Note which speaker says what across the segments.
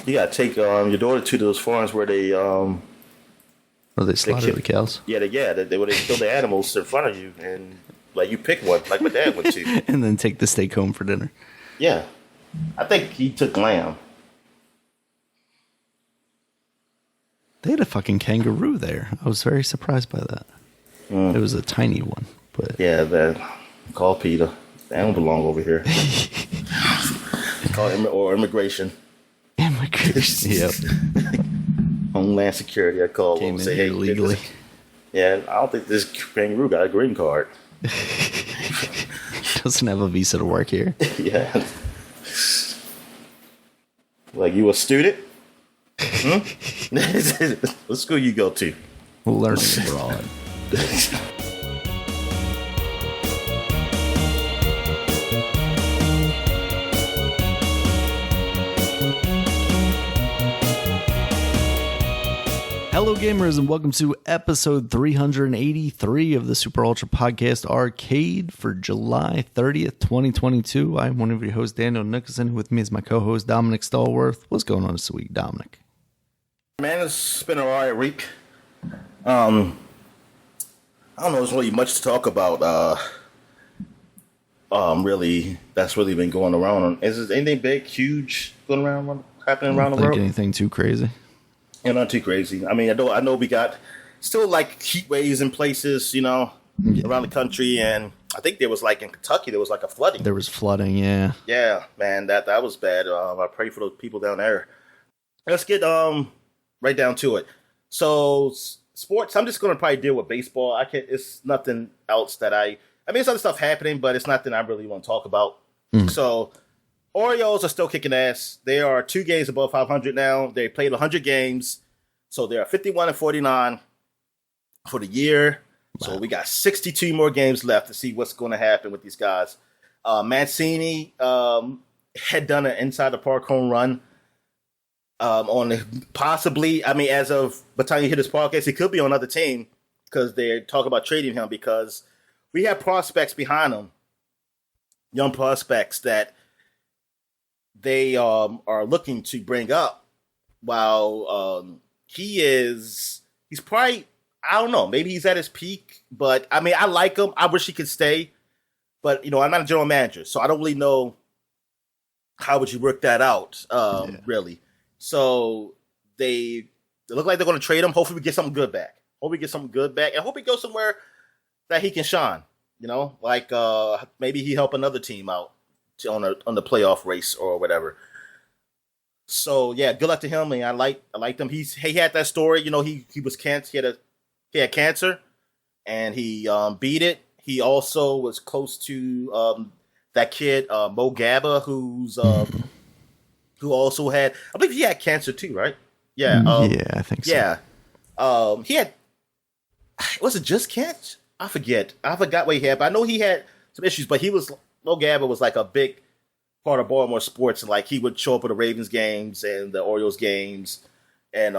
Speaker 1: You gotta take your daughter to those farms where they
Speaker 2: they slaughter the cows.
Speaker 1: Yeah, they where they kill the animals in front of you, and like you pick one, like my dad went to,
Speaker 2: and then take the steak home for dinner.
Speaker 1: Yeah, I think he took lamb.
Speaker 2: They had a fucking kangaroo there. I was very surprised by that. It was a tiny one, but
Speaker 1: yeah, that call Peter. They don't belong over here. Call immigration.
Speaker 2: Immigration. Yep.
Speaker 1: Homeland Security. I call
Speaker 2: Came
Speaker 1: them.
Speaker 2: in
Speaker 1: Say,
Speaker 2: here
Speaker 1: hey,
Speaker 2: legally.
Speaker 1: Yeah, I don't think this kangaroo got a green card.
Speaker 2: Doesn't have a visa to work here.
Speaker 1: Yeah. Like, you a student? What school you go to?
Speaker 2: Learning abroad. Hello gamers and welcome to episode 383 of the Super Ultra Podcast Arcade for July 30th, 2022. I'm one of your hosts, Daniel Nicholson. With me is my co-host, Dominic Stallworth. What's going on this week, Dominic?
Speaker 1: Man, it's been an alright week. I don't know, there's really much to talk about, really, that's really been going around. Is there anything big, huge, going around, happening around the world?
Speaker 2: Anything too crazy?
Speaker 1: Yeah, not too crazy. I mean, I know we got still like heat waves in places, around the country, and I think there was like in Kentucky there was like a flooding.
Speaker 2: There was flooding, yeah.
Speaker 1: Yeah, man, that was bad. I pray for those people down there. Let's get right down to it. So sports. I'm just gonna probably deal with baseball. It's nothing else that I mean, there's other stuff happening, but it's nothing I really want to talk about. So. Orioles are still kicking ass. They are 2 games above 500 now. They played 100 games. So they are 51-49 for the year. Wow. So we got 62 more games left to see what's going to happen with these guys. Mancini had done an inside the park home run on possibly, as of the time you hit his podcast, he could be on another team because they're talking about trading him because we have prospects behind him, young prospects that they are looking to bring up while he's probably, I don't know, maybe he's at his peak, but I like him. I wish he could stay, but I'm not a general manager, so I don't really know how would you work that out, really. So they look like they're going to trade him. Hopefully we get something good back. And hope he goes somewhere that he can shine, like maybe he help another team out on the playoff race or whatever. So yeah, good luck to him. And I liked him. He had that story. He was cancer. He had cancer, and he beat it. He also was close to that kid Mo Gabba, who also had. I believe he had cancer too, right? Yeah.
Speaker 2: Yeah, I think so.
Speaker 1: Yeah. He had. Was it just cancer? I forgot what he had, but I know he had some issues. But Mo Gabba was like a big part of Baltimore sports, and like he would show up at the Ravens games and the Orioles games, and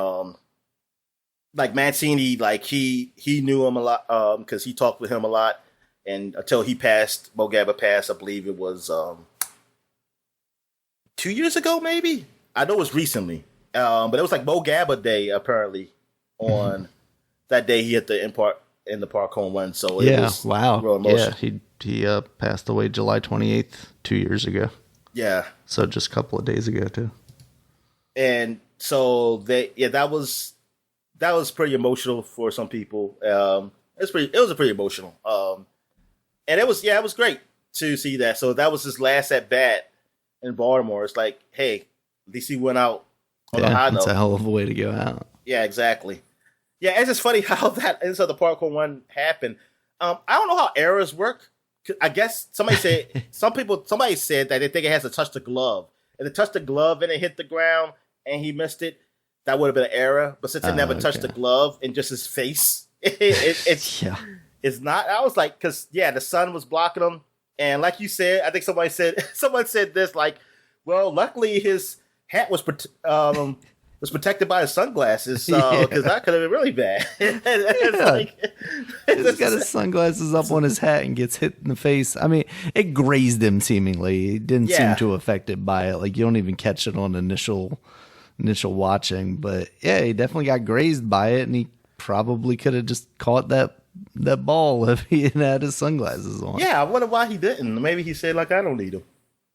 Speaker 1: like Mancini, like he knew him a lot because he talked with him a lot, and until Mo Gabba passed, I believe it was 2 years ago, maybe. I know it was recently, but it was like Mo Gabba Day apparently on that day he hit the in the park home run. So it was real emotional.
Speaker 2: Yeah, he passed away July 28th, 2 years ago. Yeah. So just a couple of days ago too.
Speaker 1: And so that was pretty emotional for some people. It was pretty emotional. And it was great to see that. So that was his last at bat in Baltimore. It's like, hey, at least he went out on a high note.
Speaker 2: It's a hell of a way to go out.
Speaker 1: Yeah, exactly. Yeah, it's just funny how that inside the park home run happened. I don't know how errors work. I guess somebody said that they think it has to touch the glove. If it touched the glove and it hit the ground and he missed it, that would have been an error. But since it never touched the glove and just his face, it's not. I was like, because the sun was blocking him, and like you said, I think someone said this like, well, luckily his hat was protected by his sunglasses, because that could have been really bad.
Speaker 2: He's got his sunglasses up on his hat and gets hit in the face. I mean, it grazed him seemingly. He didn't seem too affected by it. Like, you don't even catch it on initial initial watching. But yeah, he definitely got grazed by it, and he probably could have just caught that ball if he had his sunglasses on.
Speaker 1: Yeah, I wonder why he didn't. Maybe he said, like, I don't need them.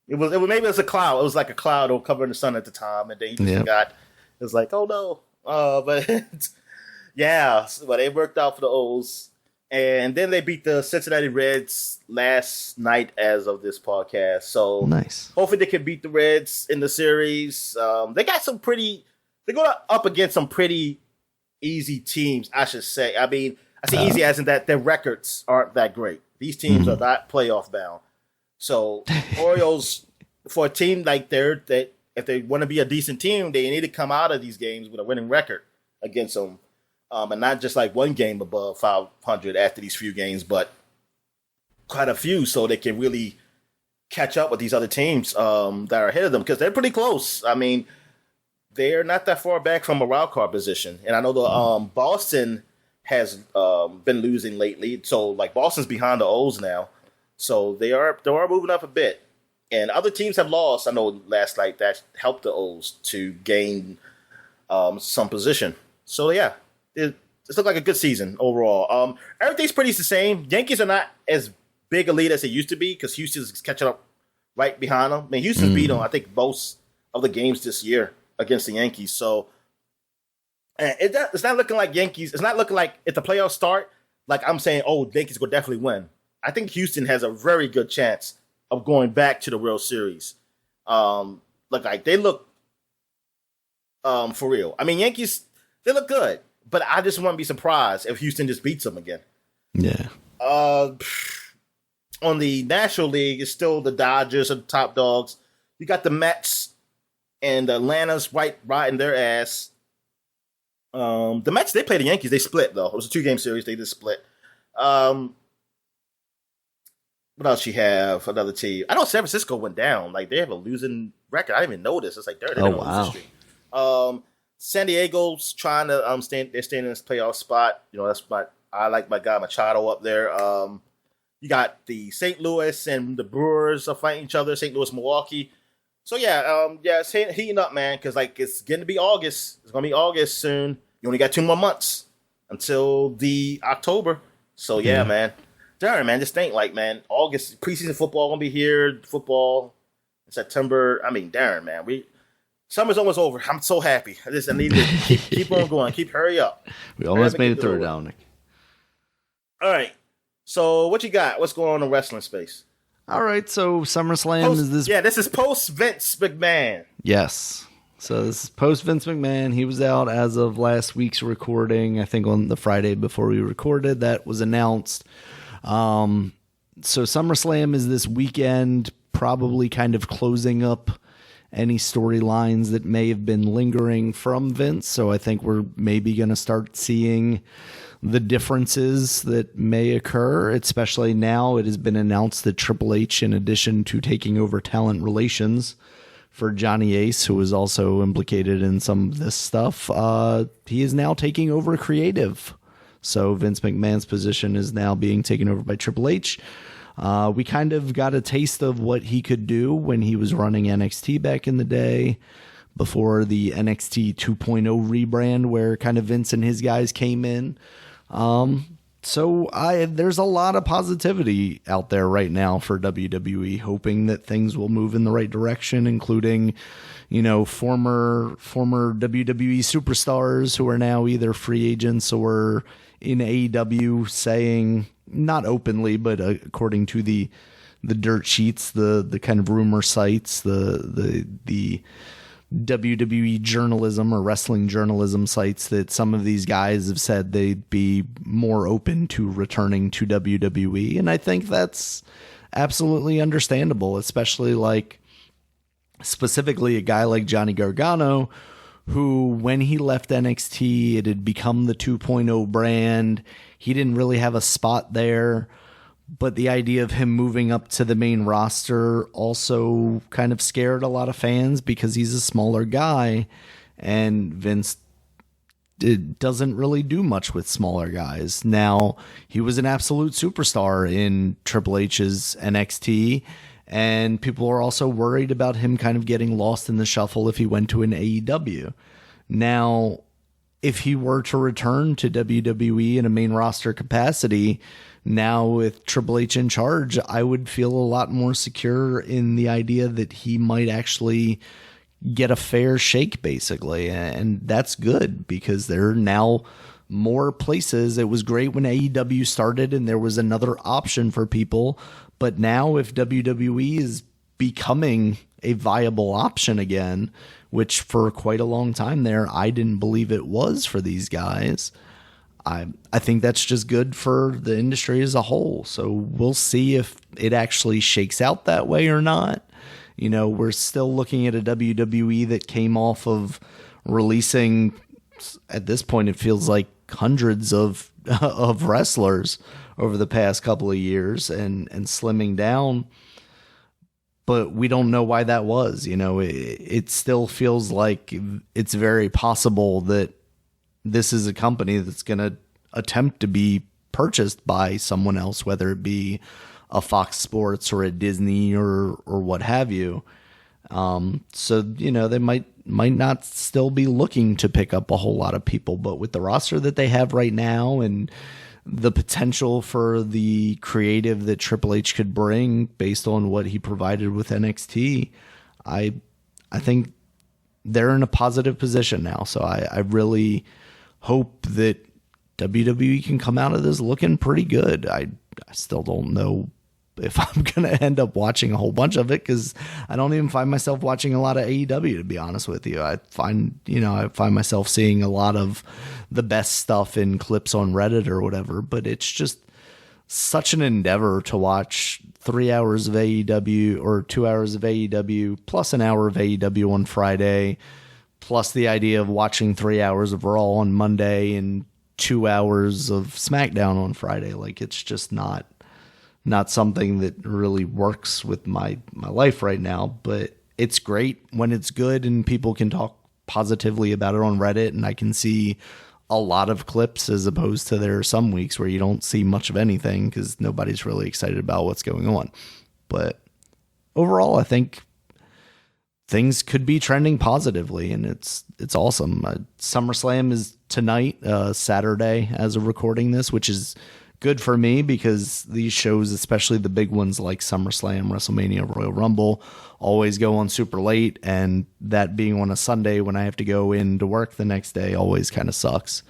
Speaker 1: It was maybe it was a cloud. It was like a cloud covering the sun at the time, and then he just got. It was like, oh no. But yeah, but it worked out for the O's. And then they beat the Cincinnati Reds last night as of this podcast. So
Speaker 2: nice.
Speaker 1: Hopefully they can beat the Reds in the series. They got some they're going up against some pretty easy teams, I should say. I mean, I say easy as in that their records aren't that great. These teams are not playoff bound. So Orioles, for a team like that if they want to be a decent team, they need to come out of these games with a winning record against them. And not just like one game above 500 after these few games, but quite a few, so they can really catch up with these other teams that are ahead of them, because they're pretty close. I mean, they're not that far back from a wild card position. And I know the Boston has been losing lately, so like Boston's behind the O's now, so they are moving up a bit. And other teams have lost. I know last night that helped the O's to gain some position. So yeah. It's looked like a good season overall. Everything's pretty the same. Yankees are not as big a lead as they used to be, because Houston's catching up right behind them. I mean, Houston beat them, I think, most of the games this year against the Yankees. So it's not looking like Yankees. It's not looking like if the playoffs start, like I'm saying, oh, Yankees will definitely win. I think Houston has a very good chance of going back to the World Series. They look for real. I mean, Yankees, they look good. But I just wouldn't be surprised if Houston just beats them again.
Speaker 2: Yeah.
Speaker 1: On the National League, it's still the Dodgers are the top dogs. You got the Mets and Atlanta's riding their ass. The Mets, they played the Yankees. They split, though. It was a 2-game series. They just split. What else you have? Another team. I know San Francisco went down. Like, they have a losing record. I didn't even notice. It's like, they're on a losing streak. San Diego's trying to they're staying in this playoff spot. You know, I like my guy Machado up there. You got the St. Louis and the Brewers are fighting each other. St. Louis, Milwaukee. So yeah, it's heating up, man, because like it's getting to be August. It's gonna be August soon. You only got 2 more months until the October. So yeah, man. Darn, man, this thing like, man, August preseason football gonna be here. Football in September. I mean, darn, man, summer's almost over. I'm so happy. I need to keep on going. Hurry up.
Speaker 2: We almost made it through, Dominic.
Speaker 1: All right. So what you got? What's going on in wrestling space?
Speaker 2: All right. So SummerSlam is this.
Speaker 1: Yeah, this is post Vince McMahon.
Speaker 2: Yes. So this is post Vince McMahon. He was out as of last week's recording. I think on the Friday before we recorded, that was announced. So SummerSlam is this weekend, probably kind of closing up any storylines that may have been lingering from Vince. So I think we're maybe going to start seeing the differences that may occur, especially now it has been announced that Triple H, in addition to taking over talent relations for Johnny Ace, who was also implicated in some of this stuff, he is now taking over creative. So Vince McMahon's position is now being taken over by Triple H. We kind of got a taste of what he could do when he was running NXT back in the day, before the NXT 2.0 rebrand, where kind of Vince and his guys came in. So there's a lot of positivity out there right now for WWE, hoping that things will move in the right direction, including, you know, former WWE superstars who are now either free agents or in AEW, saying, not openly, but according to the dirt sheets, the kind of rumor sites, the WWE journalism or wrestling journalism sites, that some of these guys have said they'd be more open to returning to WWE. And I think that's absolutely understandable, especially like specifically a guy like Johnny Gargano, who when he left NXT, it had become the 2.0 brand. He didn't really have a spot there. But the idea of him moving up to the main roster also kind of scared a lot of fans, because he's a smaller guy, and Vince doesn't really do much with smaller guys. Now, he was an absolute superstar in Triple H's NXT, And people are also worried about him kind of getting lost in the shuffle if he went to an AEW. Now, if he were to return to WWE in a main roster capacity, now with Triple H in charge, I would feel a lot more secure in the idea that he might actually get a fair shake, basically. And that's good because there are now more places. It was great when AEW started and there was another option for people. But now if WWE is becoming a viable option again, which for quite a long time there, I didn't believe it was for these guys, I think that's just good for the industry as a whole. So we'll see if it actually shakes out that way or not. You know, we're still looking at a WWE that came off of releasing, at this point, it feels like hundreds of wrestlers over the past couple of years and slimming down. But we don't know why that was. You know, it still feels like it's very possible that this is a company that's going to attempt to be purchased by someone else, whether it be a Fox Sports or a Disney or what have you. So, you know, they might not still be looking to pick up a whole lot of people, but with the roster that they have right now and the potential for the creative that Triple H could bring based on what he provided with NXT, I think they're in a positive position now. So I really hope that WWE can come out of this looking pretty good. I still don't know if I'm going to end up watching a whole bunch of it because I don't even find myself watching a lot of AEW, to be honest with you. I find myself seeing a lot of the best stuff in clips on Reddit or whatever, but it's just such an endeavor to watch 3 hours of AEW or 2 hours of AEW plus an hour of AEW on Friday, plus the idea of watching 3 hours of Raw on Monday and 2 hours of SmackDown on Friday. Like, it's just not something that really works with my life right now, but it's great when it's good and people can talk positively about it on Reddit, and I can see a lot of clips as opposed to there are some weeks where you don't see much of anything because nobody's really excited about what's going on. But overall, I think things could be trending positively, and it's awesome. SummerSlam is tonight, Saturday, as of recording this, which is good for me because these shows, especially the big ones like SummerSlam, WrestleMania, Royal Rumble, always go on super late, and that being on a Sunday when I have to go in to work the next day always kind of sucks.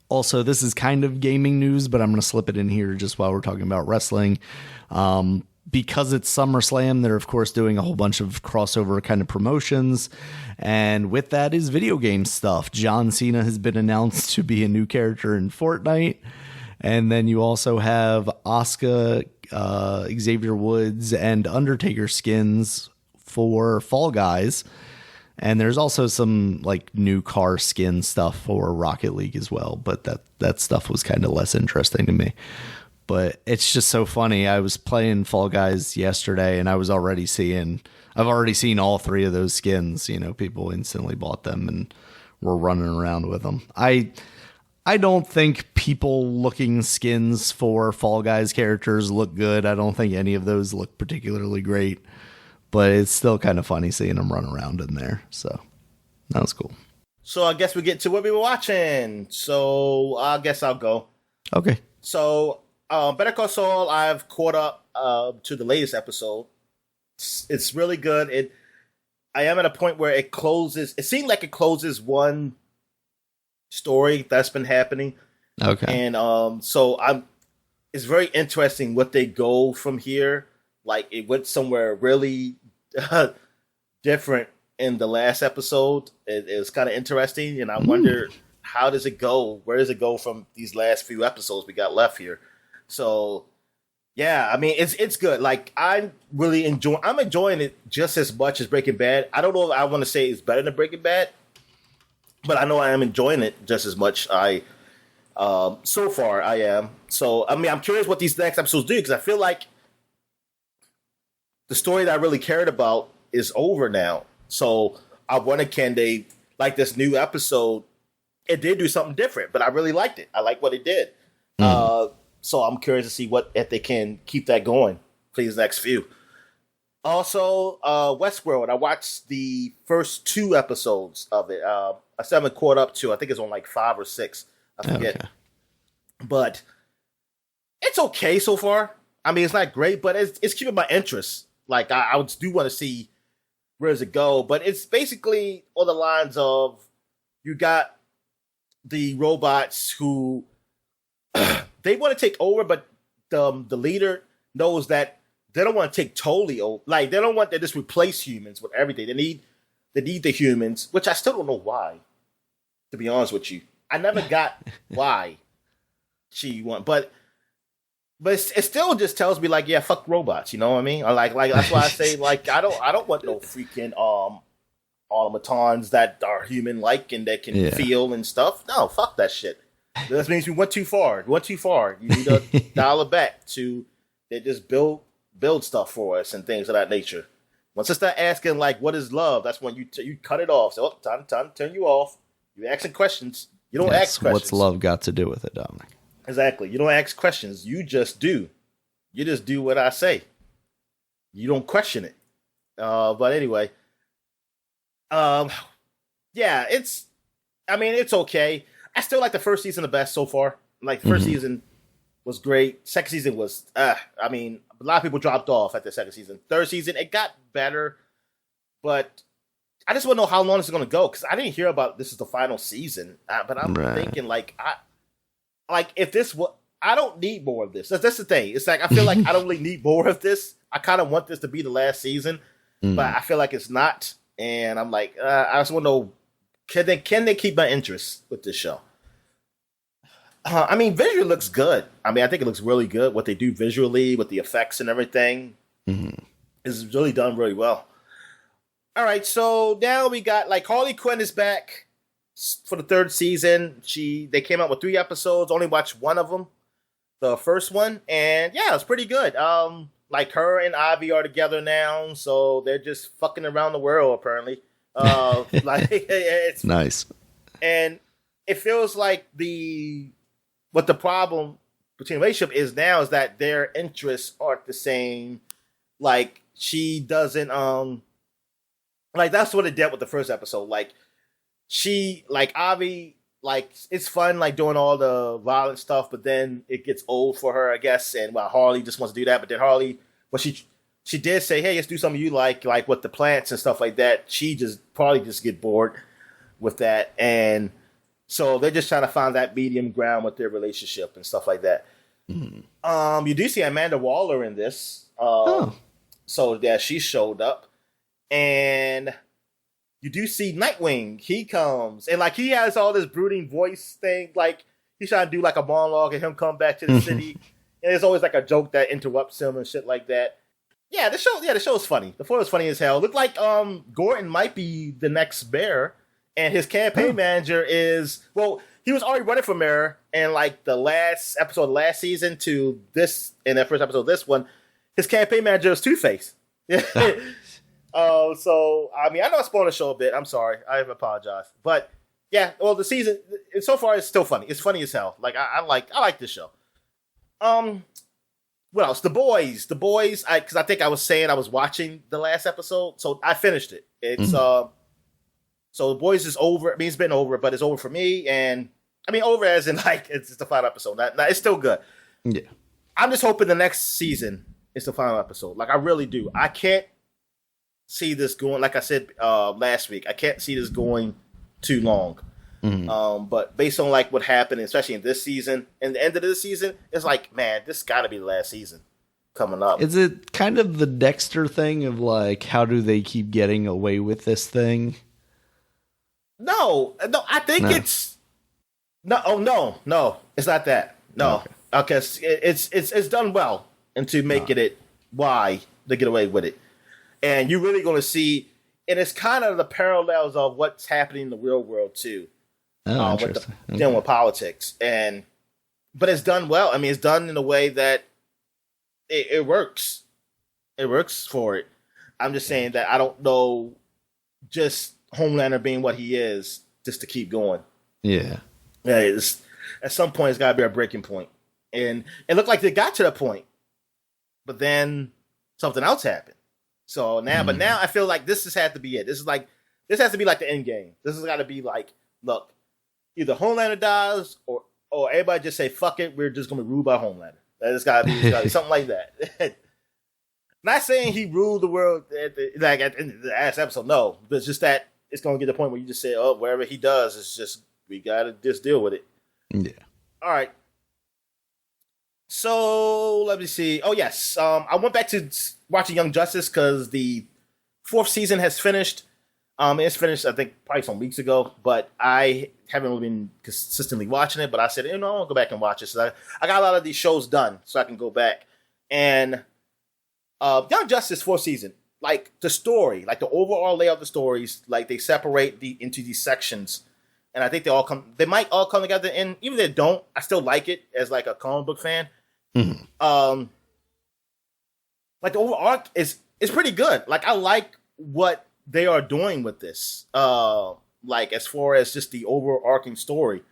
Speaker 2: Also, this is kind of gaming news, but I'm going to slip it in here just while we're talking about wrestling. Because it's SummerSlam, they're of course doing a whole bunch of crossover kind of promotions, and with that is video game stuff. John Cena has been announced to be a new character in Fortnite, and then you also have Asuka, Xavier Woods, and Undertaker skins for Fall Guys, and there's also some like new car skin stuff for Rocket League as well, but that stuff was kind of less interesting to me. But it's just so funny. I was playing Fall Guys yesterday, and I've already seen all three of those skins. You know, people instantly bought them and were running around with them. I don't think people looking skins for Fall Guys characters look good. I don't think any of those look particularly great, but it's still kind of funny seeing them run around in there. So that was cool.
Speaker 1: So I guess we get to what we were watching. So I guess I'll go.
Speaker 2: Okay.
Speaker 1: So Better Call Saul, I've caught up to the latest episode. It's really good. I am at a point where it closes. It seemed like it closes one story that's been happening.
Speaker 2: Okay.
Speaker 1: And it's very interesting what they go from here. Like, it went somewhere really different in the last episode. It was kind of interesting, and I wonder, how does it go? Where does it go from these last few episodes we got left here? So, yeah, I mean, it's good. Like, I'm enjoying it just as much as Breaking Bad. I don't know if I want to say it's better than Breaking Bad, but I know I am enjoying it just as much. So far, I am. So, I mean, I'm curious what these next episodes do, because I feel like the story that I really cared about is over now. So, I wonder, can they, like this new episode, it did do something different, but I really liked it. I like what it did. So I'm curious to see if they can keep that going. please next few. Also, Westworld. I watched the first 2 episodes of it. I still haven't caught up to. I think it's on like 5 or 6. I forget. Okay. But it's okay so far. I mean, it's not great, but it's keeping my interest. Like, I do want to see where does it go. But it's basically on the lines of you got the robots who they want to take over, but the leader knows that they don't want to take totally over. Like, they don't want to just replace humans with everything. They need the humans, which I still don't know why, to be honest with you. I never got why she want, but it still just tells me like, yeah, fuck robots, you know what I mean? Or like that's why I say like I don't want no freaking automatons that are human like and that can feel and stuff. No, fuck that shit. That means we went too far. You need to dial it back to they just build stuff for us and things of that nature. Once I start asking like, what is love? That's when you cut it off. So time to turn you off. You're asking questions. You don't ask questions.
Speaker 2: What's love got to do with it, Dominic?
Speaker 1: Exactly. You don't ask questions. You just do. You just do what I say. You don't question it. But anyway, yeah, it's okay. I still like the first season the best so far. Like the first season was great. Second season was, a lot of people dropped off at the second season. Third season, it got better, but I just want to know how long it's going to go because I didn't hear about this is the final season. But I'm thinking if this was, I don't need more of this. That's the thing. It's like I feel like I don't really need more of this. I kind of want this to be the last season, but I feel like it's not. And I'm like, I just want to know, can they keep my interest with this show? Visually looks good. I think it looks really good. What they do visually with the effects and everything is really done really well. All right, so now we got like Harley Quinn is back for the 3rd season. They came out with 3 episodes. Only watched one of them, the first one, and yeah, it's pretty good. Like her and Ivy are together now, so they're just fucking around the world apparently. It's
Speaker 2: nice,
Speaker 1: and it feels like what the problem between the relationship is now is that their interests aren't the same. Like she doesn't like that's what it did with the first episode. Like she like Avi, like it's fun like doing all the violent stuff, but then it gets old for her, I guess. And while Harley just wants to do that, but then Harley, well, she did say, hey, let's do something you like with the plants and stuff like that. She probably just get bored with that, and so they're just trying to find that medium ground with their relationship and stuff like that. You do see Amanda Waller in this. So yeah, she showed up. And you do see Nightwing. He comes. And like he has all this brooding voice thing. Like he's trying to do like a monologue and him come back to the city. And there's always like a joke that interrupts him and shit like that. Yeah, the show is funny. The photo is funny as hell. It looked like Gordon might be the next mayor. And his campaign manager is, well, he was already running for mayor. And like the last episode of last season to this, in that first episode of this one, his campaign manager is Two-Face. So I know I spoiled the show a bit. I'm sorry. I apologize. But yeah, well, the season so far is still funny. It's funny as hell. Like I like this show. What else? The Boys. Because I think I was saying I was watching the last episode, so I finished it. It's so The Boys is over. It's been over, but it's over for me. And over as in like it's the final episode. Not, it's still good.
Speaker 2: Yeah.
Speaker 1: I'm just hoping the next season is the final episode. Like I really do. I can't see this going, like I said last week, I can't see this going too long. But based on like what happened, especially in this season and the end of this season, it's like, man, this got to be the last season coming up.
Speaker 2: Is it kind of the Dexter thing of like, how do they keep getting away with this thing?
Speaker 1: No, I think it's no, it's not that. No, okay, it's done well into making it why they get away with it. And you're really going to see, and it's kind of the parallels of what's happening in the real world too, with politics. But it's done well. It's done in a way that it works. It works for it. I'm just saying that I don't know, just Homelander being what he is, just to keep going.
Speaker 2: Yeah.
Speaker 1: At some point, it's got to be a breaking point. And it looked like they got to that point, but then something else happened. So now, but now I feel like this has had to be it. This has to be like the end game. This has got to be like, look, either Homelander dies or everybody just say, fuck it, we're just going to rule by Homelander. It's got to be something like that. Not saying he ruled the world at the end of the last episode, no. But it's just that it's going to get to the point where you just say, oh, wherever he does, it's just, we got to just deal with it.
Speaker 2: Yeah. All
Speaker 1: right. So, let me see. Oh, yes. I went back to watching Young Justice because the 4th season has finished. It's finished, I think, probably some weeks ago, but I haven't really been consistently watching it. But I said, I'll go back and watch it. So I got a lot of these shows done, so I can go back. And Young Justice 4th season, like the story, like the overall layout of the stories, like they separate into these sections. And I think they might all come together. And even if they don't, I still like it as like a comic book fan. Mm-hmm. Like the overall arc is pretty good. Like I like what they are doing with this. Like as far as just the overarching story.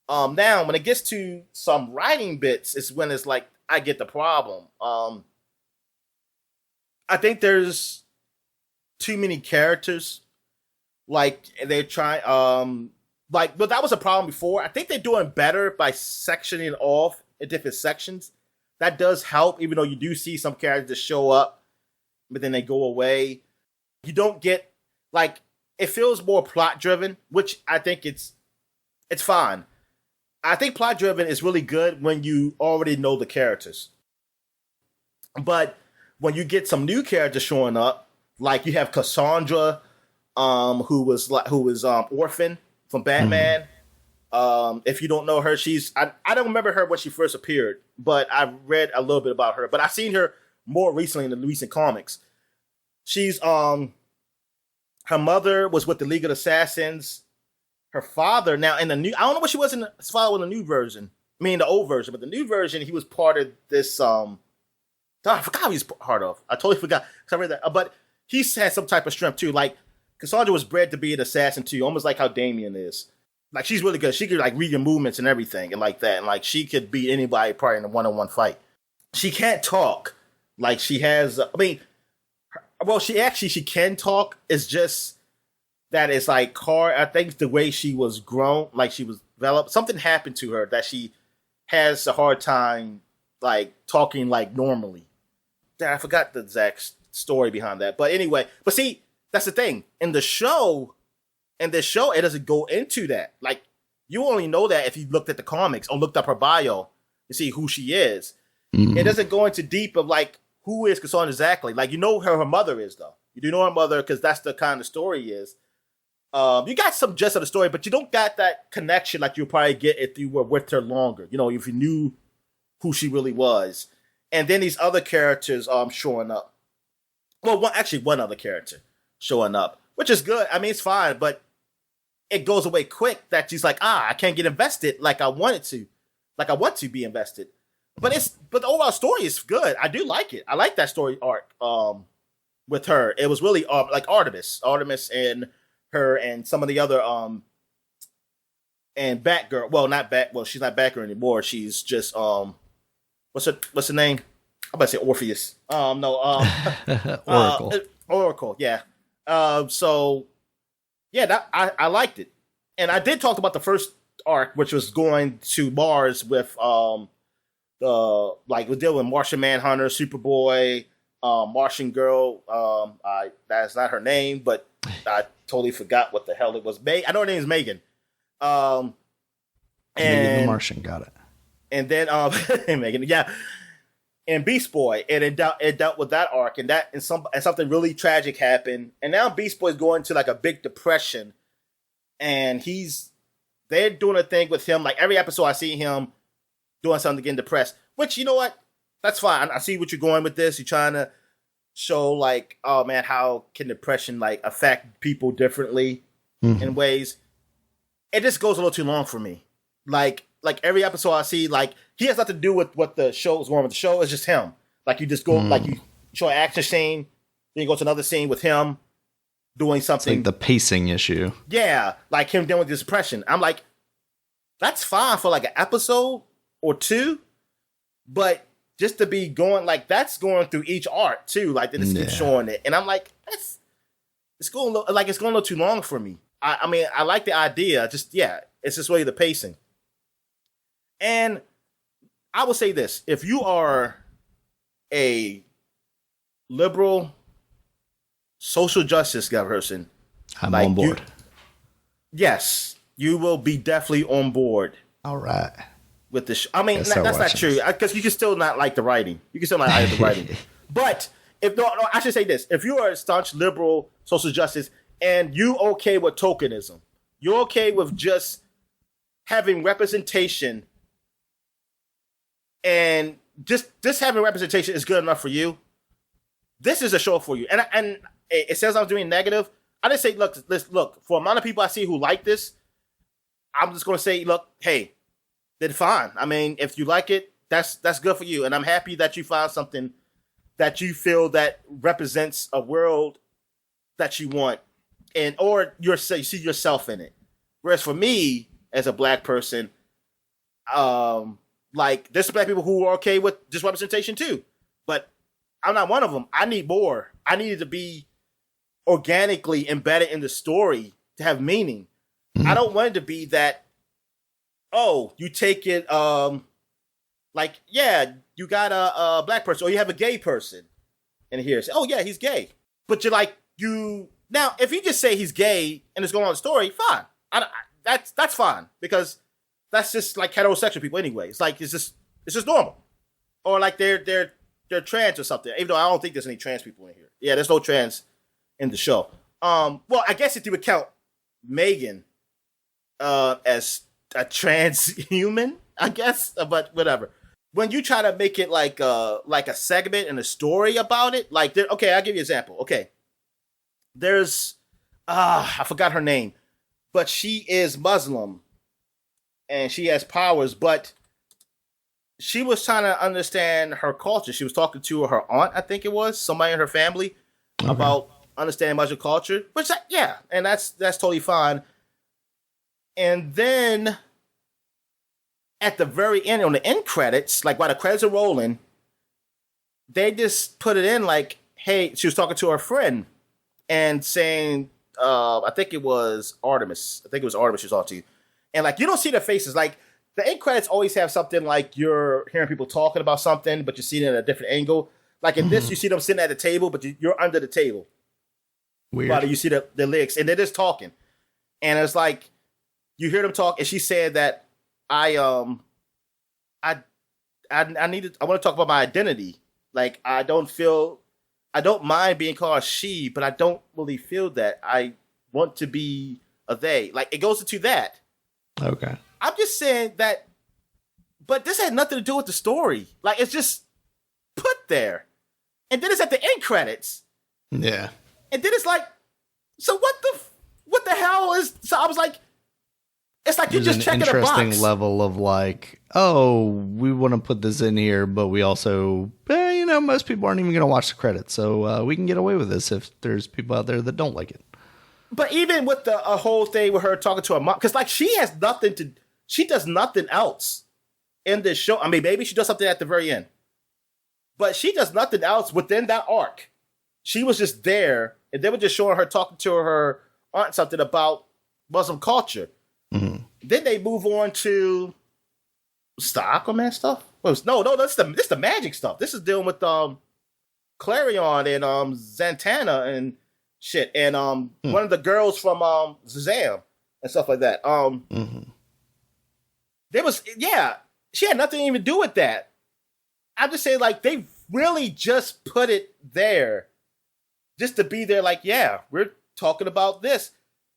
Speaker 1: Now when it gets to some writing bits, is when it's like I get the problem. I think there's too many characters. Like they're trying, but that was a problem before. I think they're doing better by sectioning off in different sections. That does help, even though you do see some characters show up, but then they go away. You don't get, like, it feels more plot driven, which I think it's fine. I think plot driven is really good when you already know the characters. But when you get some new characters showing up, like you have Cassandra, who was Orphan from Batman. If you don't know her, I don't remember her when she first appeared, but I read a little bit about her. But I've seen her more recently in the recent comics. She's her mother was with the League of Assassins. Her father now in the new, I don't know what she was in his father in the new version. I mean the old version, but the new version he was part of this. I forgot who he's part of. I totally forgot because I read that. But he has some type of strength too. Like Cassandra was bred to be an assassin too, almost like how Damian is. Like she's really good. She could like read your movements and everything and like that. And like she could beat anybody probably in a one-on-one fight. She can't talk. Like she has, she can talk. It's just that it's like hard. I think the way she was grown, like she was developed, something happened to her that she has a hard time like talking like normally. I forgot the exact story behind that. But anyway, but see, that's the thing. In this show, it doesn't go into that. Like, you only know that if you looked at the comics or looked up her bio to see who she is. Mm-hmm. It doesn't go into deep of, like, who is Cassandra exactly. Like, you know who her mother is, though. You do know her mother because that's the kind of story is. You got some gist of the story, but you don't got that connection like you'll probably get if you were with her longer. You know, if you knew who she really was. And then these other characters showing up. Well, one other character showing up, which is good. I mean, it's fine, but it goes away quick that she's like, I can't get invested like I wanted to. Like I want to be invested. But the overall story is good. I do like it. I like that story arc with her. It was really like Artemis and her and some of the other and Batgirl. Well, she's not Batgirl anymore. She's just what's her name? I'm about to say Orpheus.
Speaker 2: Oracle.
Speaker 1: Oracle, yeah. So yeah, that I liked it. And I did talk about the first arc, which was going to Mars with we're dealing with Martian Manhunter, Superboy, Martian Girl. That's not her name, but I totally forgot what the hell it was. I know her name is Megan.
Speaker 2: And Megan the Martian, got it.
Speaker 1: And then Megan, yeah. And Beast Boy, and it dealt with that arc, and something really tragic happened, and now Beast Boy is going to like a big depression, and they're doing a thing with him. Like every episode, I see him doing something, getting depressed. Which, you know what, that's fine. I see what you're going with this. You're trying to show like, oh man, how can depression like affect people differently in ways. It just goes a little too long for me. Like every episode I see, like he has nothing to do with what the show is going with. The show is just him. Like you just go, like you show an action scene, then you go to another scene with him doing something.
Speaker 2: It's like the pacing issue. Yeah,
Speaker 1: like him dealing with this depression. I'm like, that's fine for like an episode or two, but just to be going like that's going through each art too. Like they just keep showing it, and I'm like, it's going a little too long for me. I mean, I like the idea, it's just really the pacing. And I will say this: if you are a liberal social justice person,
Speaker 2: I'm on board.
Speaker 1: Yes, you will be definitely on board.
Speaker 2: All right.
Speaker 1: With the I mean, that's not true, because you can still not like the writing. You can still not like the writing. But I should say this: if you are a staunch liberal social justice and you okay with tokenism, you're okay with just having representation, and just having representation is good enough for you, this is a show for you. And it says I'm doing negative. I just say, look, for the amount of people I see who like this, I'm just going to say, look, hey, then fine. I mean, if you like it, that's good for you. And I'm happy that you found something that you feel that represents a world that you want, or you see yourself in it. Whereas for me, as a black person, like there's black people who are okay with just representation too, but I'm not one of them. I need more. I need it to be organically embedded in the story to have meaning. Mm-hmm. I don't want it to be that, oh, you take it, like, yeah, you got a black person, or you have a gay person in here. Say, oh, yeah, he's gay. But you're like, now, if you just say he's gay and it's going on the story, fine. That's fine, because that's just like heterosexual people anyway. It's like, it's just normal. Or like they're trans or something, even though I don't think there's any trans people in here. Yeah, there's no trans in the show. Well, I guess if you would count Megan as a transhuman, I guess, but whatever. When you try to make it like a segment and a story about it, like, okay, I'll give you an example. Okay, there's I forgot her name, but she is Muslim and she has powers, but she was trying to understand her culture. She was talking to her aunt, I think it was, somebody in her family, about understanding Muslim culture, which, yeah, and that's totally fine. And then at the very end, on the end credits, like while the credits are rolling, they just put it in like, hey, she was talking to her friend and saying, I think it was Artemis. She was talking to. And like, you don't see their faces. Like, the end credits always have something like you're hearing people talking about something, but you see it at a different angle. Like in this, you see them sitting at the table, but you're under the table.
Speaker 2: Weird.
Speaker 1: But you see the legs, and they're just talking. And it's like, you hear them talk, and she said that I want to talk about my identity. Like, I don't mind being called she, but I don't really feel that. I want to be a they. Like, it goes into that.
Speaker 2: Okay.
Speaker 1: I'm just saying that, but this had nothing to do with the story. Like, it's just put there. And then it's at the end credits.
Speaker 2: Yeah.
Speaker 1: And then it's like, so what the hell is, so I was like, it's like you're just checking a box. There's an interesting
Speaker 2: level of like, oh, we want to put this in here, but we also, most people aren't even going to watch the credits. So we can get away with this if there's people out there that don't like it.
Speaker 1: But even with the whole thing with her talking to her mom, because like she does nothing else in this show. I mean, maybe she does something at the very end, but she does nothing else within that arc. She was just there, and they were just showing her talking to her aunt something about Muslim culture. Mm-hmm. Then they move on to the Aquaman stuff. No, this the magic stuff. This is dealing with Clarion and Zatanna and shit, and one of the girls from Shazam and stuff like that. There was, she had nothing to even do with that. I'm just saying, like, they really just put it there just to be there. Like, yeah, we're talking about this.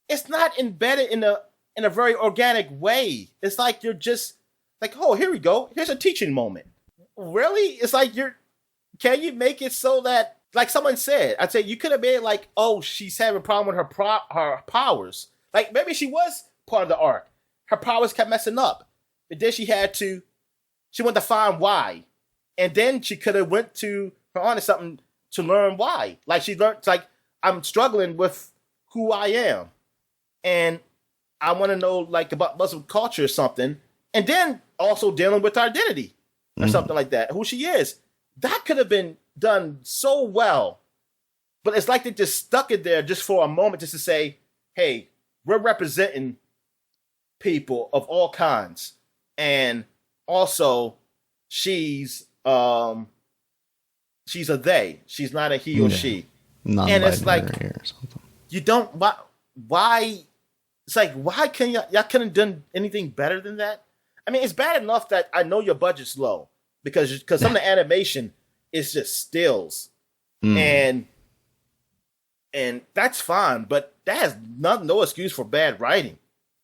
Speaker 1: It's not embedded in a very organic way. It's like you're just like, oh, here we go. Here's a teaching moment. Really? It's like can you make it so that, like someone said, I'd say you could have made it like, oh, she's having a problem with her powers. Like, maybe she was part of the arc. Her powers kept messing up. But then she wanted to find why. And then she could have went to her aunt or something to learn why. Like, she learned, like, I'm struggling with who I am. And I want to know, like, about Muslim culture or something. And then also dealing with our identity. or something like that, who she is. That could have been done so well. But it's like they just stuck it there just for a moment just to say, hey, we're representing people of all kinds. And also, she's a they. She's not a he or she. And it's like, you don't, why? It's like, why can y'all couldn't have done anything better than that? I mean, it's bad enough that I know your budget's low because some of the animation is just stills. And that's fine, but that has no excuse for bad writing.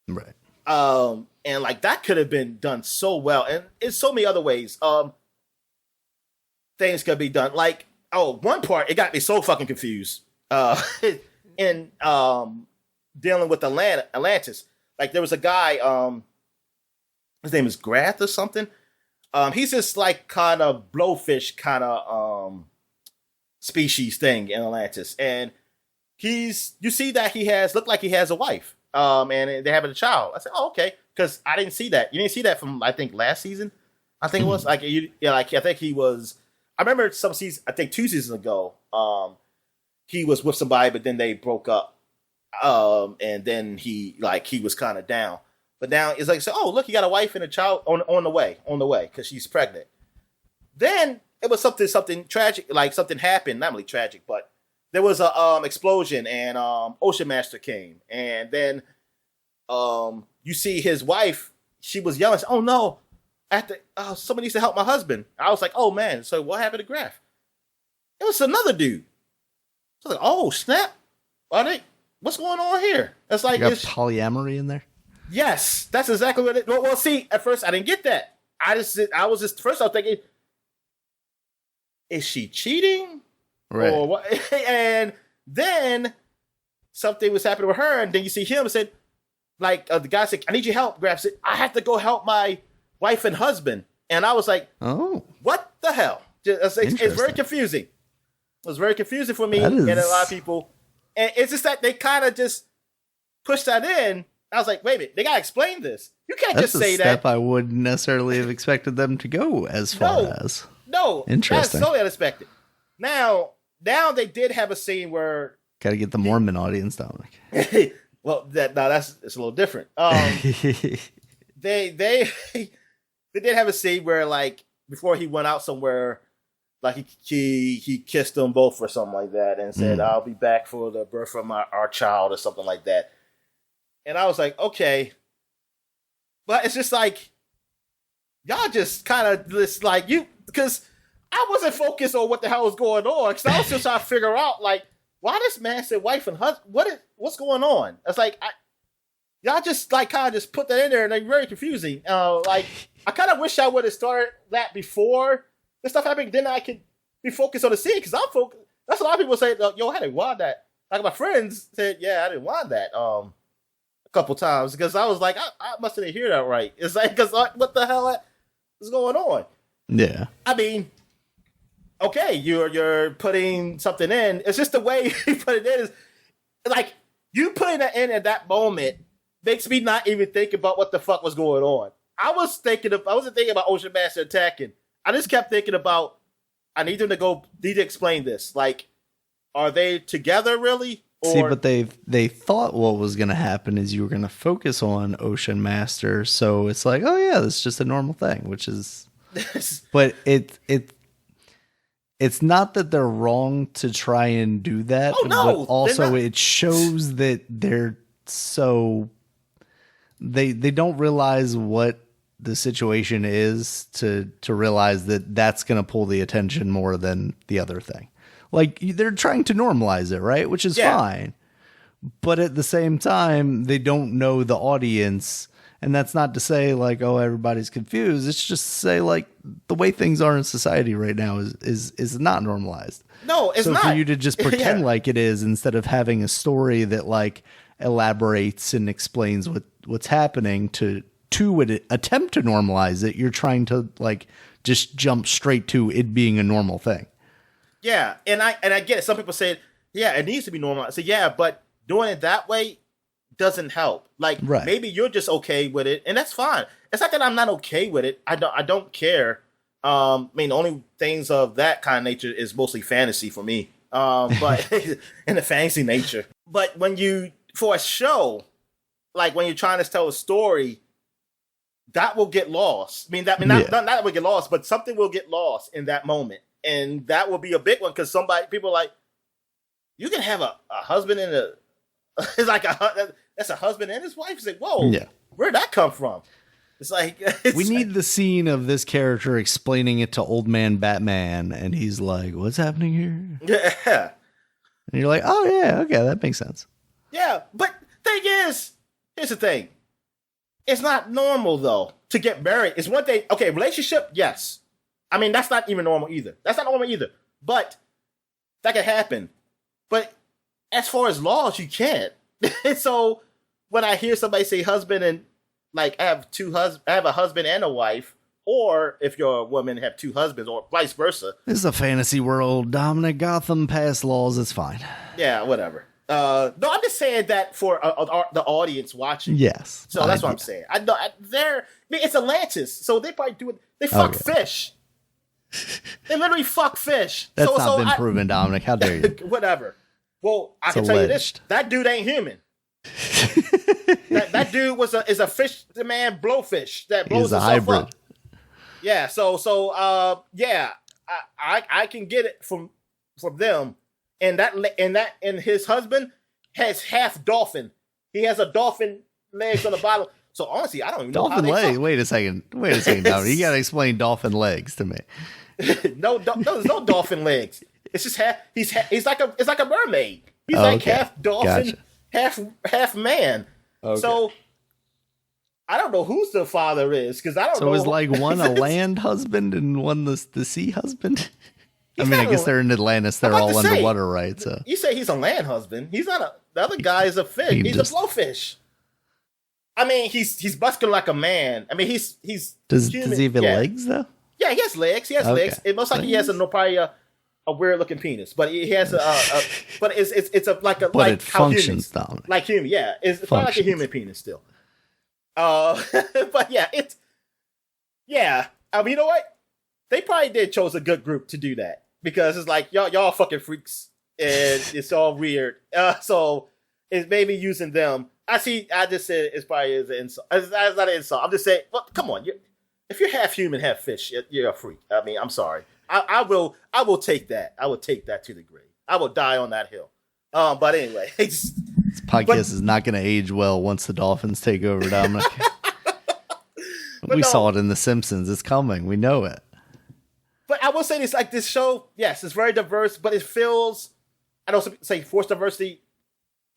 Speaker 2: Right.
Speaker 1: And like that could have been done so well. And in so many other ways, things could be done. Like, one part, it got me so fucking confused. In dealing with Atlantis. Like there was a guy, his name is Grath or something. He's this like kind of blowfish kind of species thing in Atlantis. And you see that looked like he has a wife. And they're having a child. I said, oh, okay. Because I didn't see that. You didn't see that from, I think, last season. I think it was like, I think he was, I remember some season, I think 2 seasons ago, he was with somebody, but then they broke up. And then he was kind of down. But now it's like, so, oh, look, he got a wife and a child on the way, because she's pregnant. Then it was something tragic, like something happened, not really tragic, but there was a explosion and Ocean Master came. And then you see his wife, she was yelling, oh no, somebody needs to help my husband. I was like, oh man, so what happened to Graf? It was another dude. So I was like, oh snap, what's going on here? It's like,
Speaker 2: you got polyamory in there?
Speaker 1: Yes, that's exactly what it. Well, see, at first I didn't get that. First I was thinking, is she cheating?
Speaker 2: Right.
Speaker 1: Or what? And then something was happening with her, and then you see him and said, like, the guy said, I need your help. Graf said, I have to go help my wife and husband. And I was like, oh, what the hell? It's very confusing. It was very confusing for me and a lot of people. And it's just that they kind of just pushed that in. I was like, wait a minute, they got to explain this. You can't just say that. That's a step
Speaker 2: I wouldn't necessarily have expected them to go as far as.
Speaker 1: No,
Speaker 2: interesting.
Speaker 1: That's totally unexpected. Now they did have a scene where.
Speaker 2: Got to get the Mormon audience, Dominic.
Speaker 1: Well, it's a little different. They did have a scene where, like, before he went out somewhere, like he kissed them both or something like that, and said, "I'll be back for the birth of our child" or something like that. And I was like, okay, but it's just like y'all just kind of just like because I wasn't focused on what the hell was going on because I was just trying to figure out like why this man said wife and husband. What's going on? It's like y'all just like kind of just put that in there and they're very confusing. Like I kind of wish I would have started that before this stuff happened. Then I could be focused on the scene because I'm focused. That's a lot of people say, yo, I didn't want that. Like my friends said, yeah, I didn't want that. A couple times because I was like, I must have didn't hear that right. It's like, because what the hell is going on?
Speaker 2: Yeah.
Speaker 1: I mean, okay, you're putting something in. It's just the way you put it in is like you putting that in at that moment makes me not even think about what the fuck was going on. I wasn't thinking about Ocean Master attacking. I just kept thinking about I need them to explain this. Like, are they together really?
Speaker 2: See, but they thought what was going to happen is you were going to focus on Ocean Master, so it's like, oh yeah, this is just a normal thing, which is. But it's not that they're wrong to try and do that, but also it shows that they're so they don't realize what the situation is to realize that that's going to pull the attention more than the other thing. Like, they're trying to normalize it, right? Which is fine. But at the same time, they don't know the audience. And that's not to say, like, oh, everybody's confused. It's just to say, like, the way things are in society right now is not normalized.
Speaker 1: No, it's not.
Speaker 2: So for you to just pretend like it is instead of having a story that, like, elaborates and explains what's happening to attempt to normalize it, you're trying to, like, just jump straight to it being a normal thing.
Speaker 1: Yeah, and I get it. Some people say, yeah, it needs to be normal. I say, yeah, but doing it that way doesn't help. Like, maybe you're just okay with it, and that's fine. It's not that I'm not okay with it. I don't care. I mean, the only things of that kind of nature is mostly fantasy for me. But in the fantasy nature. But for a show, like when you're trying to tell a story, that will get lost. Not that will get lost, but something will get lost in that moment. And that will be a big one because people are like, you can have a husband and it's like that's a husband and his wife. It's like, whoa, where'd that come from? It's like
Speaker 2: we need the scene of this character explaining it to old man Batman, and he's like, "What's happening here?"
Speaker 1: Yeah,
Speaker 2: and you're like, "Oh yeah, okay, that makes sense."
Speaker 1: Yeah, but here's the thing: it's not normal though to get married. It's one thing. Okay, relationship, yes. I mean, that's not even normal either. That's not normal either. But that can happen. But as far as laws, you can't. So when I hear somebody say husband and like I have a husband and a wife, or if you're a woman, have two husbands, or vice versa.
Speaker 2: This is a fantasy world. Dominic, Gotham passed laws. It's fine.
Speaker 1: Yeah, whatever. No, I'm just saying that for the audience watching.
Speaker 2: Yes.
Speaker 1: So that's what I'm saying. I know it's Atlantis, so they probably do it. They fuck fish. They literally fuck fish.
Speaker 2: That's not been proven, Dominic. How dare you?
Speaker 1: Whatever. Well, I can tell you this: that dude ain't human. that dude is a fish man blowfish that blows himself hybrid. Up. Yeah, I can get it from them, and his husband has half dolphin. He has a dolphin legs on the bottom. So honestly, I don't even know
Speaker 2: dolphin
Speaker 1: how
Speaker 2: legs. Wait a second, Dominic. You gotta explain dolphin legs to me.
Speaker 1: No, there's no dolphin legs. It's just he's like a mermaid. He's like half dolphin. Gotcha. half man. Okay. So I don't know who's the father is because I don't know. So
Speaker 2: is like one a land husband and one the sea husband? I mean, I guess they're in Atlantis. They're all underwater, right? So
Speaker 1: you say he's a land husband. He's not the other guy is a fish. He's a blowfish. I mean, he's muscular like a man. I mean, he's
Speaker 2: does he have legs though?
Speaker 1: Yeah, he has legs. He has legs. It looks like he has probably a weird looking penis, but he has but it's it
Speaker 2: functions down
Speaker 1: like human. Yeah, it's probably like a human penis still. But yeah, I mean, you know what? They probably did chose a good group to do that because it's like y'all fucking freaks and it's all weird. So it's maybe using them. I just said it's probably an insult. That's not an insult. I'm just saying, well, come on. If you're half human, half fish, you're a freak. I mean, I'm sorry. I will take that. I will take that to the grave. I will die on that hill. But anyway,
Speaker 2: this podcast is not going to age well once the Dolphins take over, Dominic. We saw it in The Simpsons. It's coming. We know it.
Speaker 1: But I will say this: like this show, yes, it's very diverse, but it feels. I don't say forced diversity.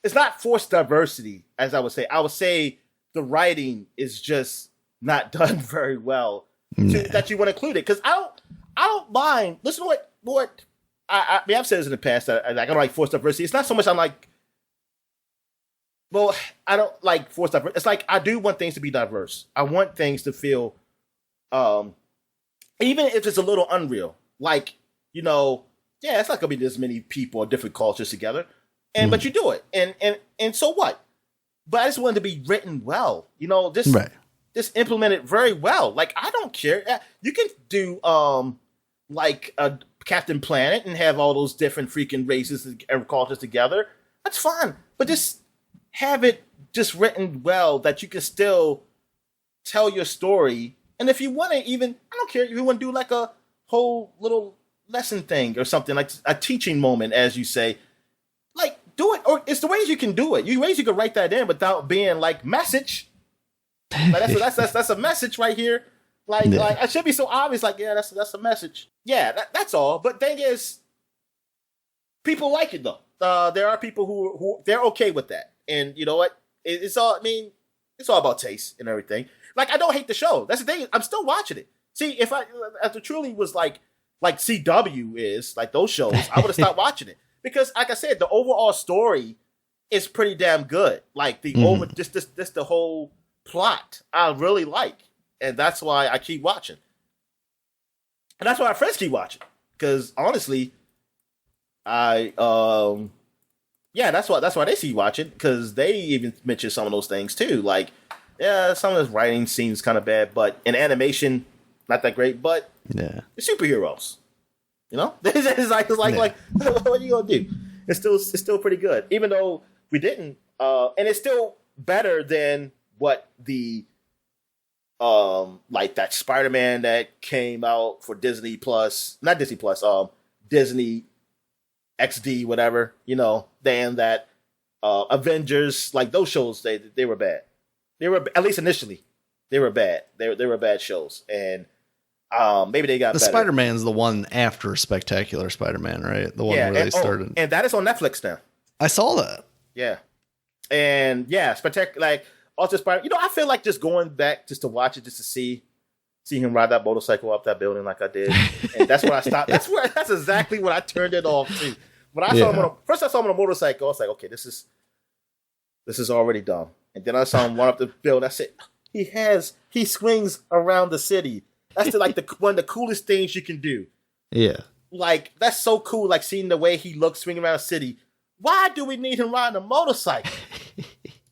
Speaker 1: It's not forced diversity, as I would say. I would say the writing is just not done very well that you want to include it because I don't mind. Listen to what I mean. I've said this in the past that I don't like forced diversity. It's not so much I'm like, well, I don't like forced diversity. It's like I do want things to be diverse. I want things to feel, even if it's a little unreal. Like it's not gonna be this many people or different cultures together, but you do it, and so what? But I just want it to be written well. Just implement it very well. Like I don't care. You can do like a Captain Planet and have all those different freaking races and cultures together. That's fine. But just have it just written well that you can still tell your story. And if you want to I don't care if you want to do like a whole little lesson thing or something, like a teaching moment, as you say, like do it. Or it's the ways you can do it. Ways you can write that in without being like message. Like that's a message right here. Like it should be so obvious. Like that's a message. Yeah, that's all. But thing is, people like it though. There are people who they're okay with that, and you know what? It's all. I mean, it's all about taste and everything. Like I don't hate the show. That's the thing. I'm still watching it. See, if it truly was like CW is like those shows, I would have stopped watching it because, like I said, the overall story is pretty damn good. Like the just the whole plot I really like, and that's why I keep watching, and that's why my friends keep watching. Because honestly, that's why they see watching, because they even mention some of those things too. Like, yeah, some of this writing seems kind of bad, but in animation, not that great, but
Speaker 2: yeah,
Speaker 1: they're superheroes. You know, it's like what are you gonna do? It's still pretty good, even though we didn't, and it's still better than what the like that Spider-Man that came out for Disney Plus, not Disney Plus, Disney XD, whatever, you know, than that Avengers, like those shows, they were bad. They were, at least initially, they were bad. They were bad shows, and maybe they got
Speaker 2: the
Speaker 1: better.
Speaker 2: Spider-Man's the one after Spectacular Spider-Man, right? The one where they started,
Speaker 1: and that is on Netflix now.
Speaker 2: I saw that.
Speaker 1: Yeah, and yeah, Spectacular, like also Spider. You know, I feel like just going back just to watch it, just to see him ride that motorcycle up that building like I did, and that's where I stopped. That's exactly what I turned it off to. When I saw him I saw him on a motorcycle. I was like, okay, this is already dumb. And then I saw him run up the building. I said, he swings around the city. That's one of the coolest things you can do.
Speaker 2: Yeah.
Speaker 1: Like, that's so cool, like seeing the way he looks swinging around the city. Why do we need him riding a motorcycle?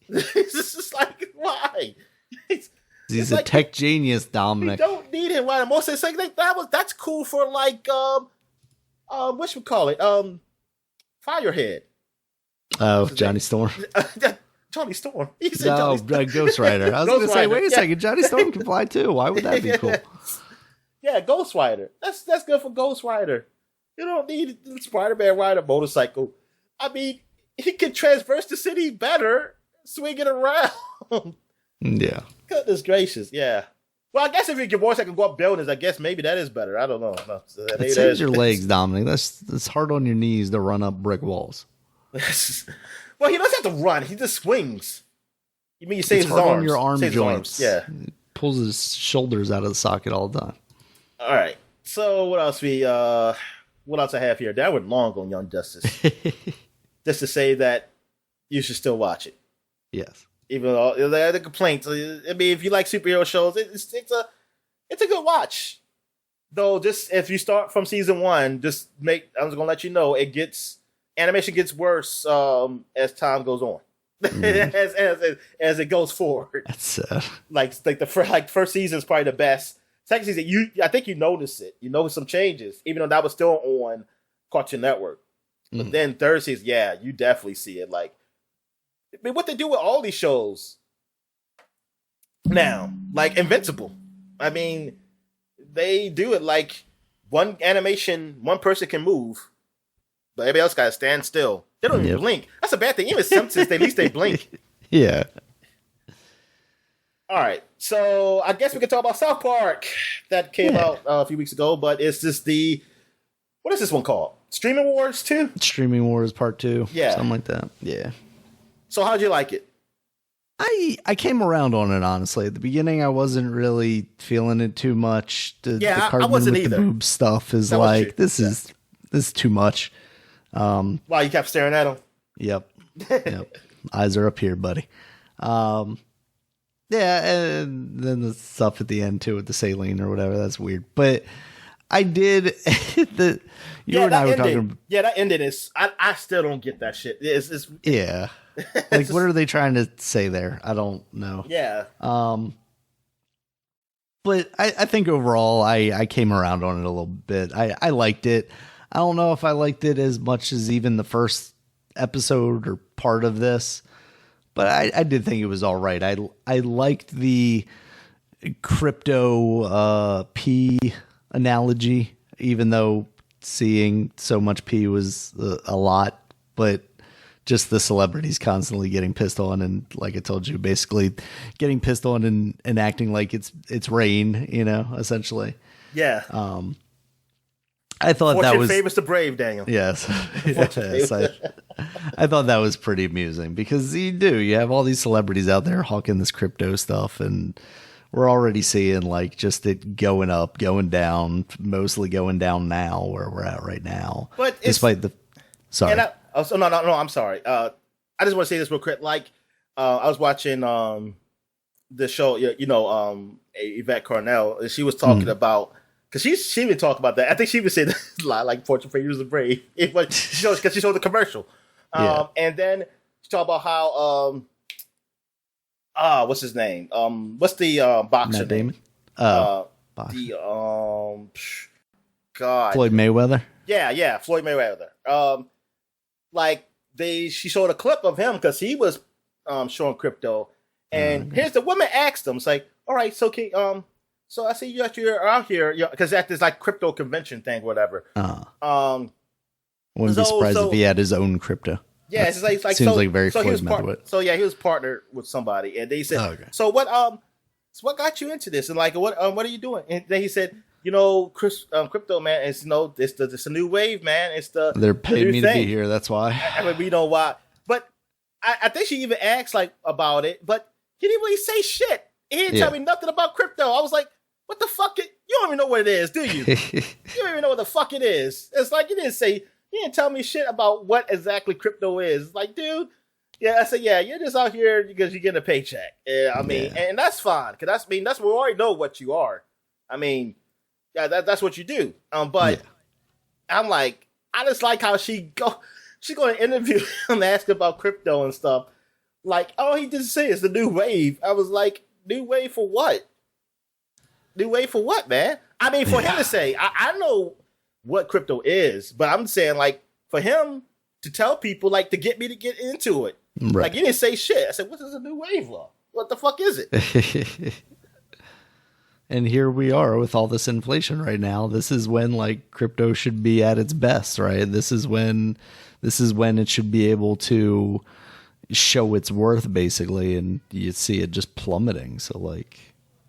Speaker 1: It's just like, why?
Speaker 2: He's a like, tech genius, Dominic.
Speaker 1: We don't need him riding a motorcycle. It's like, that's cool for like what should we call it? Firehead.
Speaker 2: Oh, Johnny Storm.
Speaker 1: Johnny Storm.
Speaker 2: Ghost Rider. I was going to say, wait a second, Johnny Storm can fly too. Why would that be cool?
Speaker 1: Yeah, Ghost Rider. That's good for Ghost Rider. You don't need Spider-Man ride a motorcycle. I mean, he can traverse the city better, swinging around.
Speaker 2: Yeah.
Speaker 1: Goodness gracious, yeah. Well, I guess if your motorcycle can go up buildings, I guess maybe that is better. I don't know.
Speaker 2: It saves your legs, Dominic. That's hard on your knees to run up brick walls.
Speaker 1: Well, he doesn't have to run. He just swings. You mean you save his arms?
Speaker 2: On your arm joints.
Speaker 1: Yeah.
Speaker 2: He pulls his shoulders out of the socket all the time.
Speaker 1: All right. So what else what else I have here? That went long on Young Justice. Just to say that you should still watch it.
Speaker 2: Yes.
Speaker 1: Even though there are the complaints. I mean, if you like superhero shows, it's a good watch. Though, just if you start from season 1, I'm just gonna let you know animation gets worse as time goes on, as it goes forward.
Speaker 2: That's sad.
Speaker 1: Like the first season is probably the best. Second season, I think you notice it. You notice some changes, even though that was still on Cartoon Network. But then third season, yeah, you definitely see it. Like, I mean, what they do with all these shows now, like Invincible. I mean, they do it like one person can move, but everybody else got to stand still. They don't even blink. That's a bad thing. Even Simpsons, at least they blink.
Speaker 2: Yeah.
Speaker 1: All right. So I guess we can talk about South Park that came out a few weeks ago, but it's just what is this one called? Streaming Wars 2?
Speaker 2: Streaming Wars Part 2. Yeah. Something like that. Yeah.
Speaker 1: So how'd you like it?
Speaker 2: I came around on it, honestly. At the beginning, I wasn't really feeling it too much.
Speaker 1: I wasn't either.
Speaker 2: The boob stuff is like, this is too much.
Speaker 1: Wow, you kept staring at him?
Speaker 2: Yep. Eyes are up here, buddy. Yeah, and then the stuff at the end, too, with the saline or whatever. That's weird. But I did... You and I were talking...
Speaker 1: Yeah, that ending is... I still don't get that shit. It's
Speaker 2: yeah. Like, what are they trying to say there? I don't know.
Speaker 1: Yeah.
Speaker 2: But I think overall, I came around on it a little bit. I liked it. I don't know if I liked it as much as even the first episode or part of this, but I did think it was all right. I liked the crypto pee analogy, even though seeing so much pee was a lot, but just the celebrities constantly getting pissed on, and like I told you, basically getting pissed on and acting like it's rain, essentially.
Speaker 1: Yeah.
Speaker 2: I thought
Speaker 1: Fortune
Speaker 2: that was
Speaker 1: favors the brave, Daniel.
Speaker 2: Yes. Yes. I thought that was pretty amusing because you have all these celebrities out there hawking this crypto stuff, and we're already seeing like just it going up, going down, mostly going down now where we're at right now.
Speaker 1: But
Speaker 2: despite sorry.
Speaker 1: No, I'm sorry. I just want to say this real quick. Like, I was watching the show, Yvette Carnell, and she was talking about, because she would talk about that. I think she would say that a lot, like Fortune favors the brave. Because she showed the commercial. And then she talked about how, what's his name? What's the boxer
Speaker 2: Matt Damon?
Speaker 1: name? the God,
Speaker 2: Floyd Mayweather.
Speaker 1: Yeah, Floyd Mayweather. Like she showed a clip of him because he was showing crypto, and here's the woman asked him, it's like, all right, so okay, so I see you're out here, because at this like crypto convention thing, whatever.
Speaker 2: Wouldn't be surprised if he had his own crypto.
Speaker 1: Yeah, it's like
Speaker 2: seems like very Floyd Mayweather.
Speaker 1: So yeah, he was partnered with somebody, and they said, so what got you into this, and like what are you doing? And then he said, crypto, man, it's it's a new wave, man.
Speaker 2: They're paying me to be here. That's why.
Speaker 1: I mean, we know why, but I think she even asked like about it, but he didn't really say shit. He didn't tell me nothing about crypto. I was like, what the fuck? You don't even know what it is, do you? You don't even know what the fuck it is. It's like you didn't tell me shit about what exactly crypto is. It's like, dude. Yeah, I said, you're just out here because you're getting a paycheck. Yeah, I mean, and that's fine, because we already know what you are. I mean, yeah, that's what you do. But I'm like, I just like how she's going to interview him, ask about crypto and stuff. Like, all he just said is the new wave. I was like, new wave for what? New wave for what, man? I mean, for him to say, I know what crypto is, but I'm saying, like, for him to tell people, like, to get me to get into it. Right. Like, he didn't say shit. I said, what is a new wave law? What the fuck is it?
Speaker 2: And here we are with all this inflation right now. This is when like crypto should be at its best, right? This is when it should be able to show its worth, basically, and you see it just plummeting. So like,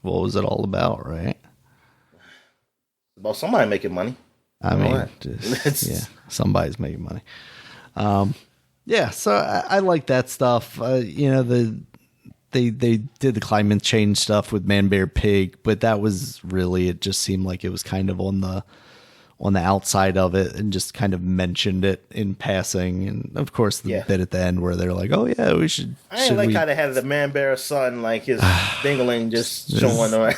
Speaker 2: what was it all about, right?
Speaker 1: About somebody making money.
Speaker 2: I mean, somebody's making money. So I like that stuff. They did the climate change stuff with Man Bear Pig, but that was really, it just seemed like it was kind of on the outside of it and just kind of mentioned it in passing. And of course the bit at the end where they're like, oh yeah, we should.
Speaker 1: I didn't like how they had the Man Bear son, like his dingling just showing around.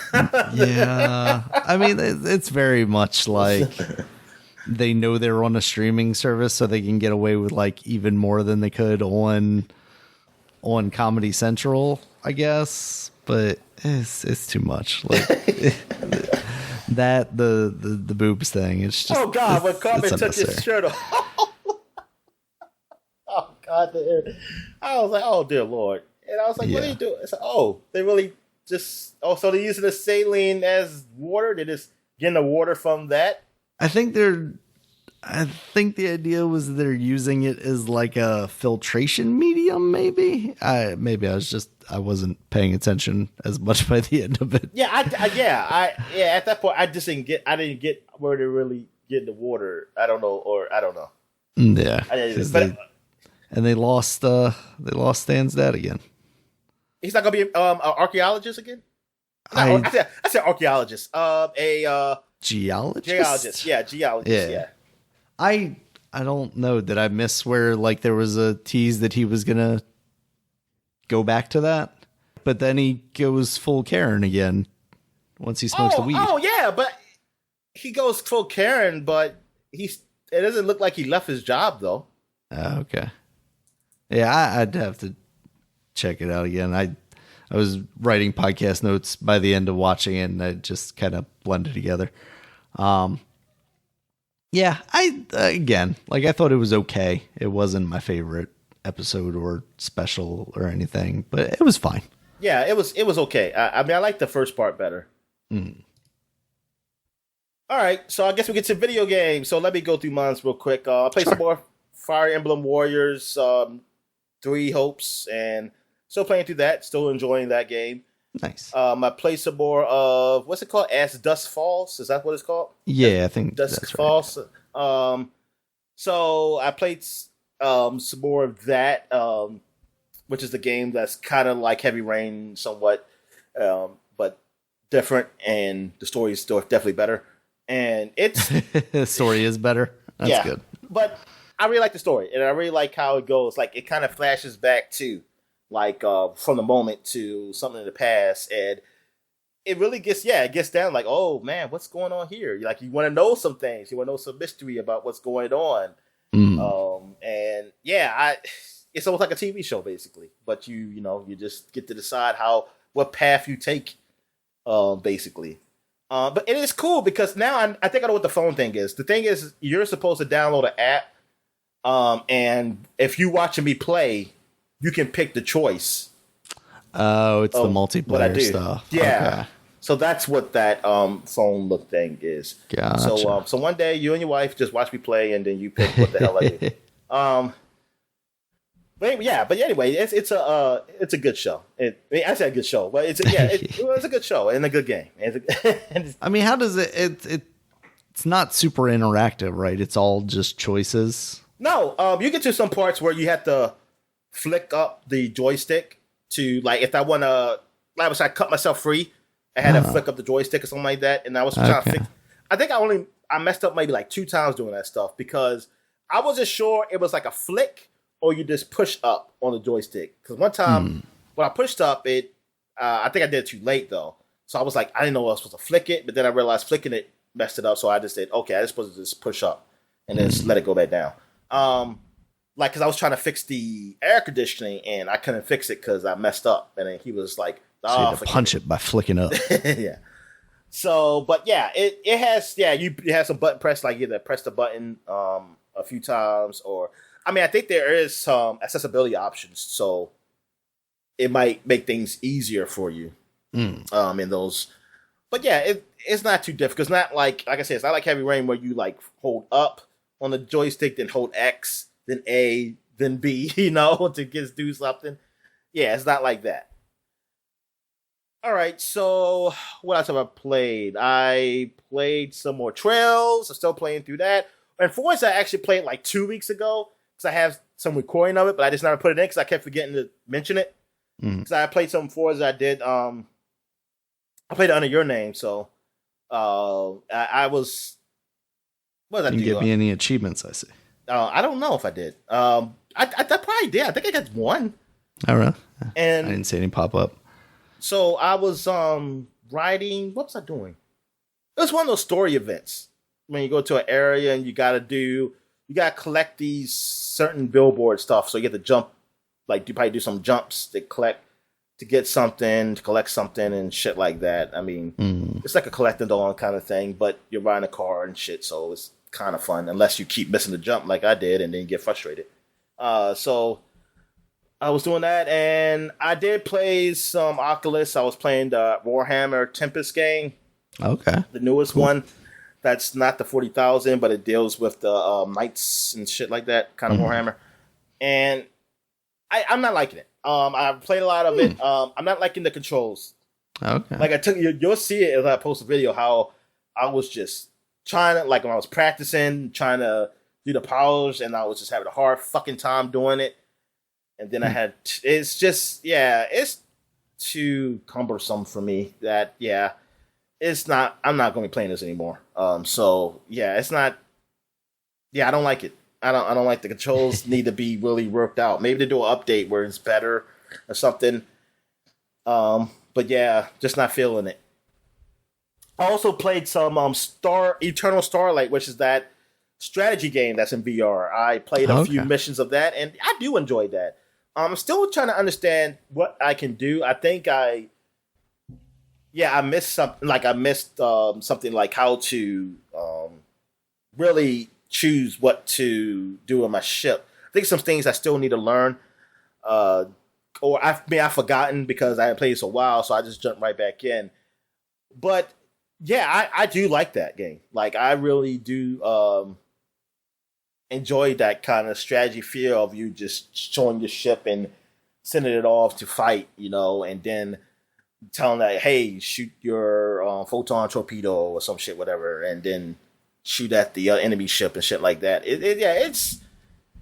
Speaker 2: Yeah. I mean, it's very much like they know they're on a streaming service so they can get away with like even more than they could on Comedy Central, I guess, but it's too much. Like that the boobs thing. It's just,
Speaker 1: oh god, when Carmen took his shirt off. Oh god, I was like, oh dear lord, and I was like, what are you doing? It's like, oh, they really just so they're using the saline as water. They're just getting the water from that.
Speaker 2: I think the idea was they're using it as like a filtration medium, maybe. I wasn't paying attention as much by the end of it.
Speaker 1: At that point, I didn't get where they're really getting the water. I don't know.
Speaker 2: Yeah, and they lost Stan's dad again.
Speaker 1: He's not gonna be an archaeologist again. No, I said archaeologist. A
Speaker 2: geologist.
Speaker 1: Geologist. Yeah.
Speaker 2: I don't know. Did I miss where like there was a tease that he was gonna go back to that, but then he goes full Karen again once he smokes the weed.
Speaker 1: Oh yeah, but he goes full Karen, but it doesn't look like he left his job though.
Speaker 2: Okay. Yeah, I'd have to check it out again. I was writing podcast notes by the end of watching it, and I just kind of blended together. Yeah, I thought it was okay. It wasn't my favorite episode or special or anything, but it was fine.
Speaker 1: Yeah, it was okay. I mean, I like the first part better.
Speaker 2: Mm.
Speaker 1: All right, so I guess we get to video games. So let me go through mine real quick. I played some more Fire Emblem Warriors, 3 Hopes, and still playing through that. Still enjoying that game.
Speaker 2: Nice.
Speaker 1: I played some more of, what's it called? As Dusk Falls? Is that what it's called?
Speaker 2: Yeah, I think
Speaker 1: Dusk Falls. Right. So I played some more of that, which is the game that's kind of like Heavy Rain somewhat, but different, and the story is still definitely better. And it's...
Speaker 2: The story is better? That's good.
Speaker 1: But I really like the story, and I really like how it goes. Like, it kind of flashes back to... like from the moment to something in the past, and it really gets down like, oh man, what's going on here? Like, you want to know some things, you want to know some mystery about what's going on. And it's almost like a TV show basically, but you just get to decide what path you take, basically. But it is cool because now I think I know what the phone thing is. The thing is, you're supposed to download an app, and if you watching me play, you can pick the choice.
Speaker 2: Oh, it's the multiplayer stuff.
Speaker 1: Yeah.
Speaker 2: Okay.
Speaker 1: So that's what that phone look thing is.
Speaker 2: Gotcha.
Speaker 1: So one day you and your wife just watch me play, and then you pick what the hell I do. But anyway, it's a good show. I said a good show, but it's a good show and a good game.
Speaker 2: I mean, how does it's not super interactive, right? It's all just choices.
Speaker 1: No, you get to some parts where you have to flick up the joystick to, like, if I want to, like, I cut myself free, I had to flick up the joystick or something like that, and I was trying to fix. I think I messed up maybe like 2 times doing that stuff because I wasn't sure it was like a flick or you just push up on the joystick. Because one time when I pushed up, I think I did it too late though, so I was like, I didn't know I was supposed to flick it, but then I realized flicking it messed it up, so I just said, okay, I just supposed to just push up and then just let it go back down. Like, because I was trying to fix the air conditioning and I couldn't fix it because I messed up, and then he was like,
Speaker 2: so you had to punch it by flicking up.
Speaker 1: Yeah. So, but yeah, it has, you have some button press, like you either press the button a few times, or, I mean, I think there is some accessibility options, so it might make things easier for you in those. But yeah, it's not too difficult. It's not like I said, it's not like Heavy Rain where you like hold up on the joystick, then hold X, then A, then B, to just do something. Yeah, it's not like that. All right, so what else have I played? I played some more Trails. I'm still playing through that. And Forza I actually played like 2 weeks ago because I have some recording of it, but I just never put it in because I kept forgetting to mention it. Because I played some Forza. I did. I played it under your name, so I was. What did I do?
Speaker 2: Didn't give me any achievements, I see.
Speaker 1: I don't know if I did. I probably did. I think I got one.
Speaker 2: Oh, really?
Speaker 1: And
Speaker 2: I didn't see any pop up.
Speaker 1: So I was riding. What was I doing? It was one of those story events when you go to an area and you gotta collect these certain billboard stuff. So you get to jump, like you probably do some jumps to get something, to collect something and shit like that. I mean, it's like a collecting all kind of thing, but you're riding a car and shit, so it's kind of fun unless you keep missing the jump like I did and then you get frustrated. So I was doing that, and I did play some Oculus. I was playing the Warhammer Tempest game. Okay. The newest one. That's not the 40,000, but it deals with the knights and shit like that, kind of Warhammer. And I'm not liking it. I've played a lot of it. I'm not liking the controls. Okay. Like you'll see it as I post a video how I was just trying to, like when I was practicing, trying to do the powers, and I was just having a hard fucking time doing it. And then I had, it's just, it's too cumbersome for me that, it's not, I'm not going to be playing this anymore. So it's not, I don't like it. I don't like the controls need to be really worked out. Maybe they do an update where it's better or something. But just not feeling it. I also played some Eternal Starlight, which is that strategy game that's in VR. I played a few missions of that, and I do enjoy that. I'm still trying to understand what I can do. I think I missed something. Like I missed something like how to really choose what to do on my ship. I think some things I still need to learn, or I've forgotten because I haven't played it so while, so I just jumped right back in. But I do like that game. Like I really do enjoy that kind of strategy feel of you just showing your ship and sending it off to fight, and then telling that, hey, shoot your photon torpedo or some shit, whatever, and then shoot at the enemy ship and shit like that. It's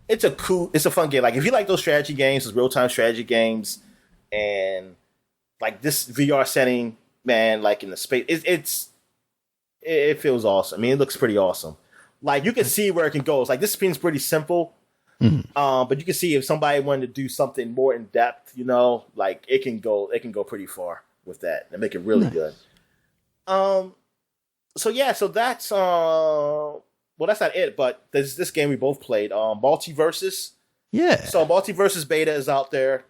Speaker 1: a fun game. Like if you like those strategy games, those real time strategy games, and like this VR setting, man, like in the space, it feels awesome. I mean, it looks pretty awesome. Like you can see where it can go. It's like this seems pretty simple, but you can see if somebody wanted to do something more in depth, like it can go pretty far with that and make it really good. So that's that's not it. But there's this game we both played, Multiversus. Yeah. So Multiversus beta is out there,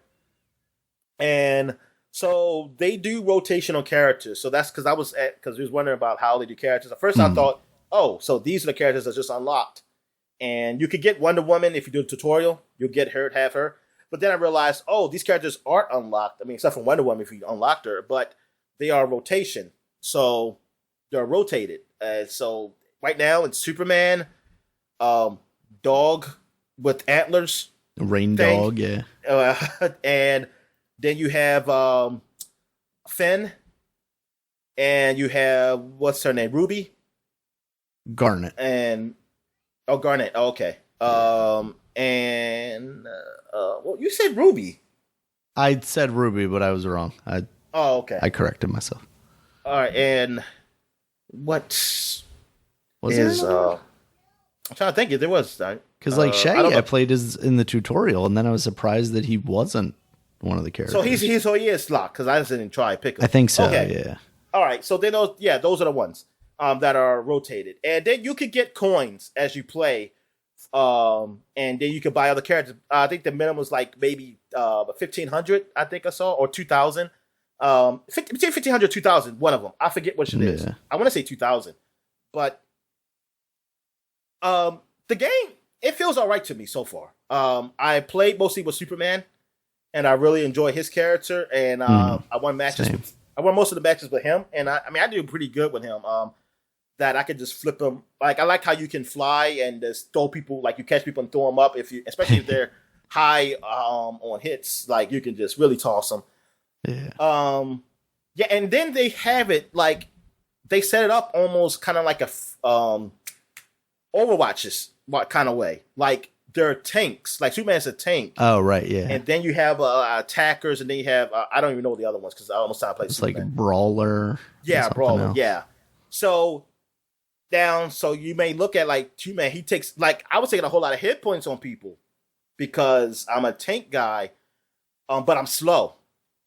Speaker 1: and So they do rotational characters. So that's because we was wondering about how they do characters. At first, I thought, oh, so these are the characters that just unlocked, and you could get Wonder Woman if you do a tutorial. You'll get her, have her. But then I realized, oh, these characters aren't unlocked. I mean, except for Wonder Woman if you unlocked her, but they are rotation. So they're rotated. So right now it's Superman, dog with antlers,
Speaker 2: Rain Dog, yeah,
Speaker 1: and then you have Finn, and you have what's her name, Ruby,
Speaker 2: Garnet,
Speaker 1: and Garnet. Oh, okay, and well, you said Ruby.
Speaker 2: I said Ruby, but I was wrong.
Speaker 1: Okay.
Speaker 2: I corrected myself.
Speaker 1: All right, and what
Speaker 2: Was
Speaker 1: is
Speaker 2: there?
Speaker 1: I'm trying to think if there was.
Speaker 2: Because like Shaggy, I played in the tutorial, and then I was surprised that he wasn't one of the characters.
Speaker 1: So he is locked because I just didn't try to pick him.
Speaker 2: I think so.
Speaker 1: Okay.
Speaker 2: Yeah.
Speaker 1: All right. So then those are the ones that are rotated, and then you could get coins as you play, and then you could buy other characters. I think the minimum was like maybe 1,500. I think I saw, or 2,000. Between 1,500 2,000. One of them. I forget which it is. I want to say 2,000, but the game, it feels all right to me so far. I played mostly with Superman, and I really enjoy his character. And I won matches. I won most of the matches with him, and I mean I do pretty good with him. That I could just flip him. Like I like how you can fly and just throw people. Like you catch people and throw them up. Especially if they're high on hits, like you can just really toss them.
Speaker 2: Yeah.
Speaker 1: Yeah, and then they have it like they set it up almost kind of like a Overwatch's kind of way. Like they're tanks. Like Superman's a tank.
Speaker 2: Oh right, yeah.
Speaker 1: And then you have attackers, and then you have I don't even know the other ones because I almost time to play Superman.
Speaker 2: Like Brawler.
Speaker 1: Yeah, Brawler. Else. Yeah. So you may look at like Superman. He takes like I was taking a whole lot of hit points on people because I'm a tank guy, but I'm slow.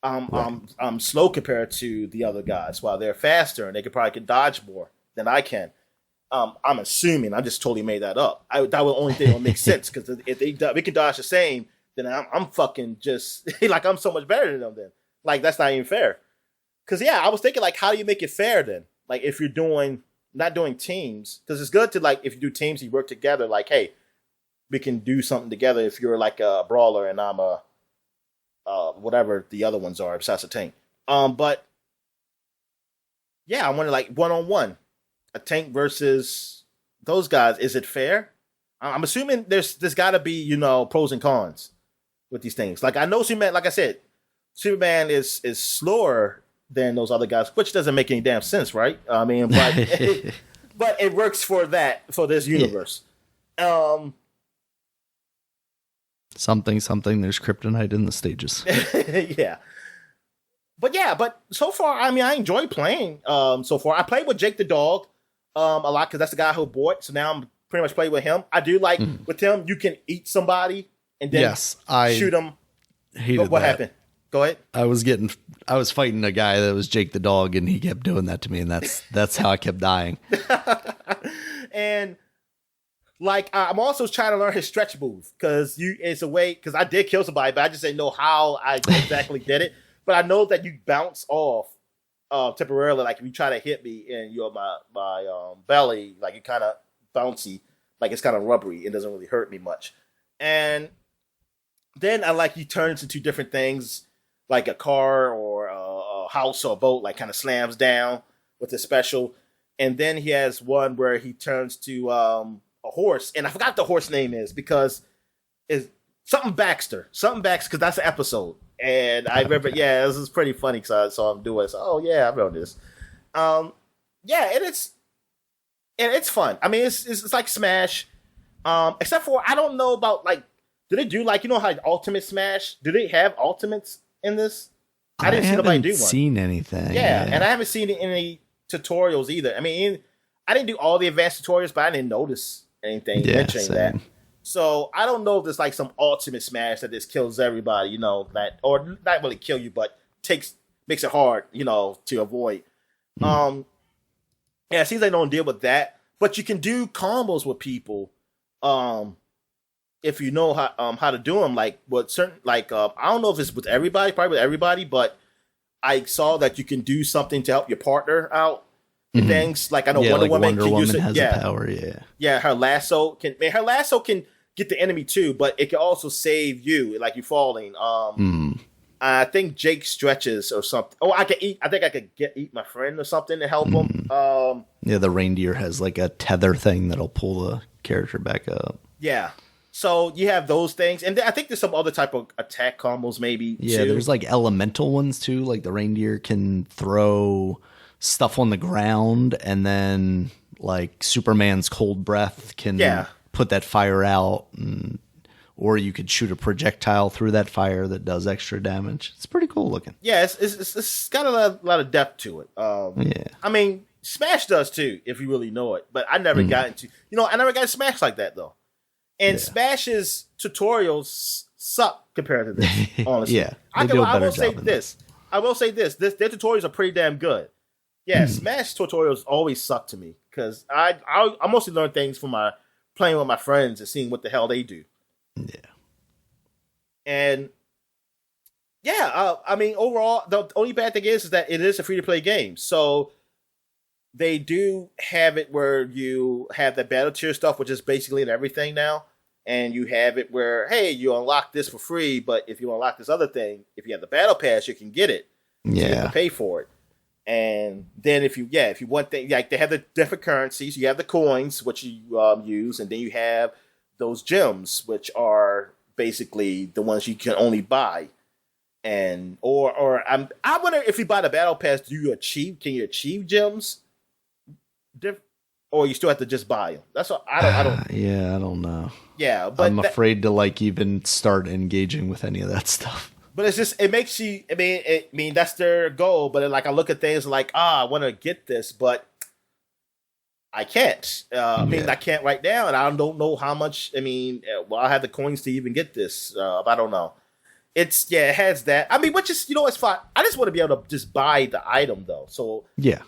Speaker 1: I'm slow compared to the other guys. While they're faster and they can dodge more than I can. I'm assuming. I just totally made that up. That would only thing that would make sense because if we can dodge the same, then I'm fucking just like I'm so much better than them. Then like that's not even fair. Because I was thinking like how do you make it fair then? Like if you're not doing teams, because it's good to like if you do teams, you work together. Like hey, we can do something together. If you're like a brawler and I'm a whatever the other ones are besides a tank. But I wanted like 1-on-1. A tank versus those guys. Is it fair? I'm assuming there's got to be pros and cons with these things. Like I know Superman. Like I said, Superman is slower than those other guys, which doesn't make any damn sense, right? I mean, but but it works for this universe.
Speaker 2: Something. There's kryptonite in the stages.
Speaker 1: Yeah. But so far, I mean, I enjoy playing. So far, I played with Jake the dog. A lot because that's the guy who bought. So now I'm pretty much playing with him. I do like with him. You can eat somebody and then shoot them. What happened? Go ahead.
Speaker 2: I was fighting a guy that was Jake the dog, and he kept doing that to me, and that's how I kept dying.
Speaker 1: And like I'm also trying to learn his stretch move because it's a way because I did kill somebody, but I just didn't know how I exactly did it. But I know that you bounce off. Temporarily, like if you try to hit me in my belly, like it kind of bouncy, like it's kind of rubbery. It doesn't really hurt me much. And then you turn into two different things, like a car or a house or a boat, like kind of slams down with a special. And then he has one where he turns to a horse, and I forgot what the horse name is because it's something Baxter, because that's the episode. And I remember, this is pretty funny because I saw him do it. So, I remember this. And it's fun. I mean, it's like Smash, except for I don't know about like, do they do like how Ultimate Smash? Do they have ultimates in this? I didn't see nobody do one.
Speaker 2: Seen anything?
Speaker 1: Yeah, and I haven't seen any tutorials either. I mean, I didn't do all the advanced tutorials, but I didn't notice anything mentioning that. So I don't know if there's like some ultimate smash that just kills everybody, or not really kill you, but makes it hard, to avoid. It seems they don't deal with that, but you can do combos with people, if you know how to do them. Like with certain, I don't know if it's with everybody, probably with everybody, but I saw that you can do something to help your partner out. Things like I know Wonder
Speaker 2: like
Speaker 1: Woman
Speaker 2: Wonder
Speaker 1: can use
Speaker 2: Woman
Speaker 1: it.
Speaker 2: has a power,
Speaker 1: Yeah, her lasso can. Man, her lasso can get the enemy too, but it can also save you, like you falling. I think Jake stretches or something. Oh, I can eat. I think I could eat my friend or something to help him.
Speaker 2: Yeah, the reindeer has like a tether thing that'll pull the character back up.
Speaker 1: Yeah. So you have those things, and I think there's some other type of attack combos maybe.
Speaker 2: Yeah,
Speaker 1: too.
Speaker 2: there's like elemental ones too. Like the reindeer can throw stuff on the ground, and then like Superman's cold breath can put that fire out, or you could shoot a projectile through that fire that does extra damage. It's pretty cool looking.
Speaker 1: Yeah, it's got a lot of depth to it. I mean, Smash does too, if you really know it. But I never got into, I never got Smash like that though. And Smash's tutorials suck compared to this. Honestly, I will say this. I will say this. Their tutorials are pretty damn good. Yeah, Smash tutorials always suck to me because I mostly learn things from my playing with my friends and seeing what the hell they do.
Speaker 2: Yeah.
Speaker 1: And I mean, overall, the only bad thing is that it is a free-to-play game. So they do have it where you have the battle tier stuff, which is basically in everything now. And you have it where, hey, you unlock this for free, but if you unlock this other thing, if you have the battle pass, you can get it. So you have to pay for it. And then if you want things, like they have the different currencies, you have the coins, which you use, and then you have those gems, which are basically the ones you can only buy. And I wonder if you buy the battle pass, can you achieve gems? Or you still have to just buy them? That's what I don't.
Speaker 2: Yeah, I don't know.
Speaker 1: Yeah, but
Speaker 2: I'm afraid to like even start engaging with any of that stuff.
Speaker 1: But it's just, it makes you, I mean, that's their goal. But I look at things like, I want to get this, but I can't. I can't right now, and I don't know how much. I have the coins to even get this. I don't know. It has that. I mean, which is, it's fine. I just want to be able to just buy the item though. So
Speaker 2: yeah,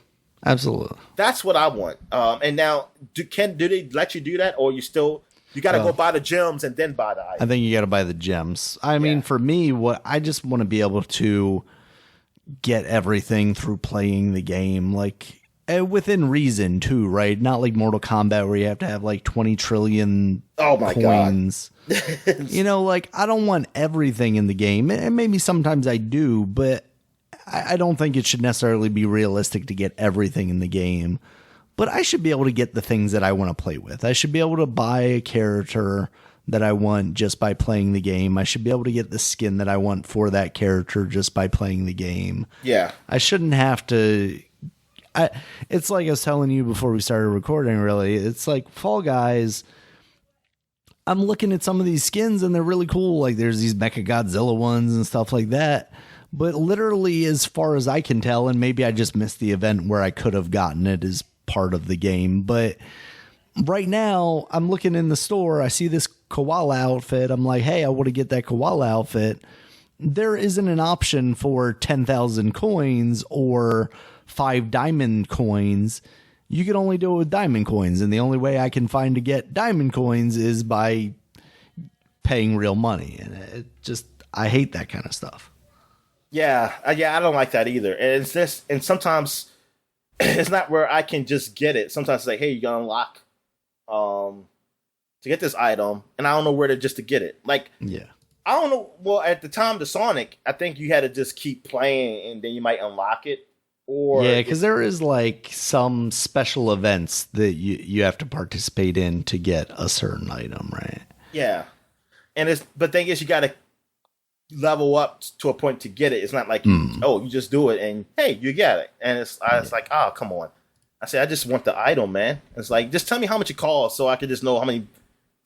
Speaker 2: absolutely.
Speaker 1: That's what I want. And now, do they let you do that, or you got to go buy the gems and then buy the item?
Speaker 2: I think you got to buy the gems. I mean, for me, I just want to be able to get everything through playing the game, like within reason too, right? Not like Mortal Kombat where you have to have like 20 trillion coins. God. I don't want everything in the game, and maybe sometimes I do, but I don't think it should necessarily be realistic to get everything in the game. But I should be able to get the things that I want to play with. I should be able to buy a character that I want just by playing the game. I should be able to get the skin that I want for that character just by playing the game.
Speaker 1: Yeah.
Speaker 2: I shouldn't have to... It's like I was telling you before we started recording, really. It's like Fall Guys... I'm looking at some of these skins and they're really cool. Like there's these Mecha Godzilla ones and stuff like that. But literally, as far as I can tell, and maybe I just missed the event where I could have gotten it as part of the game, but right now I'm looking in the store, I see this koala outfit, I'm like, hey, I want to get that koala outfit. There isn't an option for 10,000 coins or 5 diamond coins. You can only do it with diamond coins, and the only way I can find to get diamond coins is by paying real money, and I hate that kind of stuff.
Speaker 1: Yeah, I don't like that either. And it's this, and sometimes it's not where I can just get it. Sometimes it's like, hey, you gotta unlock to get this item, and I don't know where to get it. Like, I don't know. Well, at the time, the Sonic, I think you had to just keep playing, and then you might unlock it. Or
Speaker 2: because there is like some special events that you have to participate in to get a certain item, right?
Speaker 1: Yeah, but the thing is, you gotta level up to a point to get it. It's not like you just do it and hey, you get it. And it's like, oh, come on. I say I just want the item, man. It's like, just tell me how much it costs so I can just know how many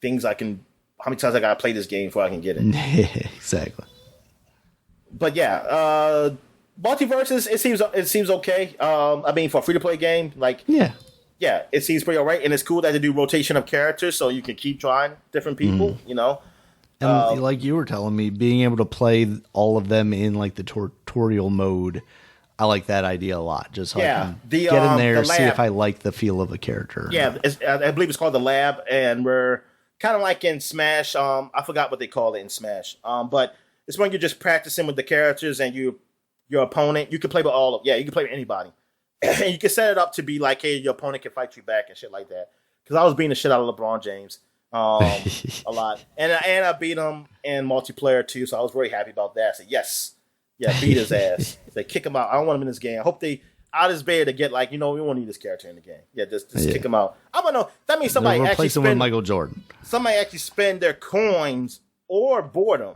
Speaker 1: times I gotta play this game before I can get it.
Speaker 2: Exactly.
Speaker 1: But yeah, Multiverses, it seems okay. I mean, for a free to play game, like it seems pretty alright, and it's cool that they do rotation of characters, so you can keep trying different people.
Speaker 2: And like you were telling me, being able to play all of them in like the tutorial mode, I like that idea a lot. Just so I can get in there, see if I like the feel of a character. Yeah,
Speaker 1: I believe it's called the lab, and we're kind of like in Smash. I forgot what they call it in Smash. But it's when you're just practicing with the characters, and you your opponent. You can play with you can play with anybody. And you can set it up to be like, hey, your opponent can fight you back and shit like that. Because I was beating the shit out of LeBron James a lot. And I beat him in multiplayer too, so I was very happy about that. I said, yes. Yeah, beat his ass. They kick him out. I don't want him in this game. I hope they out his bed to get like, we won't need this character in the game. Yeah, just kick him out. I don't know. That means somebody actually
Speaker 2: replace him with Michael Jordan.
Speaker 1: Somebody actually spend their coins or boredom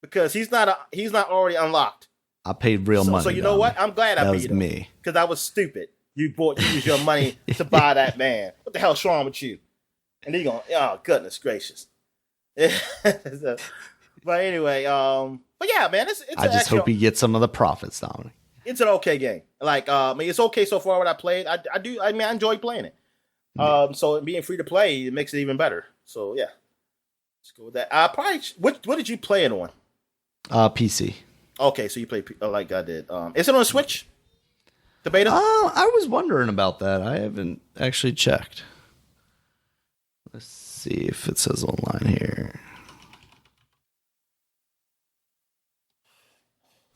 Speaker 1: because he's not already unlocked.
Speaker 2: I paid real money.
Speaker 1: So you know what? I'm glad I beat him. Me. Because I was stupid. You used your money to buy that man. What the hell's wrong with you? And then you're going, oh, goodness gracious. But anyway, but yeah, man, it's
Speaker 2: I just hope he gets some of the profits, Dominic.
Speaker 1: It's an okay game. Like, it's okay so far when I played. I enjoy playing it. So being free to play, it makes it even better. So yeah. Let's go with that. What did you play it on?
Speaker 2: PC.
Speaker 1: Okay, so you play like I did. Is it on Switch? The beta?
Speaker 2: I was wondering about that. I haven't actually checked. Let's see if it says online here.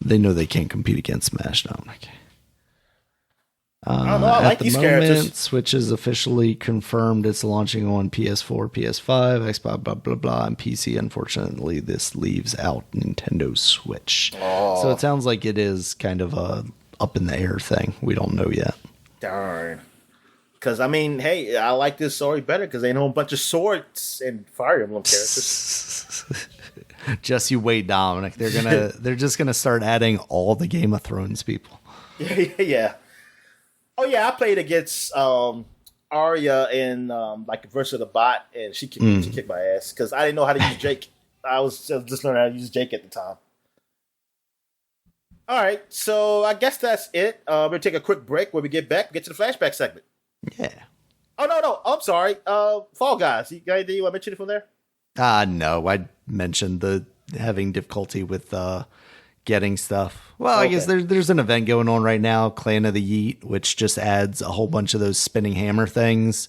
Speaker 2: They know they can't compete against Smash now.
Speaker 1: I don't know. I like these characters.
Speaker 2: Switch is officially confirmed it's launching on PS4, PS5, Xbox, blah, blah, blah, and PC. Unfortunately, this leaves out Nintendo Switch. Oh. So it sounds like it is kind of a up in the air thing. We don't know yet.
Speaker 1: Darn. Because, hey, I like this story better because they know a bunch of swords and Fire Emblem characters.
Speaker 2: Just you wait, Dominic. They're just gonna start adding all the Game of Thrones people.
Speaker 1: Yeah. Oh yeah, I played against Arya in like Versus the Bot, and she kicked my ass because I didn't know how to use Jake. I was just learning how to use Jake at the time. All right, so I guess that's it. We're gonna take a quick break. When we get back, get to the flashback segment.
Speaker 2: Yeah.
Speaker 1: Oh no! I'm sorry. Fall Guys. You got anything you want to mention from there?
Speaker 2: No. I mentioned the having difficulty with getting stuff. Well, okay. I guess there's an event going on right now, Clan of the Yeet, which just adds a whole bunch of those spinning hammer things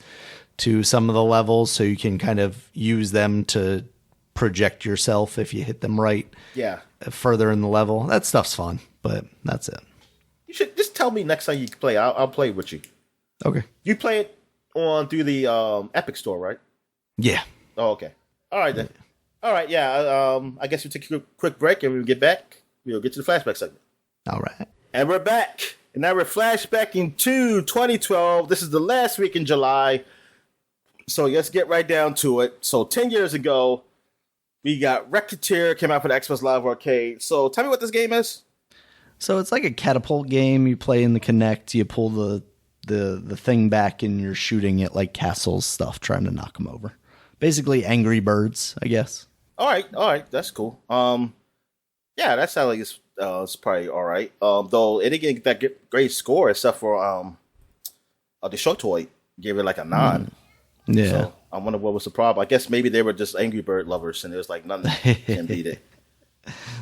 Speaker 2: to some of the levels, so you can kind of use them to project yourself if you hit them right.
Speaker 1: Yeah.
Speaker 2: Further in the level. That stuff's fun, but that's it.
Speaker 1: You should just tell me next time you play. I'll play with you.
Speaker 2: Okay.
Speaker 1: You play it through the Epic Store, right?
Speaker 2: Yeah.
Speaker 1: Oh, okay. All right then. All right, yeah. I guess we'll take a quick break, and when we get back, we'll get to the flashback segment.
Speaker 2: All right.
Speaker 1: And we're back. And now we're flashbacking to 2012. This is the last week in July. So let's get right down to it. So 10 years ago, we got Racketeer came out for the Xbox Live Arcade. So tell me what this game is.
Speaker 2: So it's like a catapult game. You play in the Kinect. You pull the thing back, and you're shooting at like castles stuff, trying to knock them over. Basically Angry Birds, I guess. All
Speaker 1: right. That's cool. Yeah, that sounds like it's probably all right. Though it didn't get that great score except for Destructoid gave it like a 9.
Speaker 2: Yeah.
Speaker 1: So I wonder what was the problem. I guess maybe they were just Angry Bird lovers, and there was like nothing can beat it.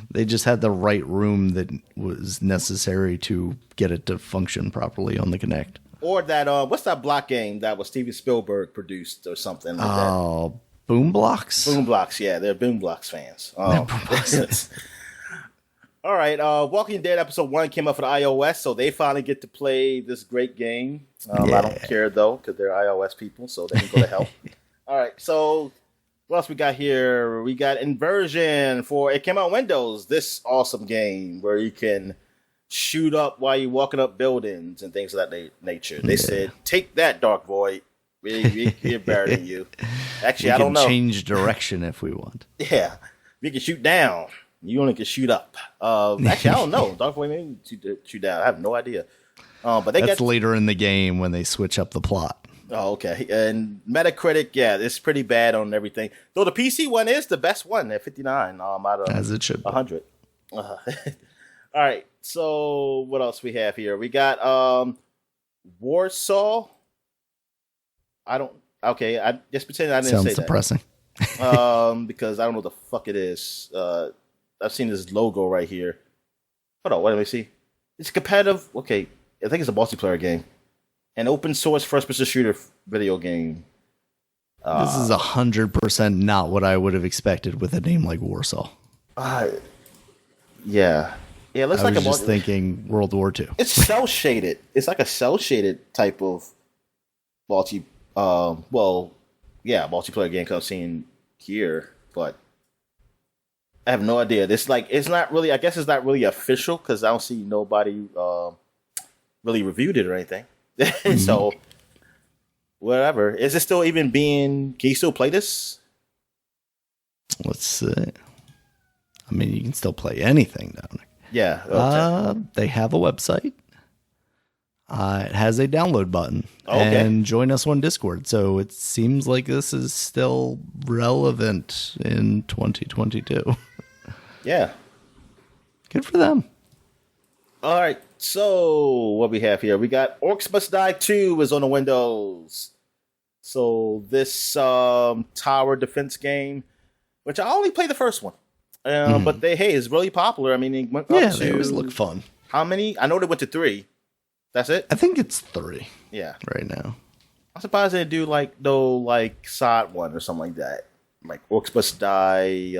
Speaker 2: They just had the right room that was necessary to get it to function properly on the Kinect.
Speaker 1: Or that what's that block game that was Steven Spielberg produced or something like that?
Speaker 2: Oh, Boom Blocks?
Speaker 1: Boom Blocks, yeah, they're Boom Blocks fans. All right, Walking Dead episode 1 came up for the iOS, so they finally get to play this great game. I don't care though, because they're iOS people, so they can go to hell. All right, so what else we got here? We got Inversion it came out on Windows. This awesome game where you can shoot up while you're walking up buildings and things of that nature. They said, take that, Dark Void. We're better than you. Actually, I don't know.
Speaker 2: We can change direction if we want.
Speaker 1: Yeah. We can shoot down. You only can shoot up. Actually, I don't know. Dark Void maybe shoot down. I have no idea. But that's
Speaker 2: later in the game when they switch up the plot.
Speaker 1: Oh, okay. And Metacritic, yeah, it's pretty bad on everything. Though the PC one is the best one at 59 out of
Speaker 2: as it should
Speaker 1: 100. All right. So what else we have here? We got Warsaw. I just pretend I didn't
Speaker 2: Sounds
Speaker 1: say
Speaker 2: depressing.
Speaker 1: That. Because I don't know what the fuck it is. I've seen this logo right here. Hold on, let me see. It's competitive. Okay, I think it's a multiplayer game. An open source first person shooter video game.
Speaker 2: This is 100% not what I would have expected with a name like Warsaw.
Speaker 1: Yeah. Yeah, it looks
Speaker 2: I
Speaker 1: like
Speaker 2: was just thinking World War II.
Speaker 1: It's cell shaded. It's like a cell shaded type of multiplayer game I've seen here, but I have no idea. It's not really. I guess it's not really official because I don't see nobody really reviewed it or anything. So whatever. Is it still even being? Can you still play this?
Speaker 2: Let's see. I mean, you can still play anything, Dominic.
Speaker 1: Yeah.
Speaker 2: They have a website. It has a download button.
Speaker 1: Okay.
Speaker 2: And join us on Discord. So it seems like this is still relevant in 2022.
Speaker 1: Yeah.
Speaker 2: Good for them.
Speaker 1: All right. So what we have here? We got Orcs Must Die 2 is on the Windows. So this tower defense game, which I only played the first one. But it's really popular. I mean, it went up to...
Speaker 2: they always look fun.
Speaker 1: How many? I know they went to 3. That's it?
Speaker 2: I think it's 3.
Speaker 1: Yeah.
Speaker 2: Right now.
Speaker 1: I'm surprised they do side one or something like that. Like Orcs Must Die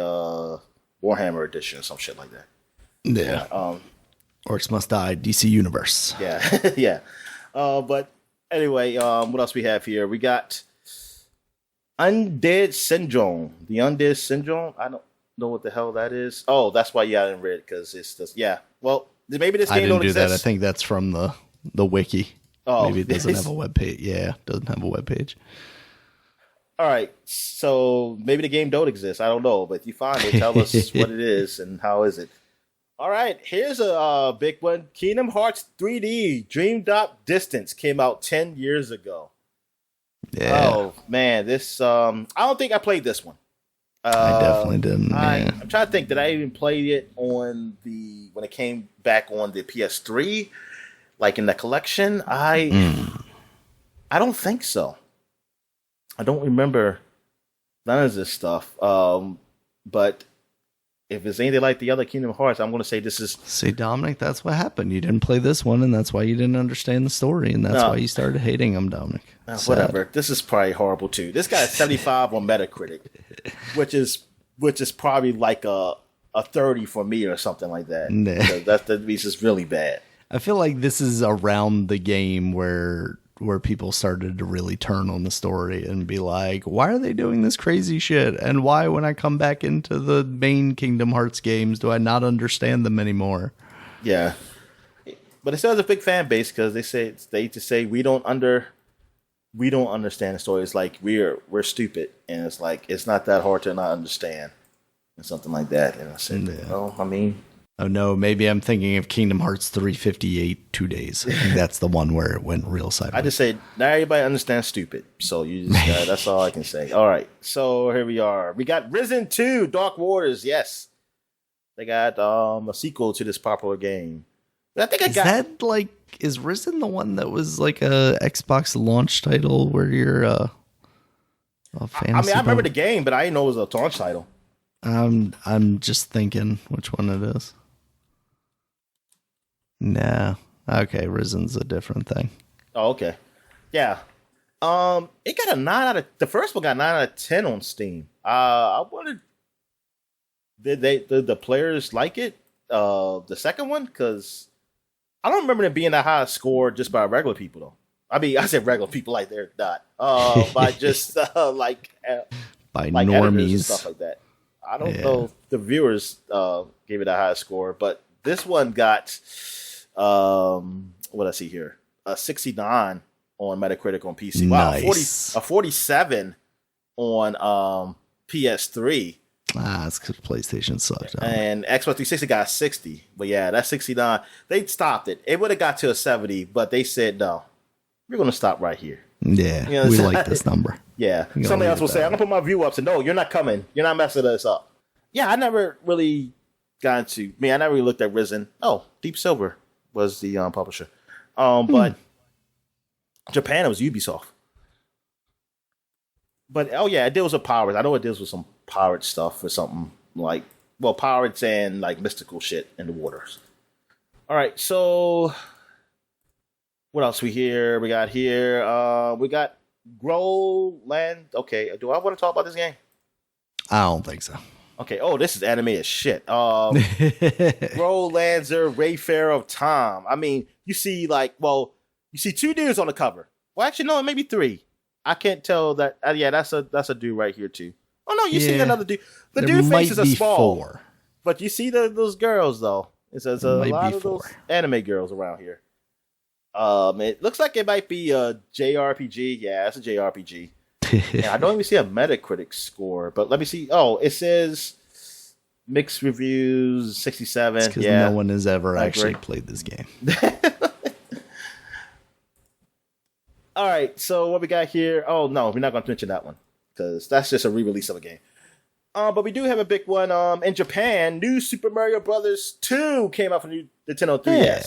Speaker 1: Warhammer edition or some shit like that.
Speaker 2: Yeah. Orcs Must Die DC Universe.
Speaker 1: Yeah. Yeah. But anyway, what else we have here? We got Undead Syndrome. The Undead Syndrome. I don't know what the hell that is. Oh, that's why I didn't read it because it's just Well, maybe this game don't exist.
Speaker 2: That. I think that's from the wiki.
Speaker 1: Oh,
Speaker 2: maybe it doesn't have a web page. Yeah, it doesn't have a web page.
Speaker 1: All right, so maybe the game don't exist. I don't know, but if you find it, tell us what it is and how is it. All right, here's a big one. Kingdom Hearts 3D Dream Drop Distance came out 10 years ago.
Speaker 2: Yeah.
Speaker 1: Oh man, this I don't think I played this one.
Speaker 2: I definitely didn't.
Speaker 1: I'm trying to think. Did I even play it when it came back on the PS3, like in the collection? I don't think so. I don't remember none of this stuff. But if it's anything like the other Kingdom Hearts, I'm going to say this is...
Speaker 2: See, Dominic, that's what happened. You didn't play this one, and that's why you didn't understand the story, and that's why you started hating him, Dominic.
Speaker 1: Whatever. This is probably horrible, too. This guy is 75 on Metacritic, which is probably like a 30 for me or something like that.
Speaker 2: Nah.
Speaker 1: That means it's really bad.
Speaker 2: I feel like this is around the game where people started to really turn on the story and be like, why are they doing this crazy shit? And why, when I come back into the main Kingdom Hearts games, do I not understand them anymore?
Speaker 1: Yeah. But it still has a big fan base because they just say we don't understand the story. It's like we're stupid, and it's like it's not that hard to not understand, and something like that. And I said, well, I mean,
Speaker 2: oh no, maybe I'm thinking of Kingdom Hearts 358 2 days. I think that's the one where it went real sideways.
Speaker 1: I just say now everybody understands stupid, so you just that's all I can say. All right, so here we are. We got Risen 2: Dark Waters. Yes, they got a sequel to this popular game. I think
Speaker 2: is Risen the one that was like a Xbox launch title where you're a fantasy?
Speaker 1: I mean, I remember the game, but I didn't know it was a launch title.
Speaker 2: I'm just thinking which one it is. Nah. Okay, Risen's a different thing.
Speaker 1: Oh, okay. Yeah. It got a 9 out of the first one got 9 out of 10 on Steam. I wondered, did the players like it? The second one? Because I don't remember it being that high a score just by regular people though. I mean, I said regular people like they're not. By just by normies and stuff like that. I don't know if the viewers gave it a high score, but this one got what I see here, a 69 on Metacritic on PC.
Speaker 2: Nice.
Speaker 1: Wow, a 47 on PS3.
Speaker 2: That's because PlayStation sucked.
Speaker 1: And Xbox 360 got 60. But yeah, that's 69. They stopped it. It would have got to a 70, but they said, no, we're going to stop right here.
Speaker 2: Yeah, you know, we like this number.
Speaker 1: Yeah. Somebody else will say, I'm going to put my view up. So no, you're not coming. You're not messing us up. Yeah, I never really got into... I never really looked at Risen. Oh, Deep Silver was the publisher. But Japan, it was Ubisoft. But, oh yeah, it deals with pirates. I know it deals with some pirate stuff or something like... Well, pirates and like mystical shit in the waters. All right, so... What else we got here? We got Grow Land. Okay, do I want to talk about this game?
Speaker 2: I don't think so.
Speaker 1: Okay. Oh, this is anime as shit. Rolanzer, Wayfarer of Time. I mean, you see you see two dudes on the cover. Well, actually, no, maybe three. I can't tell that. Yeah, that's a dude right here too. Oh no, you see another dude. The dude faces are small, but you see those girls though. There's a lot of those anime girls around here. It looks like it might be a JRPG. Yeah, it's a JRPG. Yeah, I don't even see a Metacritic score, but let me see. Oh, it says mixed reviews, 67.
Speaker 2: Because no one has ever actually played this game.
Speaker 1: All right, so what we got here? Oh no, we're not going to mention that one because that's just a re-release of a game. But we do have a big one. In Japan, New Super Mario Brothers 2 came out for Nintendo 3DS. Yeah.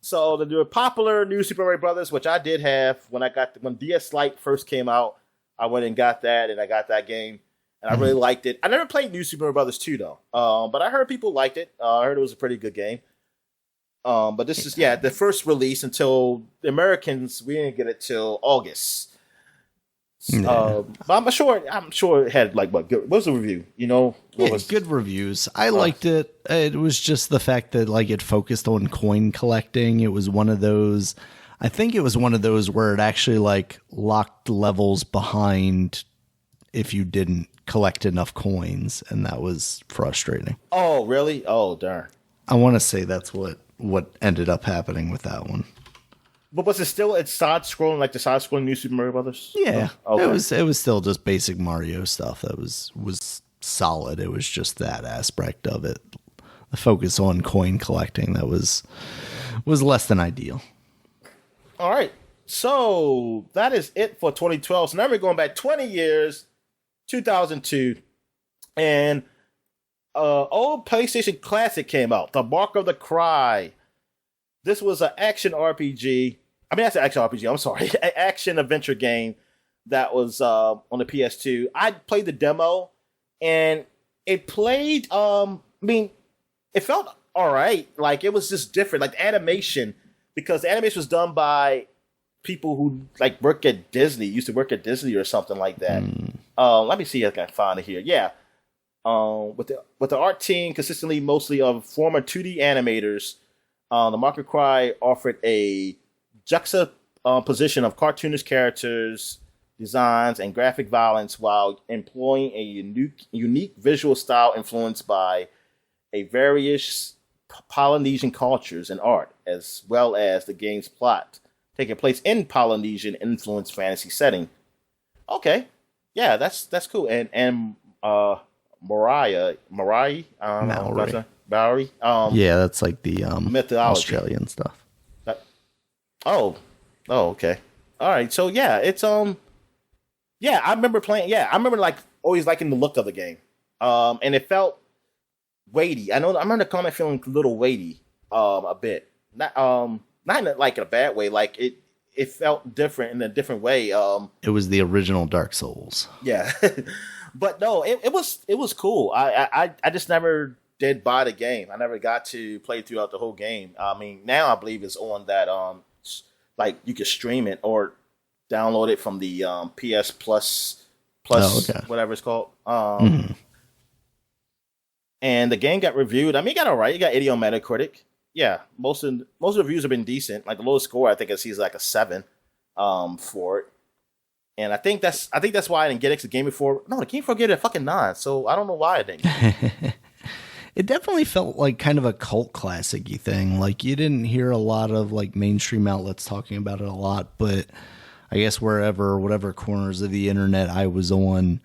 Speaker 1: So the popular New Super Mario Brothers, which I did have when DS Lite first came out. I went and got that, and I got that game, and I really liked it. I never played New Super Mario Brothers 2 though, but I heard people liked it. I heard it was a pretty good game. But this is the first release until the Americans. We didn't get it till August. But I'm sure it had what was the review?
Speaker 2: Good reviews. I liked it. It was just the fact that it focused on coin collecting. It was one of those. I think it was one of those where it actually locked levels behind if you didn't collect enough coins, and that was frustrating.
Speaker 1: Oh, really? Oh, darn.
Speaker 2: I want to say that's what ended up happening with that one.
Speaker 1: But was it still side-scrolling, like the side-scrolling New Super Mario Brothers?
Speaker 2: Yeah. Oh, okay. It was still just basic Mario stuff that was solid. It was just that aspect of it. The focus on coin collecting that was less than ideal.
Speaker 1: All right. So that is it for 2012. So now we're going back 20 years, 2002. And old PlayStation Classic came out, The Mark of the Cry. This was an action RPG. I mean, that's an action RPG. I'm sorry. An action adventure game that was on the PS2. I played the demo, and it played, it felt all right. It was just different. The animation, because the animation was done by people who work at Disney, used to work at Disney or something like that. Let me see if I can find it here. Yeah. With the art team consistently mostly of former 2D animators, the Mark of the Cry offered a juxtaposition of cartoonish characters, designs, and graphic violence while employing a unique visual style influenced by a various Polynesian cultures and art, as well as the game's plot, taking place in Polynesian-influenced fantasy setting. Okay, yeah, that's cool. And Maori.
Speaker 2: Yeah, that's the
Speaker 1: mythology.
Speaker 2: Australian stuff.
Speaker 1: Okay. All right. So yeah, it's yeah, I remember playing. Yeah, I remember always liking the look of the game. And it felt weighty. I remember the comment feeling a little weighty, a bit. Not in a bad way. It felt different in a different way.
Speaker 2: It was the original Dark Souls.
Speaker 1: Yeah. But no, it was cool. I just never did buy the game. I never got to play throughout the whole game. I mean, now I believe it's on that you can stream it or download it from the PS Plus whatever it's called. And the game got reviewed. I mean, it got all right. It got 80 on Metacritic. Yeah, most of the reviews have been decent. The lowest score I think I see is a 7 for it. And I think that's why I didn't get it. 'Cause the Game Before gave it a fucking 9. So I don't know why I didn't get it.
Speaker 2: It definitely felt like kind of a cult classic-y thing. You didn't hear a lot of mainstream outlets talking about it a lot, but I guess whatever corners of the internet I was on,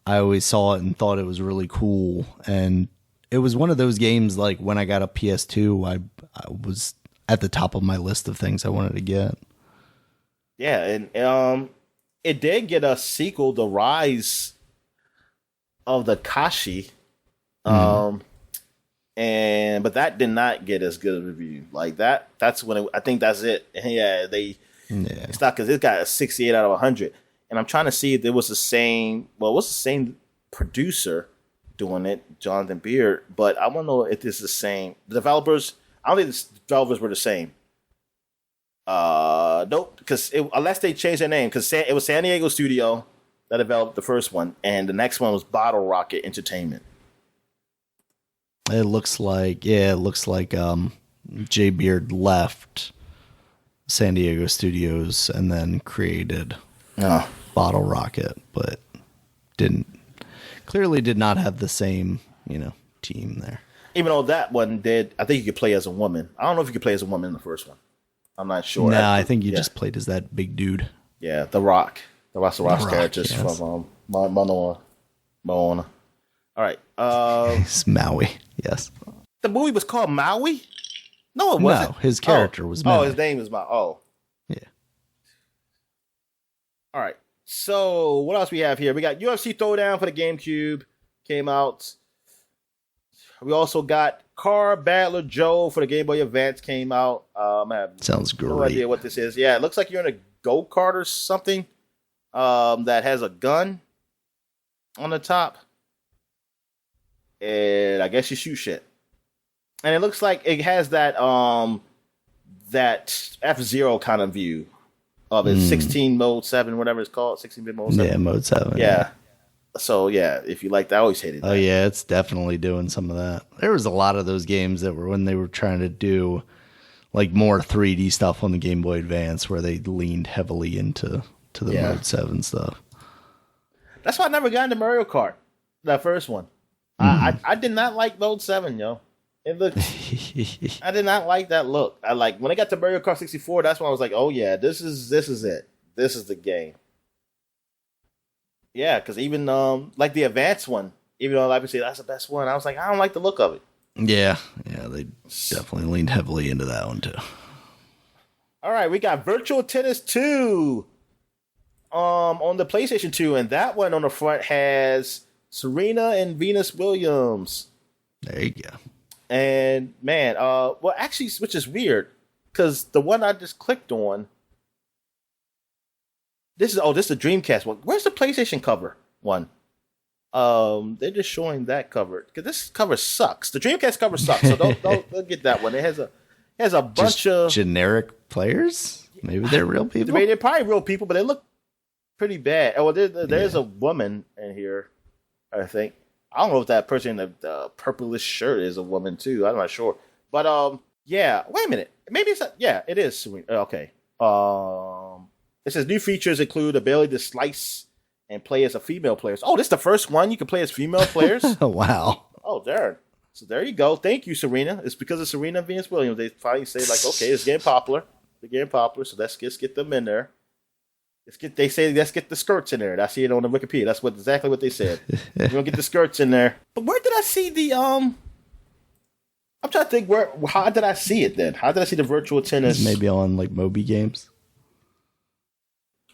Speaker 2: I always saw it and thought it was really cool. And it was one of those games when I got a PS2, I was at the top of my list of things I wanted to get.
Speaker 1: Yeah, and it did get a sequel, The Rise of the Kashi. But that did not get as good a review. That's when I think that's it. Yeah, it's not, because it got a 68 out of 100. And I'm trying to see if it was the same. Well, it was the same producer doing it, Jonathan Beard. But I want to know if it's the same. The developers, I don't think the developers were the same. Nope, because unless they changed their name, because it was San Diego Studio that developed the first one, and the next one was Bottle Rocket Entertainment.
Speaker 2: It looks like Jay Beard left San Diego Studios and then created Bottle Rocket, but clearly did not have the same, team there.
Speaker 1: Even though that one did, I think you could play as a woman. I don't know if you could play as a woman in the first one. I'm not sure.
Speaker 2: No, I think you just played as that big dude.
Speaker 1: Yeah, The Rock. The Rock's characters from Moana. All right.
Speaker 2: It's Maui, yes.
Speaker 1: The movie was called Maui? No, it wasn't.
Speaker 2: No, his character was Maui.
Speaker 1: Oh, his name was Maui. Oh.
Speaker 2: Yeah.
Speaker 1: All right. So, what else we have here? We got UFC Throwdown for the GameCube. Came out. We also got Car Battler Joe for the Game Boy Advance. Came out. I have
Speaker 2: Sounds great.
Speaker 1: No idea what this is. Yeah, it looks like you're in a go-kart or something that has a gun on the top. And I guess you shoot shit. And it looks like it has that F-Zero kind of view of it. 16 mode 7, whatever it's called. 16-bit mode 7.
Speaker 2: Yeah, mode 7.
Speaker 1: Yeah. So, yeah, if you like that, I always hated that.
Speaker 2: Oh, yeah, it's definitely doing some of that. There was a lot of those games that were when they were trying to do like more 3D stuff on the Game Boy Advance where they leaned heavily into the mode 7 stuff.
Speaker 1: That's why I never got into Mario Kart, that first one. I did not like mode 7, yo. It looked. I did not like that look. I like when I got to Mario Kart 64. That's when I was like, "Oh yeah, this is it. This is the game." Yeah, because even like the advanced one, even though like say that's the best one, I was like, I don't like the look of it.
Speaker 2: Yeah, they definitely leaned heavily into that one too.
Speaker 1: All right, we got Virtual Tennis 2, on the PlayStation 2, and that one on the front has Serena and Venus Williams.
Speaker 2: There you go.
Speaker 1: And man, well, actually, which is weird, because the one I just clicked on, this is the Dreamcast one. Where's the PlayStation cover one? They're just showing that cover because this cover sucks. The Dreamcast cover sucks, so don't get that one. It has a bunch of
Speaker 2: generic players. Maybe they're real people.
Speaker 1: They're probably real people, but they look pretty bad. Oh, well, there's a woman in here, I think. I don't know if that person in the purplish shirt is a woman too. I'm not sure. But yeah. Wait a minute. Maybe it's it is Serena. Okay. It says new features include ability to slice and play as a female player. Oh, this is the first one you can play as female players.
Speaker 2: Wow.
Speaker 1: Oh, there. So there you go. Thank you, Serena. It's because of Serena and Venus Williams. They finally say like, okay, it's getting popular. They're getting popular, so let's get them in there. They say let's get the skirts in there. I see it on the Wikipedia. That's exactly what they said. We're gonna get the skirts in there. But where did I see the I'm trying to think how did I see it then? How did I see the virtual tennis?
Speaker 2: Maybe on like Moby Games.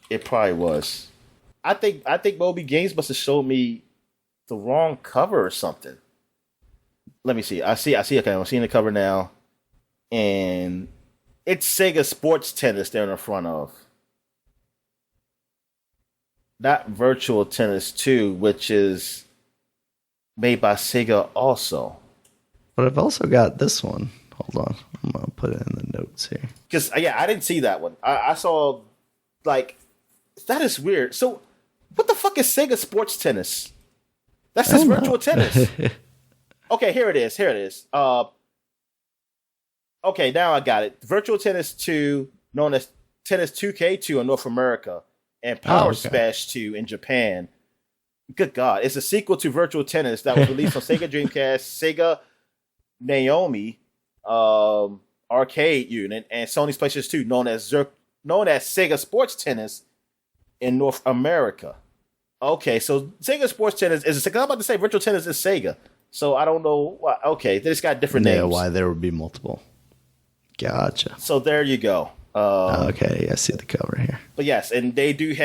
Speaker 1: It probably was. I think Moby Games must have showed me the wrong cover or something. Let me see. I see. Okay, I'm seeing the cover now, and it's Sega Sports Tennis they're in the front of. Not Virtual Tennis 2, which is made by Sega also.
Speaker 2: But I've also got this one. Hold on. I'm going to put it in the notes here.
Speaker 1: Because, I didn't see that one. I saw, like, that is weird. So, what the fuck is Sega Sports Tennis? That's just Virtual Tennis. Okay, here it is. Okay, now I got it. Virtual Tennis 2, known as Tennis 2K2 in North America. And Power Smash 2 in Japan. Good God. It's a sequel to Virtual Tennis that was released on Sega Dreamcast, Sega Naomi arcade unit, and Sony's PlayStation 2, known as Sega Sports Tennis in North America. Okay, so Sega Sports Tennis is I'm about to say Virtual Tennis is Sega. So I don't know why. Okay, they just got different names.
Speaker 2: Yeah, why there would be multiple. Gotcha.
Speaker 1: So there you go.
Speaker 2: Okay, I see the cover here.
Speaker 1: But yes, and they do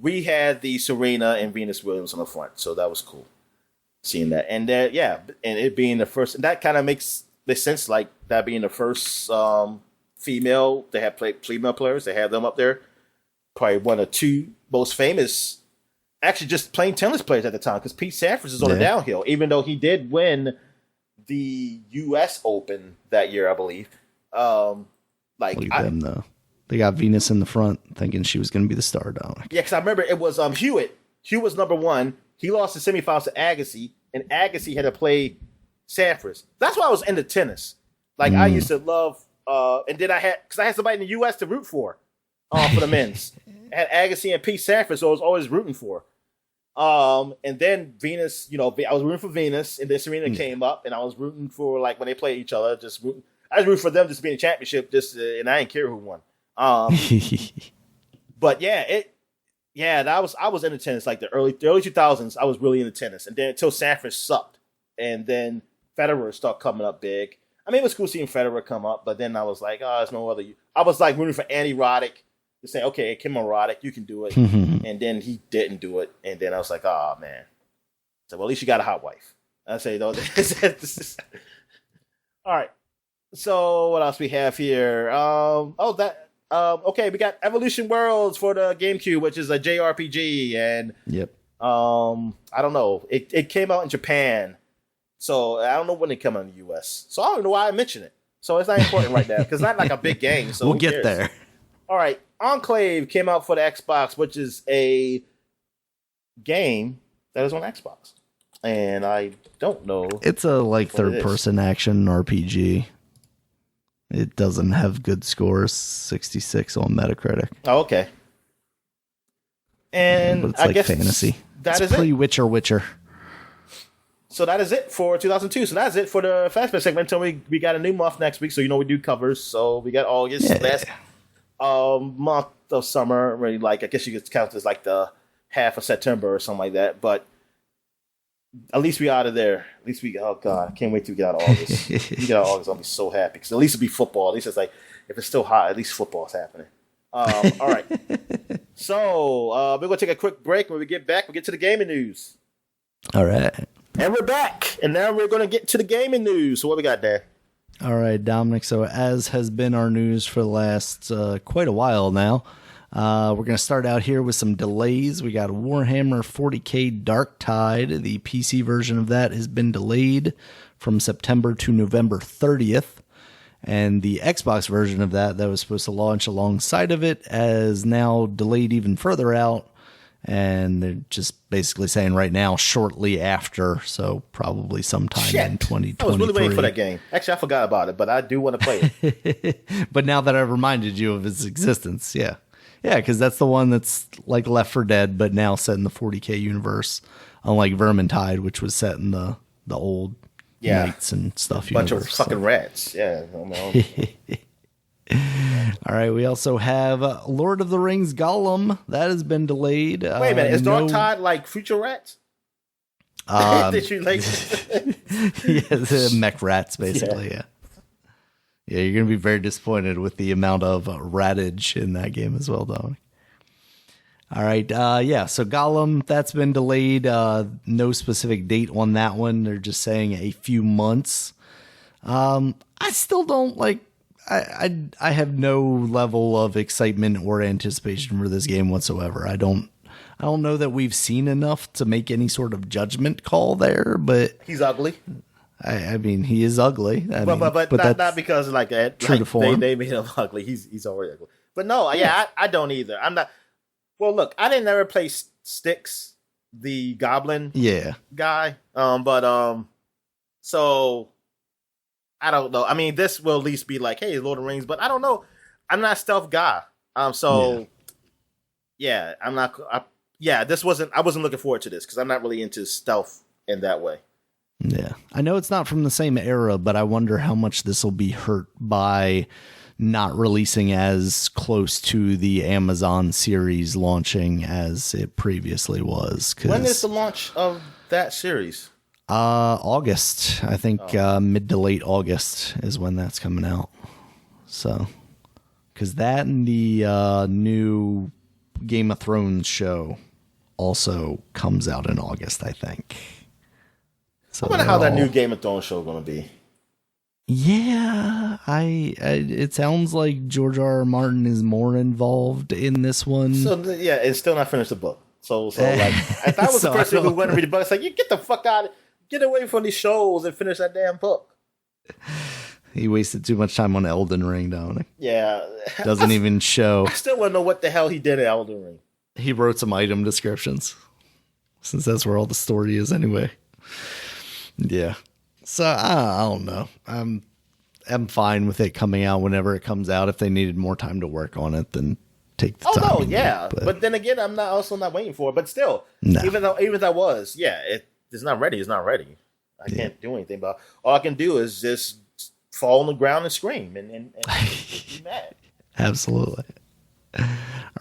Speaker 1: we had the Serena and Venus Williams on the front, so that was cool seeing that. And and it being the first, and that kind of makes the sense, like that being the first female they have female players. They have them up there, probably one of two most famous, actually just plain tennis players at the time, because Pete Sampras is on the downhill, even though he did win the U.S. Open that year, I believe. Look at them though.
Speaker 2: They got Venus in the front, thinking she was going to be the star, Dominic.
Speaker 1: Yeah, because I remember it was Hewitt. Hewitt was number one. He lost the semifinals to Agassi, and Agassi had to play Sampras. That's why I was into tennis. Like I used to love, and then I had somebody in the U.S. to root for the men's. I had Agassi and Pete Sampras, so I was always rooting for. And then Venus, I was rooting for Venus, and then Serena came up, and I was rooting for like when they played each other. I just root for them just to be in the championship, and I didn't care who won. But I was into tennis like the early 2000s. I was really into tennis, and then until Sampras sucked, and then Federer started coming up big. I mean, it was cool seeing Federer come up, but then I was like, oh, there's no other. I was like rooting for Andy Roddick to say, okay, Kim Roddick, you can do it. And then he didn't do it. And then I was like, oh, man. So, well, at least you got a hot wife. I say, though. All right. So, what else we have here? Okay, we got Evolution Worlds for the GameCube, which is a JRPG. And, I don't know. It came out in Japan. So I don't know when it come out in the US. So I don't know why I mention it. So it's not important right now because it's not like a big game. So
Speaker 2: we'll get there.
Speaker 1: All right. Enclave came out for the Xbox, which is a game that is on Xbox. And I don't know.
Speaker 2: It's a third-person action RPG. It doesn't have good scores, 66 on Metacritic.
Speaker 1: Oh, okay. And
Speaker 2: but it's guess fantasy.
Speaker 1: That
Speaker 2: it's
Speaker 1: is
Speaker 2: Witcher.
Speaker 1: So that is it for 2002. So that's it for the Flashback segment until we got a new month next week. So we do covers. So we got August, last month of summer. Really, I guess you could count as like the half of September or something like that. But at least we out of there. At least oh God, I can't wait to get out of August. We get out of August, I'll be so happy because at least it'll be football. At least it's like if it's still hot, at least football's happening. All right. So we're gonna take a quick break. When we get back, we'll get to the gaming news.
Speaker 2: All right.
Speaker 1: And we're back, and now we're going to get to the gaming news. So what we got there?
Speaker 2: All right, Dominic. So as has been our news for the last quite a while now, we're going to start out here with some delays. We got Warhammer 40k Darktide. The PC version of that has been delayed from September to November 30th. And the Xbox version of that was supposed to launch alongside of it is now delayed even further out. And they're just basically saying right now, shortly after, so probably sometime in 2023.
Speaker 1: I was really waiting for that game. Actually, I forgot about it, but I do want to play
Speaker 2: it. But now that I've reminded you of its existence, yeah, because that's the one that's like Left 4 Dead, but now set in the 40k universe, unlike Vermintide, which was set in the old Knights and stuff.
Speaker 1: Bunch of fucking rats. Yeah.
Speaker 2: All right, we also have Lord of the Rings Gollum. That has been delayed.
Speaker 1: Wait a minute, is Darktide like future rats? Did you like?
Speaker 2: The mech rats, basically, yeah. Yeah, you're going to be very disappointed with the amount of ratage in that game as well, Dominic. All right, so Gollum, that's been delayed. No specific date on that one. They're just saying a few months. I still don't like... I have no level of excitement or anticipation for this game whatsoever. I don't know that we've seen enough to make any sort of judgment call there, but
Speaker 1: he's ugly.
Speaker 2: I mean, he is ugly.
Speaker 1: But not because like that.
Speaker 2: True to form.
Speaker 1: They made him ugly. He's already ugly. But no, I don't either. I'm not. Well, look, I didn't ever play Styx, the goblin guy. So. I don't know. I mean, this will at least be like, hey, Lord of the Rings, but I don't know. I'm not a stealth guy. I'm not. I wasn't looking forward to this because I'm not really into stealth in that way.
Speaker 2: Yeah. I know it's not from the same era, but I wonder how much this will be hurt by not releasing as close to the Amazon series launching as it previously was.
Speaker 1: When is the launch of that series?
Speaker 2: August, I think, mid to late August is when that's coming out. So, because that and the new Game of Thrones show also comes out in August, I think. So
Speaker 1: I wonder how that new Game of Thrones show is going to be.
Speaker 2: Yeah, it sounds like George R.R. Martin is more involved in this one.
Speaker 1: So it's still not finished the book. So like, if I was the person who went to read the book, it's like, you get the fuck out of get away from these shows and finish that damn book.
Speaker 2: He wasted too much time on Elden Ring, Dominic.
Speaker 1: Yeah.
Speaker 2: Doesn't even show.
Speaker 1: I still want to know what the hell he did in Elden Ring.
Speaker 2: He wrote some item descriptions, since that's where all the story is anyway. Yeah. So I don't know. I'm fine with it coming out whenever it comes out. If they needed more time to work on it, then take the time.
Speaker 1: Oh no, yeah. But then again, I'm not waiting for it. But still,
Speaker 2: No.
Speaker 1: even if I was, it's not ready. It's not ready. I can't do anything about. All I can do is just fall on the ground and scream and be mad.
Speaker 2: Absolutely.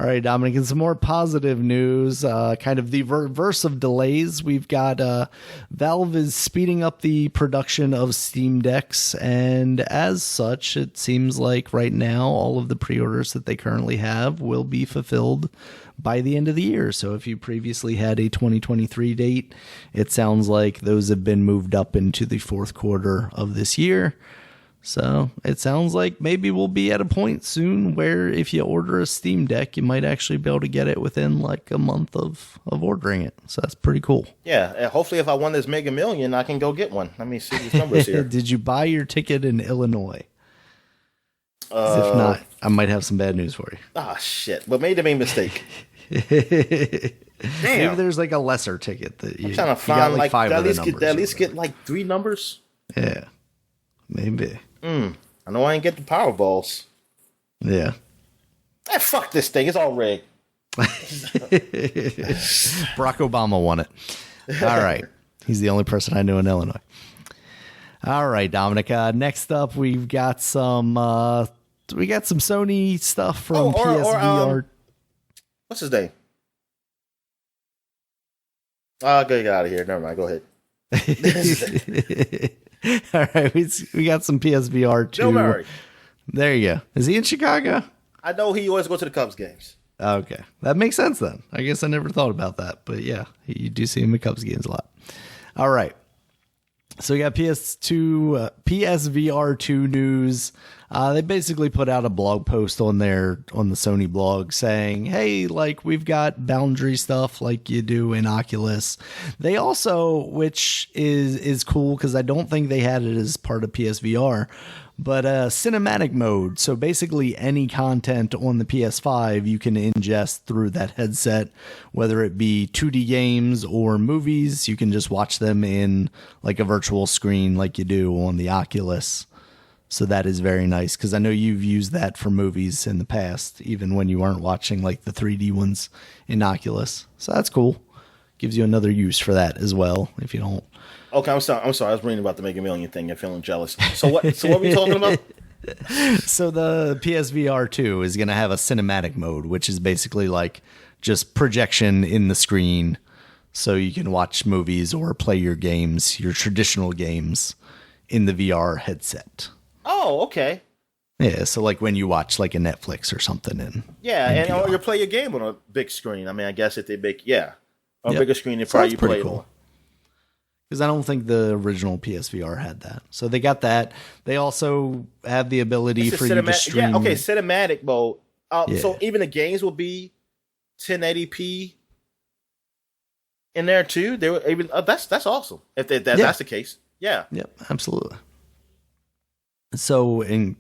Speaker 2: All right, Dominic, and some more positive news, kind of the reverse of delays. We've got Valve is speeding up the production of Steam Decks, and as such, it seems like right now all of the pre-orders that they currently have will be fulfilled by the end of the year. So if you previously had a 2023 date, it sounds like those have been moved up into the fourth quarter of this year. So it sounds like maybe we'll be at a point soon where if you order a Steam Deck, you might actually be able to get it within like a month of ordering it. So that's pretty cool.
Speaker 1: Yeah, and hopefully if I won this Mega Million, I can go get one. Let me see these numbers here.
Speaker 2: Did you buy your ticket in Illinois? If not, I might have some bad news for you.
Speaker 1: Ah, shit. But made the main mistake. Damn.
Speaker 2: Maybe there's like a lesser ticket that you,
Speaker 1: I'm trying to find
Speaker 2: like five
Speaker 1: at
Speaker 2: of the
Speaker 1: least
Speaker 2: numbers.
Speaker 1: At least get like 3 numbers.
Speaker 2: Yeah, maybe.
Speaker 1: I know I ain't get the Powerballs.
Speaker 2: Yeah.
Speaker 1: Fuck this thing. It's all rigged.
Speaker 2: Barack Obama won it. All right. He's the only person I know in Illinois. All right, Dominic. Next up, we've got some Sony stuff from PSVR.
Speaker 1: What's his name? Oh, get out of here. Never mind. Go ahead.
Speaker 2: All right, we got some PSVR 2.
Speaker 1: Bill Murray.
Speaker 2: There you go. Is he in Chicago?
Speaker 1: I know he always goes to the Cubs games.
Speaker 2: Okay, that makes sense then. I guess I never thought about that, but yeah, you do see him at Cubs games a lot. All right, so we got PSVR 2 news. They basically put out a blog post on the Sony blog saying, hey, like we've got boundary stuff like you do in Oculus. They also, which is cool because I don't think they had it as part of PSVR, but cinematic mode. So basically any content on the PS5 you can ingest through that headset, whether it be 2D games or movies. You can just watch them in like a virtual screen like you do on the Oculus. So that is very nice because I know you've used that for movies in the past, even when you weren't watching like the 3D ones in Oculus. So that's cool. Gives you another use for that as well if you don't.
Speaker 1: Okay, I'm sorry. I was reading about the Mega Million thing. You're feeling jealous. So what are we talking about?
Speaker 2: So the PSVR 2 is going to have a cinematic mode, which is basically like just projection in the screen so you can watch movies or play your games, your traditional games in the VR headset.
Speaker 1: Oh, okay.
Speaker 2: Yeah, so like when you watch like a Netflix or something and
Speaker 1: or you play a game on a big screen. I mean, I guess if they make a bigger screen,
Speaker 2: so
Speaker 1: probably you play
Speaker 2: cool.
Speaker 1: it on.
Speaker 2: Because I don't think the original PSVR had that. So they got that. They also have the ability for you to stream.
Speaker 1: Yeah, okay, cinematic mode. So even the games will be 1080p in there too. They were even that's awesome. If that's the case, yeah.
Speaker 2: Yep, absolutely. So, in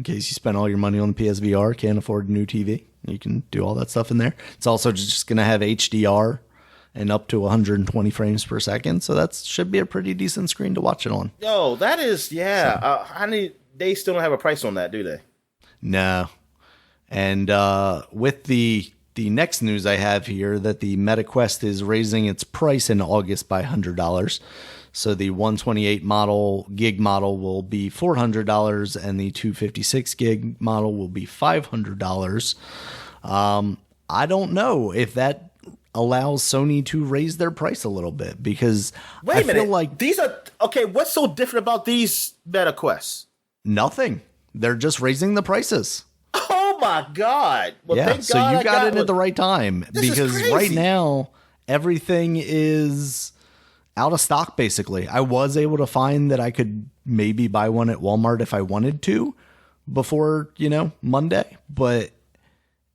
Speaker 2: case you spend all your money on the PSVR, can't afford a new TV, you can do all that stuff in there. It's also just going to have HDR and up to 120 frames per second. So that should be a pretty decent screen to watch it on.
Speaker 1: Yo, that is, yeah. They still don't have a price on that, do they?
Speaker 2: No. And with the next news I have here, that the Meta Quest is raising its price in August by $100. So the 128 gig model will be $400 and the 256 gig model will be $500. I don't know if that allows Sony to raise their price a little bit because
Speaker 1: Wait a minute.
Speaker 2: feel like
Speaker 1: these are okay. What's so different about these Meta Quests?
Speaker 2: Nothing. They're just raising the prices.
Speaker 1: Oh my God! Well,
Speaker 2: yeah, so you got it at the right time because right now everything is out of stock. Basically, I was able to find that I could maybe buy one at Walmart if I wanted to before Monday, but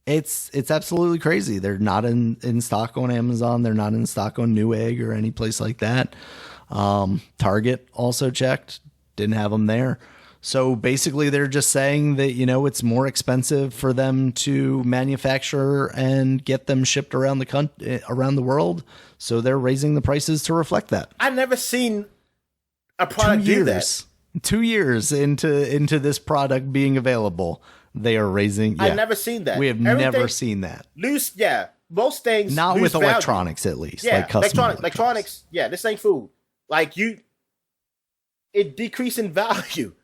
Speaker 2: it's absolutely crazy. They're not in stock on Amazon. They're not in stock on Newegg or any place like that. Target also checked, didn't have them there. So basically they're just saying that, it's more expensive for them to manufacture and get them shipped around the world. So they're raising the prices to reflect that.
Speaker 1: I've never seen a product do that.
Speaker 2: 2 years into this product being available, they are raising. Yeah,
Speaker 1: I've never seen that.
Speaker 2: We have never seen that.
Speaker 1: Most things
Speaker 2: not
Speaker 1: lose
Speaker 2: with
Speaker 1: value.
Speaker 2: Electronics, at least.
Speaker 1: Yeah,
Speaker 2: like custom
Speaker 1: electronics. Yeah, this ain't food. Like it decrease in value.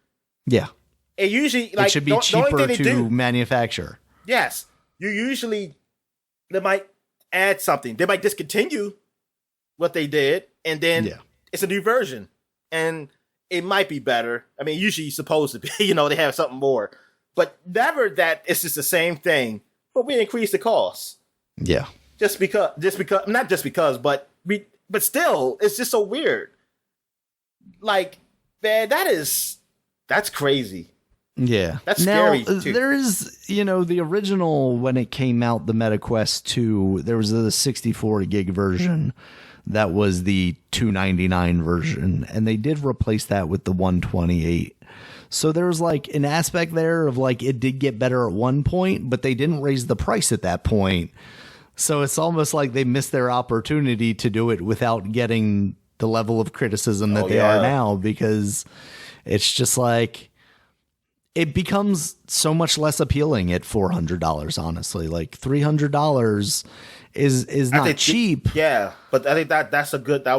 Speaker 2: Yeah,
Speaker 1: it usually
Speaker 2: it should be cheaper to manufacture.
Speaker 1: Yes, they might add something. They might discontinue what they did, and then it's a new version, and it might be better. I mean, usually it's supposed to be. They have something more, but never that it's just the same thing. But we increase the cost.
Speaker 2: Yeah,
Speaker 1: just because, not just because, but still, it's just so weird. Like, man, that's crazy.
Speaker 2: Yeah,
Speaker 1: that's scary.
Speaker 2: Now,
Speaker 1: too.
Speaker 2: There is, the original when it came out, the MetaQuest 2. There was a 64 gig version that was the $299 version, and they did replace that with the 128. So there's like an aspect there of like it did get better at one point, but they didn't raise the price at that point. So it's almost like they missed their opportunity to do it without getting the level of criticism that they are now, because it's just like it becomes so much less appealing at $400. Honestly, like $300 is not cheap.
Speaker 1: Yeah, but I think that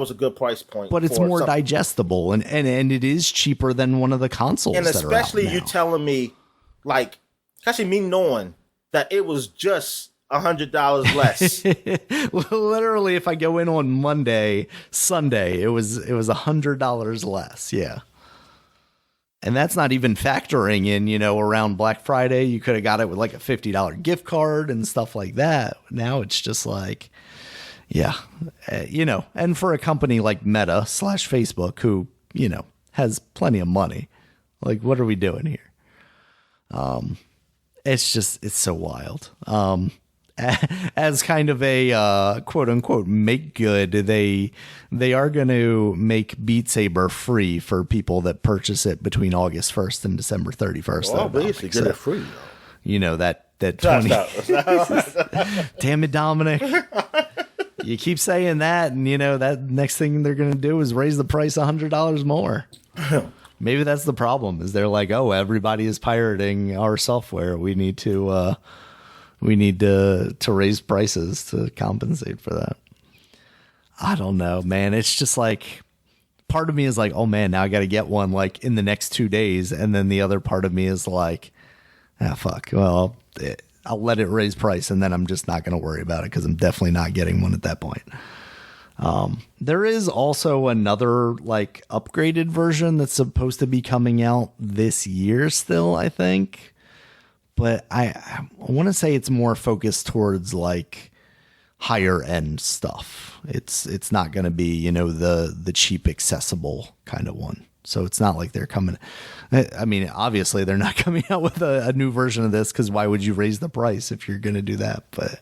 Speaker 1: was a good price point.
Speaker 2: But it's more digestible, and it is cheaper than one of the consoles.
Speaker 1: And especially
Speaker 2: that are out
Speaker 1: you
Speaker 2: now.
Speaker 1: telling me, like, especially me knowing that it was just $100 less.
Speaker 2: Literally, if I go in on Sunday, it was $100 less. Yeah. And that's not even factoring in, around Black Friday, you could have got it with like a $50 gift card and stuff like that. Now it's just like, and for a company like Meta / Facebook, who, has plenty of money, like, what are we doing here? It's so wild. As kind of a quote unquote make good, they are going to make Beat Saber free for people that purchase it between August 1st and December 31st.
Speaker 1: Well, basically get it free.
Speaker 2: That 20. Damn it, Dominic. You keep saying that, and that next thing they're going to do is raise the price $100 more. Maybe that's the problem. Is they're like, oh, everybody is pirating our software. We need to raise prices to compensate for that. I don't know, man. It's just like part of me is like, oh man, now I got to get one like in the next 2 days. And then the other part of me is like, fuck. Well, I'll let it raise price, and then I'm just not going to worry about it because I'm definitely not getting one at that point. There is also another like upgraded version that's supposed to be coming out this year still, I think. But I want to say it's more focused towards like higher end stuff. It's not going to be, the cheap accessible kind of one. So it's not like they're coming. I mean, obviously they're not coming out with a new version of this, because why would you raise the price if you're going to do that? But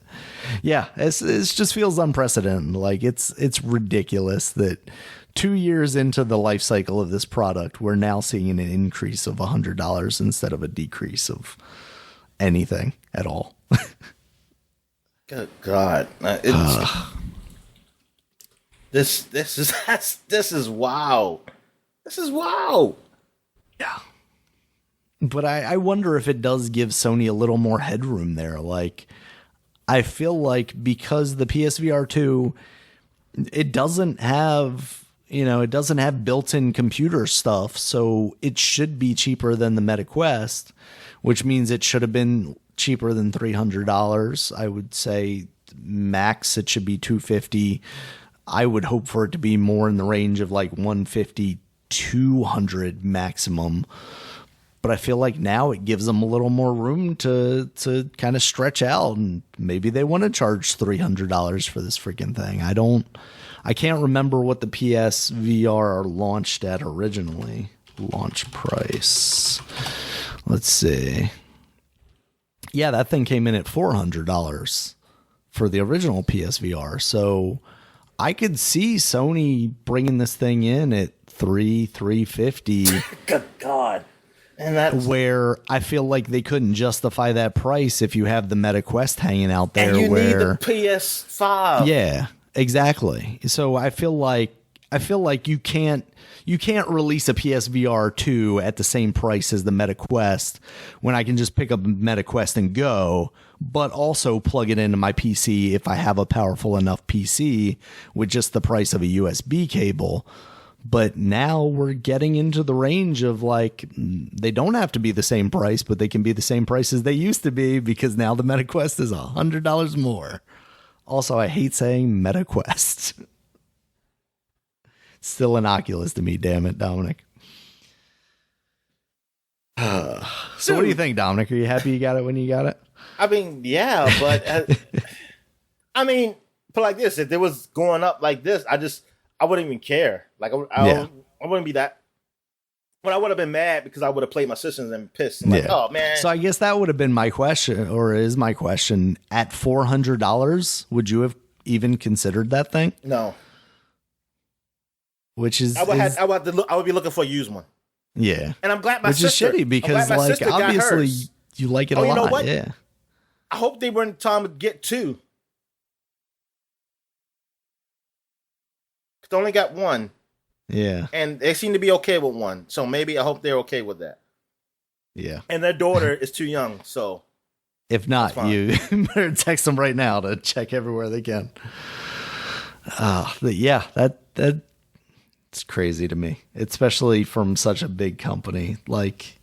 Speaker 2: yeah, it just feels unprecedented. Like it's ridiculous that 2 years into the life cycle of this product, we're now seeing an increase of $100 instead of a decrease of anything at all.
Speaker 1: Good God. This is wow. This is wow.
Speaker 2: Yeah. But I wonder if it does give Sony a little more headroom there. Like, I feel like because the PSVR 2, it doesn't have, built-in computer stuff, so it should be cheaper than the MetaQuest, which means it should have been cheaper than $300. I would say max it should be $250. I would hope for it to be more in the range of like $150, $200 maximum. But I feel like now it gives them a little more room to kind of stretch out, and maybe they want to charge $300 for this freaking thing. I can't remember what the PSVR launched at originally. Launch price. Let's see. Yeah, that thing came in at $400 for the original PSVR. So I could see Sony bringing this thing in at $350.
Speaker 1: Good God. And that's
Speaker 2: where I feel like they couldn't justify that price if you have the MetaQuest hanging out there.
Speaker 1: And you need the PS5.
Speaker 2: Yeah, exactly. So I feel like I feel like you can't release a PSVR 2 at the same price as the Meta Quest when I can just pick up Meta Quest and go, but also plug it into my PC if I have a powerful enough PC with just the price of a USB cable. But now we're getting into the range of like, they don't have to be the same price, but they can be the same price as they used to be because now the Meta Quest is $100 more. Also, I hate saying Meta Quest. Still an Oculus to me, damn it, Dominic. So what do you think, Dominic? Are you happy you got it when you got it?
Speaker 1: I mean, yeah, but I mean, put like this, if it was going up like this, I wouldn't even care. Like I wouldn't be that. But I would have been mad because I would have played my systems and pissed. And like, oh man.
Speaker 2: So I guess that would have been my question, or is my question. At $400, would you have even considered that thing?
Speaker 1: No.
Speaker 2: Which is
Speaker 1: I would be looking for a used one.
Speaker 2: Yeah.
Speaker 1: And I'm glad
Speaker 2: Which is shitty because like obviously you like it a lot. You know what? Yeah.
Speaker 1: I hope they were in time to get two. They only got one.
Speaker 2: Yeah.
Speaker 1: And they seem to be okay with one. So maybe I hope they're okay with that.
Speaker 2: Yeah.
Speaker 1: And their daughter is too young, so
Speaker 2: if not, you better text them right now to check everywhere they can. But yeah, it's crazy to me, especially from such a big company. Like,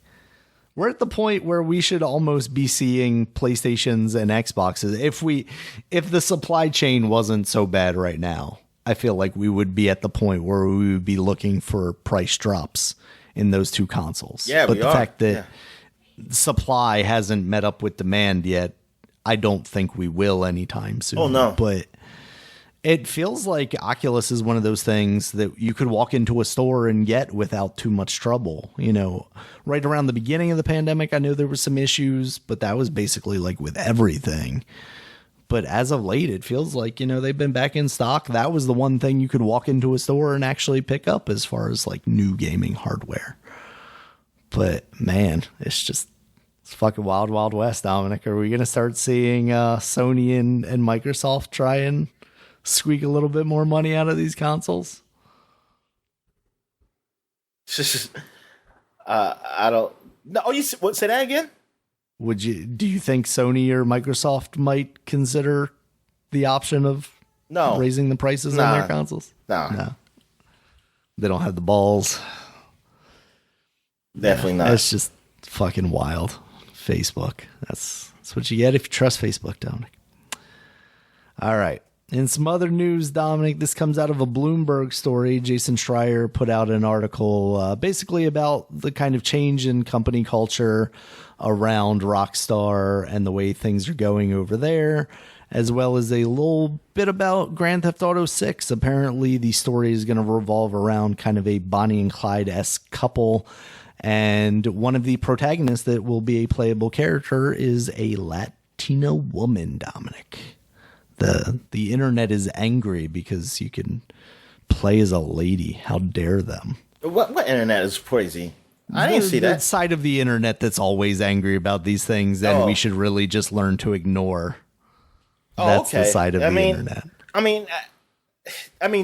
Speaker 2: we're at the point where we should almost be seeing PlayStations and Xboxes. If the supply chain wasn't so bad right now, I feel like we would be at the point where we would be looking for price drops in those two consoles.
Speaker 1: Yeah,
Speaker 2: but the fact that supply hasn't met up with demand yet, I don't think we will anytime soon.
Speaker 1: Oh, no.
Speaker 2: But it feels like Oculus is one of those things that you could walk into a store and get without too much trouble. You know, right around the beginning of the pandemic, I know there were some issues, but that was basically like with everything. But as of late, it feels like, you know, they've been back in stock. That was the one thing you could walk into a store and actually pick up as far as like new gaming hardware. But man, it's fucking wild, wild west, Dominic. Are we going to start seeing Sony and Microsoft try and squeak a little bit more money out of these consoles?
Speaker 1: I don't know. Oh, say that again?
Speaker 2: Do you think Sony or Microsoft might consider the option of raising the prices on their consoles? No. They don't have the balls.
Speaker 1: Definitely not.
Speaker 2: It's just fucking wild. Facebook. That's what you get if you trust Facebook, Dominic. All right. In some other news, Dominic, this comes out of a Bloomberg story. Jason Schreier put out an article basically about the kind of change in company culture around Rockstar and the way things are going over there, as well as a little bit about Grand Theft Auto 6. Apparently, the story is going to revolve around kind of a Bonnie and Clyde-esque couple, and one of the protagonists that will be a playable character is a Latina woman, Dominic. The internet is angry because you can play as a lady. How dare them?
Speaker 1: What internet is crazy? I didn't see that.
Speaker 2: The side of the internet that's always angry about these things, and we should really just learn to ignore. That's the side of the internet.
Speaker 1: I mean,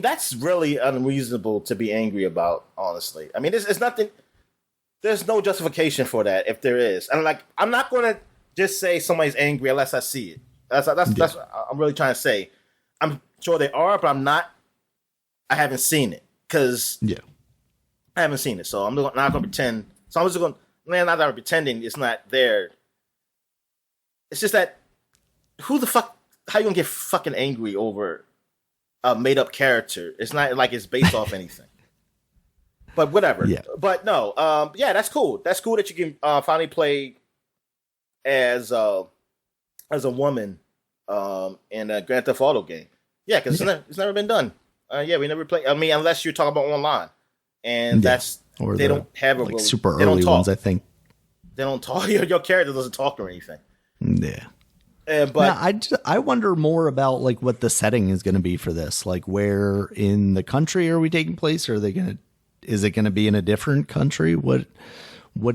Speaker 1: that's really unreasonable to be angry about, honestly. I mean, it's nothing. There's no justification for that if there is. And I'm not going to just say somebody's angry unless I see it. That's what I'm really trying to say. I'm sure they are, but I haven't seen it because I haven't seen it. So I'm not going to pretend. So I'm just going. Not that I'm pretending it's not there. It's just that who the fuck? How you gonna get fucking angry over a made up character? It's not like it's based off anything. But whatever. Yeah. But no. That's cool. That's cool that you can finally play as a woman in a Grand Theft Auto game. Yeah, because it's never been done. We never play. I mean, unless you're talking about online, and they don't have a
Speaker 2: super early ones. I think
Speaker 1: they don't talk. Your character doesn't talk or anything.
Speaker 2: Yeah.
Speaker 1: But
Speaker 2: now, I wonder more about like what the setting is going to be for this. Like, where in the country are we taking place? Is it going to be in a different country? What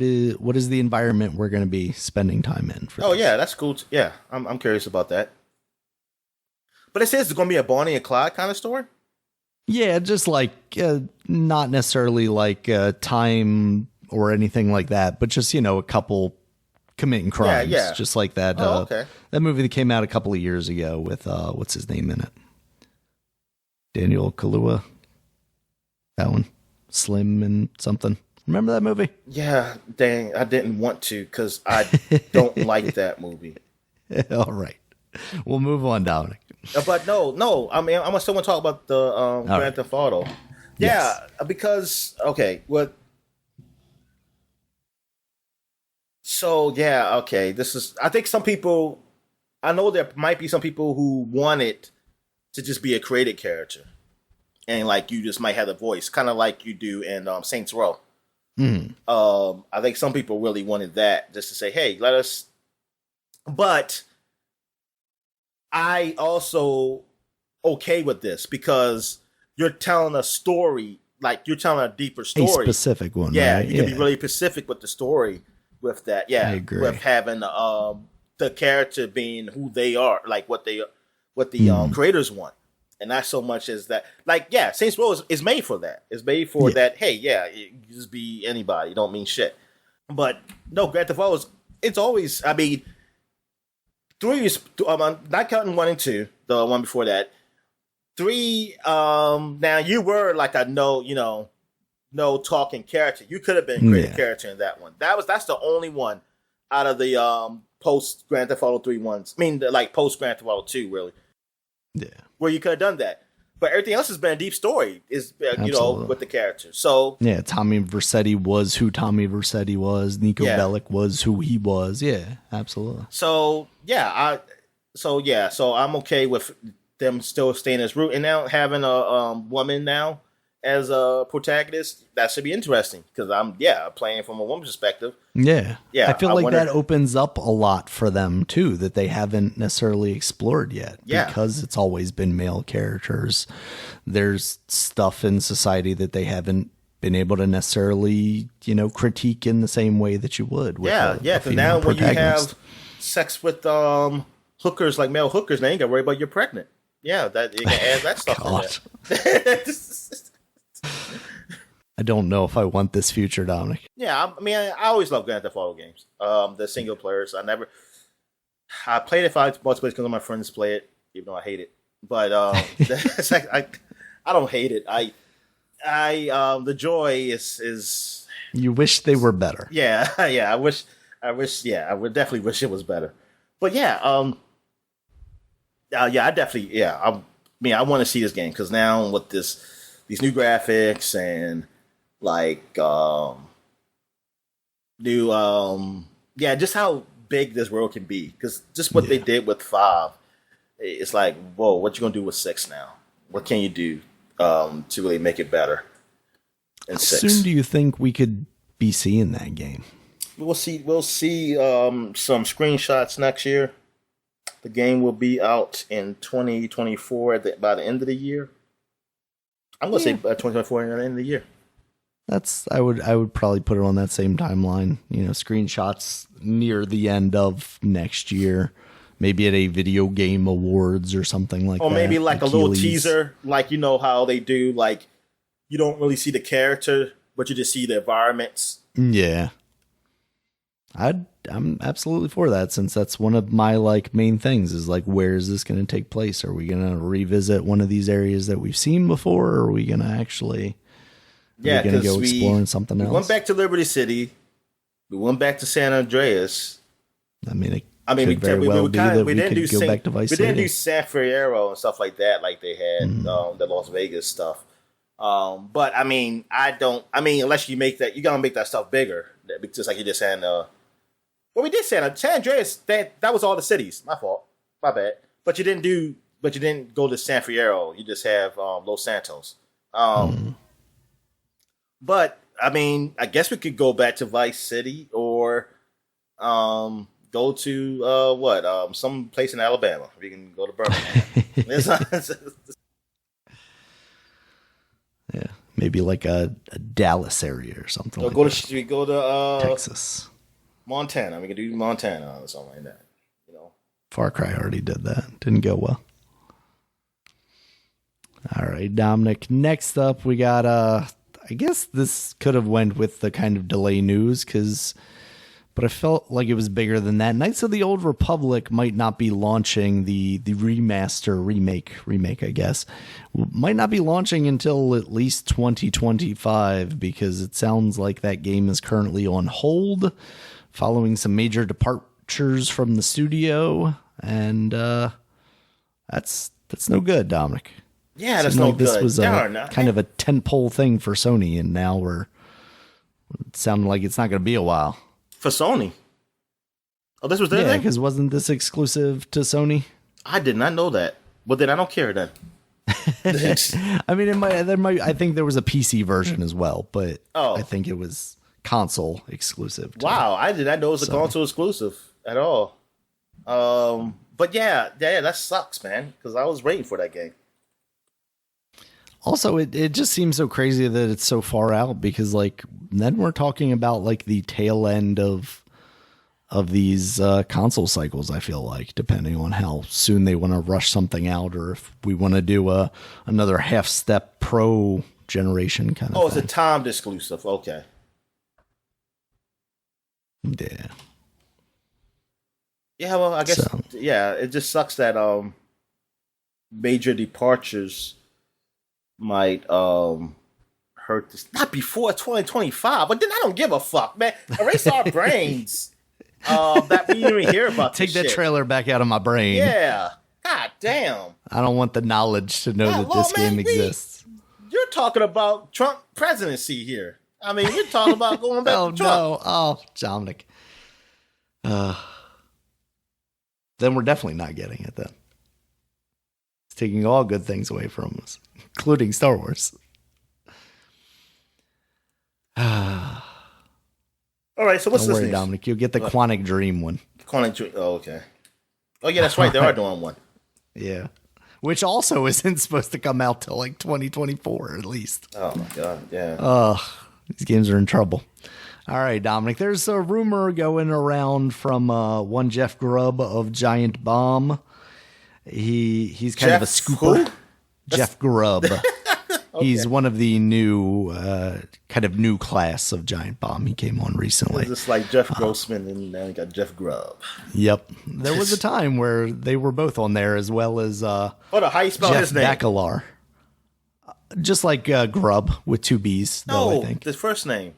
Speaker 2: is the environment we're going to be spending time in?
Speaker 1: That's cool. Yeah, I'm curious about that. But it says it's going to be a Bonnie and Clyde kind of story.
Speaker 2: Yeah, just like not necessarily like time or anything like that, but just, a couple committing crimes.
Speaker 1: Yeah.
Speaker 2: Just like that.
Speaker 1: Okay.
Speaker 2: That movie that came out a couple of years ago with what's his name in it? Daniel Kaluuya. That one. Slim and something. Remember that movie?
Speaker 1: Yeah, dang, I didn't want to because I don't like that movie.
Speaker 2: All right. We'll move on, Dominic.
Speaker 1: But no. I mean, I still want to talk about the Grand Theft Auto. Yeah,
Speaker 2: Yes.
Speaker 1: because what? So yeah, okay. This is. I think some people. I know there might be some people who want it to just be a created character, and like you just might have the voice, kind of like you do in Saints Row. I think some people really wanted that just to say, "Hey, let us." But I also okay with this because you're telling a story, like you're telling a deeper story,
Speaker 2: A specific one.
Speaker 1: Yeah,
Speaker 2: right?
Speaker 1: you can be really specific with the story with that. Yeah,
Speaker 2: I agree.
Speaker 1: with having the character being who they are, like what the creators want, and not so much as that. Like, yeah, Saints Row is made for that. It's made for that. Hey, yeah, you just be anybody. You don't mean shit. But no, Grand Theft Auto it's always. I mean, 3 is not counting 1 and 2, the one before that. 3. Now you were like a no talking character. You could have been a great character in that one. That's the only one out of the post Grand Theft Auto 3 ones. I mean, like post Grand Theft Auto 2, really.
Speaker 2: Yeah.
Speaker 1: Where you could have done that. But everything else has been a deep story, with the character. So
Speaker 2: yeah, Tommy Vercetti was who Tommy Vercetti was. Nico Bellic was who he was. Yeah, absolutely.
Speaker 1: So I'm okay with them still staying as root and now having a woman now as a protagonist. That should be interesting because I'm playing from a woman's perspective.
Speaker 2: Yeah. I feel like
Speaker 1: wonder,
Speaker 2: that opens up a lot for them too that they haven't necessarily explored yet.
Speaker 1: Yeah.
Speaker 2: Because it's always been male characters. There's stuff in society that they haven't been able to necessarily, critique in the same way that you would. With
Speaker 1: because now when you have sex with hookers, like male hookers, now you got to worry about you're pregnant. Yeah, that you can add that stuff in there.
Speaker 2: I don't know if I want this future, Dominic.
Speaker 1: Yeah, I mean, I always love Grand Theft Auto games. The single players, I played it for multiplayer because my friends play it, even though I hate it. But I don't hate it. The joy is.
Speaker 2: You wish they were better.
Speaker 1: Yeah. I would definitely wish it was better. But I definitely, I want to see this game because now with these new graphics and like just how big this world can be because just what they did with 5, it's like, whoa, what you gonna do with 6 now? What can you do to really make it better?
Speaker 2: How soon do you think we could be seeing that game?
Speaker 1: We'll see some screenshots next year. The game will be out in 2024 by the end of the year. I'm gonna say 2024 at the end of the year.
Speaker 2: I would probably put it on that same timeline. Screenshots near the end of next year, maybe at a video game awards or something like that.
Speaker 1: Or maybe like a little teaser, like how they do. Like you don't really see the character, but you just see the environments.
Speaker 2: Yeah, I'm absolutely for that since that's one of my main things is where is this going to take place? Are we going to revisit one of these areas that we've seen before, or are we going to actually?
Speaker 1: Yeah,
Speaker 2: because go exploring something else.
Speaker 1: We went back to Liberty City. We went back to San Andreas.
Speaker 2: We didn't go back to Vice City.
Speaker 1: We didn't do San Fierro and stuff like that, like they had the Las Vegas stuff. But unless you make that, you gotta make that stuff bigger. Just like you just had. We did San Andreas. That was all the cities. My fault. My bad. But you didn't go to San Fierro. You just have Los Santos. But I guess we could go back to Vice City or go to some place in Alabama. We can go to Birmingham.
Speaker 2: Yeah, maybe like a Dallas area or something.
Speaker 1: Or we go to
Speaker 2: Texas,
Speaker 1: Montana. We can do Montana or something like that.
Speaker 2: Far Cry already did that. Didn't go well. All right, Dominic. Next up, we got I guess this could have went with the kind of delay news but I felt like it was bigger than that. Knights of the Old Republic might not be launching the remaster remake, I guess. Might not be launching until at least 2025 because it sounds like that game is currently on hold following some major departures from the studio, and that's no good, Dominic.
Speaker 1: Yeah, that's no good.
Speaker 2: This was kind of a tentpole thing for Sony, and now it sounding like it's not going to be a while.
Speaker 1: For Sony? Oh, this was their thing?
Speaker 2: Because wasn't this exclusive to Sony?
Speaker 1: I did not know that. Well, then I don't care then.
Speaker 2: I mean, I think there was a PC version as well, but I think it was console exclusive.
Speaker 1: Wow, I did not know it was a console exclusive at all. But yeah, that sucks, man, because I was waiting for that game.
Speaker 2: Also, it just seems so crazy that it's so far out because, like, then we're talking about like the tail end of these console cycles. I feel like, depending on how soon they want to rush something out, or if we want to do another half step pro generation kind of.
Speaker 1: Oh, it's a timed exclusive. Okay.
Speaker 2: Yeah.
Speaker 1: Yeah. Well, I guess. Yeah, it just sucks that major departures might hurt this. Not before 2025, but then I don't give a fuck, man. Erase our brains. That we didn't even hear about.
Speaker 2: Take that trailer back out of my brain.
Speaker 1: Yeah. God damn.
Speaker 2: I don't want the knowledge to know that this game exists.
Speaker 1: You're talking about Trump presidency here. I mean, you're talking about going back to Trump.
Speaker 2: No. Oh, Dominic. Then we're definitely not getting it then. It's taking all good things away from us, including Star Wars.
Speaker 1: All right, so what's
Speaker 2: Don't
Speaker 1: this
Speaker 2: worry,
Speaker 1: news?
Speaker 2: Dominic. You'll get the Quantic Dream one.
Speaker 1: Quantic Dream. Oh, okay. Oh, yeah, that's right. They are doing one.
Speaker 2: Yeah. Which also isn't supposed to come out till like 2024 at least.
Speaker 1: Oh, my God. Yeah.
Speaker 2: These games are in trouble. All right, Dominic. There's a rumor going around from one Jeff Grubb of Giant Bomb. He's kind of a scooper.
Speaker 1: Who?
Speaker 2: Jeff Grubb. Okay. He's one of the new class of Giant Bomb. He came on recently.
Speaker 1: It's just like Jeff Grossman, and now you got Jeff Grubb.
Speaker 2: Yep. There was a time where they were both on there, as well as
Speaker 1: how you spell his name?
Speaker 2: Bakalar. Just like Grubb with two B's, though, I think.
Speaker 1: His first name.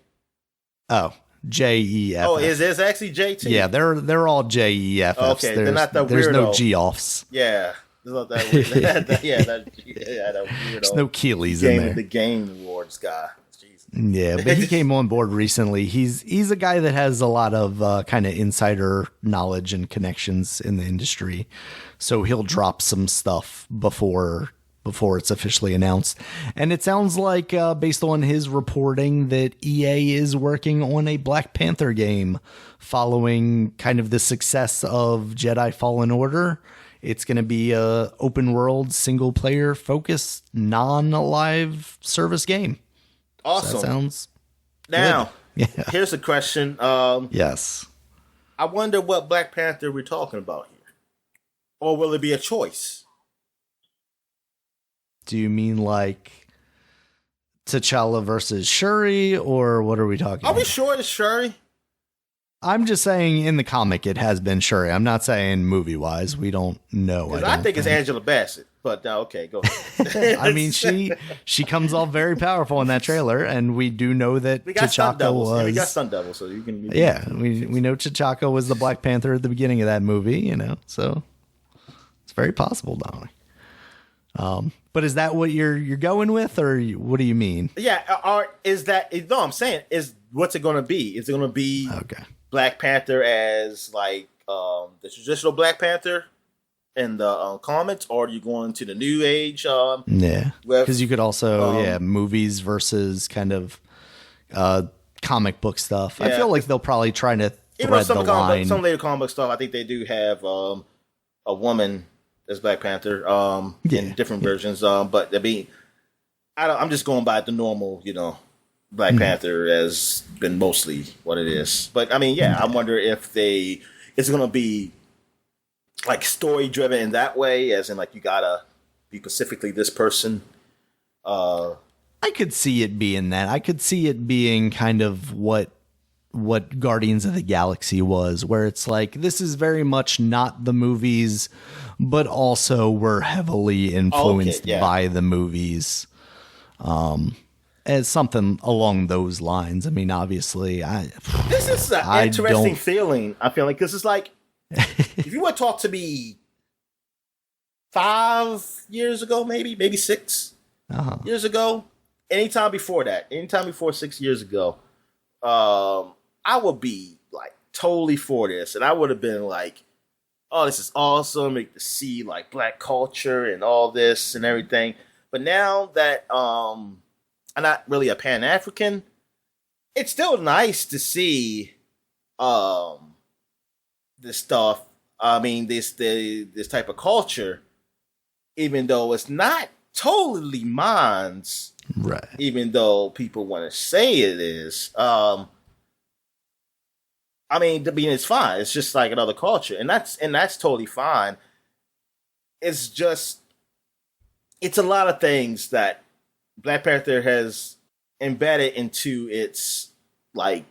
Speaker 2: Oh, Jeff.
Speaker 1: Oh, is this actually JT?
Speaker 2: Yeah, they're all Jeffs.
Speaker 1: Okay, they're not the weirdo.
Speaker 2: There's no G-offs.
Speaker 1: Yeah. There's not that weird. that weirdo.
Speaker 2: There's no Keeleys in there.
Speaker 1: The Game Awards guy. Jesus.
Speaker 2: Yeah, but he came on board recently. He's a guy that has a lot of kind of insider knowledge and connections in the industry. So he'll drop some stuff before it's officially announced. And it sounds like, based on his reporting, that EA is working on a Black Panther game following kind of the success of Jedi Fallen Order. It's going to be a open world, single player focused, non-live service game.
Speaker 1: Awesome.
Speaker 2: So that sounds
Speaker 1: now,
Speaker 2: good. Yeah.
Speaker 1: Here's a question.
Speaker 2: Yes.
Speaker 1: I wonder what Black Panther we're talking about here. Or will it be a choice?
Speaker 2: Do you mean like T'Challa versus Shuri, or what are we talking about?
Speaker 1: Are we sure it's Shuri?
Speaker 2: I'm just saying in the comic it has been Shuri. I'm not saying movie-wise. We don't know.
Speaker 1: I think it's Angela Bassett. But okay, go ahead.
Speaker 2: I mean, she comes off very powerful in that trailer, and we do know that T'Chaka was.
Speaker 1: Yeah, we got Sun Devil, so you can.
Speaker 2: Yeah, we know T'Chaka was the Black Panther at the beginning of that movie, so it's very possible, Dominic. But is that what you're going with, or what do you mean?
Speaker 1: Yeah, is that? No, I'm saying what's it going to be? Is it going to be Black Panther as like the traditional Black Panther in the comics, or are you going to the new age?
Speaker 2: Yeah, because you could also movies versus kind of comic book stuff. Yeah. I feel like they'll probably try to thread the line.
Speaker 1: Some later comic book stuff, I think they do have a woman as Black Panther in different versions. But I mean, I'm just going by the normal, Black Panther has been mostly what it is. But I mean, I wonder if it's going to be like story driven in that way, as in like you gotta be specifically this person
Speaker 2: I could see it being that. I could see it being kind of what Guardians of the Galaxy was, where it's like, this is very much not the movies, but also we're heavily influenced by the movies. As something along those lines. I mean, obviously,
Speaker 1: this is an interesting feeling. I feel like this is like, if you would talk to me 5 years ago, maybe 6 years ago, anytime before 6 years ago, I would be like totally for this, and I would have been like, "Oh, this is awesome! To see like Black culture and all this and everything." But now that I'm not really a Pan-African, it's still nice to see this stuff. I mean, this type of culture, even though it's not totally mine's,
Speaker 2: right?
Speaker 1: Even though people want to say it is. I mean, it's fine. It's just like another culture, and that's totally fine. It's just, it's a lot of things that Black Panther has embedded into its like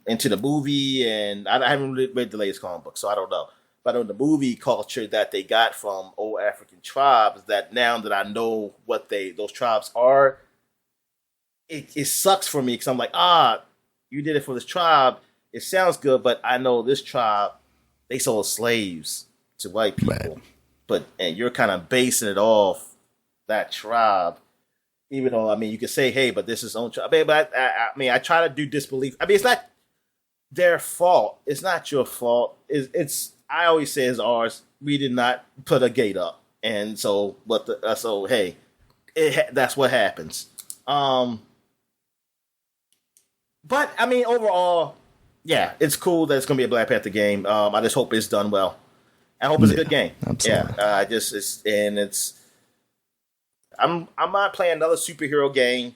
Speaker 1: into the movie, and I haven't read the latest comic book, so I don't know. But on the movie culture that they got from old African tribes, that now that I know what those tribes are, it sucks for me because I'm like, you did it for this tribe. It sounds good, but I know this tribe, they sold slaves to white people. Right. And you're kind of basing it off that tribe. Even though, I mean, you could say, hey, but this is own tribe. But I try to do disbelief. I mean, it's not their fault. It's not your fault. I always say it's ours. We did not put a gate up. And so, hey, that's what happens. But, I mean, overall, yeah, it's cool that it's going to be a Black Panther game. I just hope it's done well. I hope it's a good game.
Speaker 2: Absolutely.
Speaker 1: Yeah, I'm not playing another superhero game.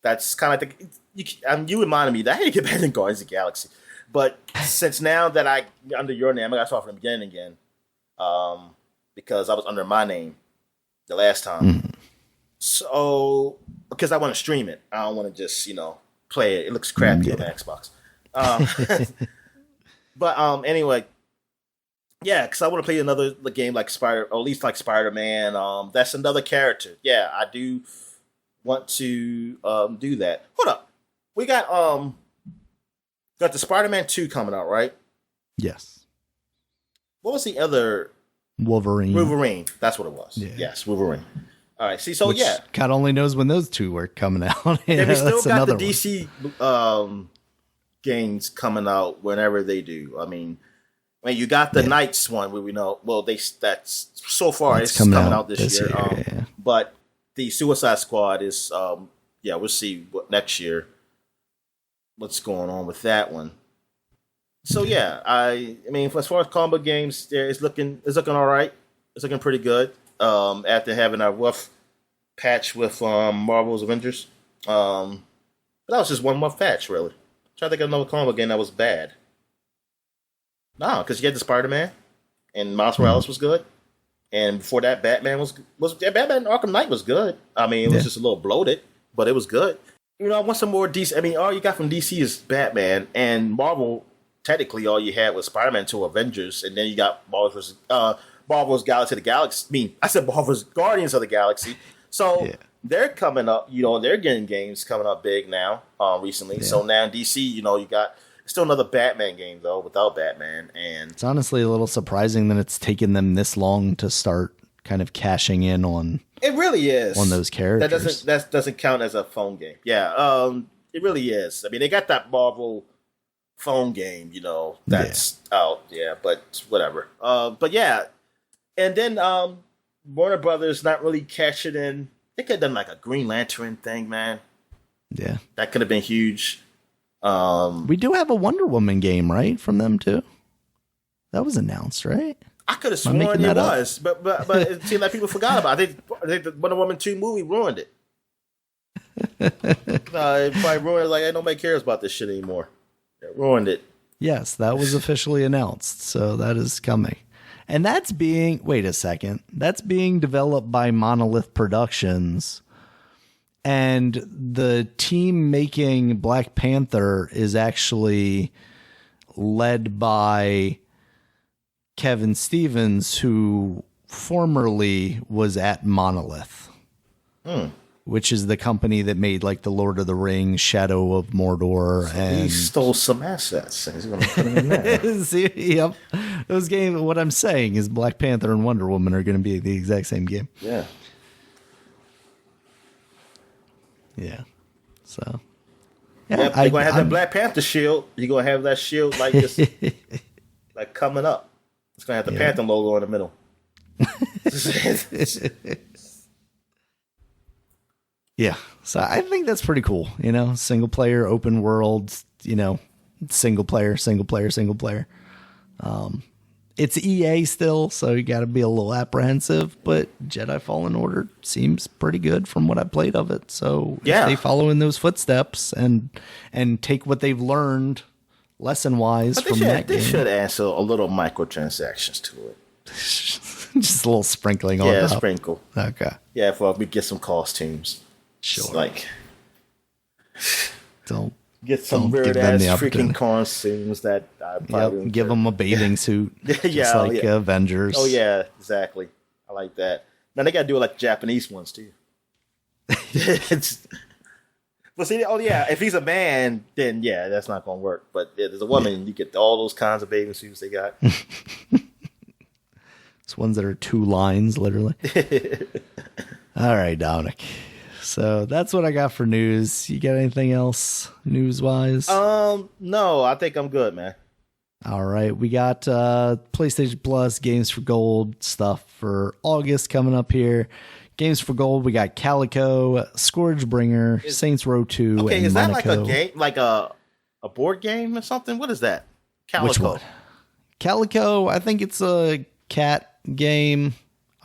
Speaker 1: That's kind of you reminded me that I had to get back in Guardians of the Galaxy. But since now that under your name, I got to start from the beginning again. Because I was under my name the last time. Mm-hmm. So, because I want to stream it. I don't want to just, play it. It looks crappy on the Xbox. But anyway, yeah, because I want to play another game like or at least like Spider-Man. That's another character. Yeah, I do want to do that. Hold up, we got the Spider-Man 2 coming out, right?
Speaker 2: Yes.
Speaker 1: What was the other?
Speaker 2: Wolverine.
Speaker 1: That's what it was.
Speaker 2: Yeah.
Speaker 1: Yes, Wolverine. All right. See, so yeah,
Speaker 2: God only knows when those two were coming out.
Speaker 1: And we still got the DC games coming out whenever they do. I mean, you got the Knights one where we know. Well, that's so far it's coming out this year. But the Suicide Squad is we'll see what next year. What's going on with that one? So yeah, I mean, as far as combo games, it's looking all right. It's looking pretty good. After having a rough patch with Marvel's Avengers, but that was just one rough patch, really. I'm trying to think of another combo game that was bad. No, because you had the Spider-Man, and Miles Morales was good, and before that, Batman was Batman Arkham Knight was good. I mean, it was just a little bloated, but it was good. I want some more DC. I mean, all you got from DC is Batman, and Marvel. Technically, all you had was Spider-Man 2 Avengers, and then you got Marvel's Galaxy of the Galaxy. I mean, I said Marvel's Guardians of the Galaxy. So they're coming up. They're getting games coming up big now. Recently, so now in DC, you got still another Batman game though without Batman, and
Speaker 2: it's honestly a little surprising that it's taken them this long to start kind of cashing in on.
Speaker 1: It really is
Speaker 2: on those characters.
Speaker 1: That doesn't count as a phone game. Yeah, it really is. I mean, they got that Marvel phone game, that's out. Yeah, but whatever. But yeah, and then Warner Brothers not really cashing in. They could have done like a Green Lantern thing, man.
Speaker 2: Yeah,
Speaker 1: that could have been huge.
Speaker 2: We do have a Wonder Woman game, right, from them too. That was announced, right?
Speaker 1: I could have sworn it was, but it seemed like people forgot about it. I think the Wonder Woman 2 movie ruined it. It probably ruined it. Like, nobody cares about this shit anymore. It ruined it.
Speaker 2: Yes, that was officially announced, so that is coming. And that's being, wait a second, that's being developed by Monolith Productions, And the team making Black Panther is actually led by Kevin Stevens, who formerly was at Monolith, which is the company that made like the Lord of the Rings, Shadow of Mordor,
Speaker 1: So
Speaker 2: and
Speaker 1: he stole some assets. And he's going to put them in there.
Speaker 2: See, yep. Those games. What I'm saying is Black Panther and Wonder Woman are going to be the exact same game.
Speaker 1: Yeah.
Speaker 2: Yeah. So.
Speaker 1: Yeah, you're going to have that Black Panther shield. You're going to have that shield like this, like coming up. It's going to have the Panther logo in the middle.
Speaker 2: Yeah. So I think that's pretty cool. You know, single player, open world, you know, single player. It's EA still, so you got to be a little apprehensive, but Jedi Fallen Order seems pretty good from what I played of it. So if they follow in those footsteps and take what they've learned lesson wise from that game.
Speaker 1: They should add a little microtransactions to it.
Speaker 2: Just a little sprinkling on top.
Speaker 1: Sprinkle.
Speaker 2: Okay.
Speaker 1: Yeah, for we get some costumes.
Speaker 2: Sure.
Speaker 1: Just like
Speaker 2: don't
Speaker 1: get some weird ass freaking costumes that I probably
Speaker 2: give them a bathing suit. Just like Avengers.
Speaker 1: Oh yeah, exactly. I like that. Now they gotta do it like Japanese ones too. But see, if he's a man, then that's not gonna work. But if there's a woman, you get all those kinds of bathing suits they got.
Speaker 2: It's ones that are 2 lines, literally. All right, Dominic. So that's what I got for news. You got anything else news-wise?
Speaker 1: No, I think I'm good, man.
Speaker 2: All right, we got PlayStation Plus, Games for Gold stuff for August coming up here. Games for Gold, we got Calico, Scourgebringer, Saints Row 2,
Speaker 1: okay,
Speaker 2: and
Speaker 1: is that
Speaker 2: Monaco.
Speaker 1: like a game, like a board game or something? What is that? Calico.
Speaker 2: Which one? Calico, I think it's a cat game.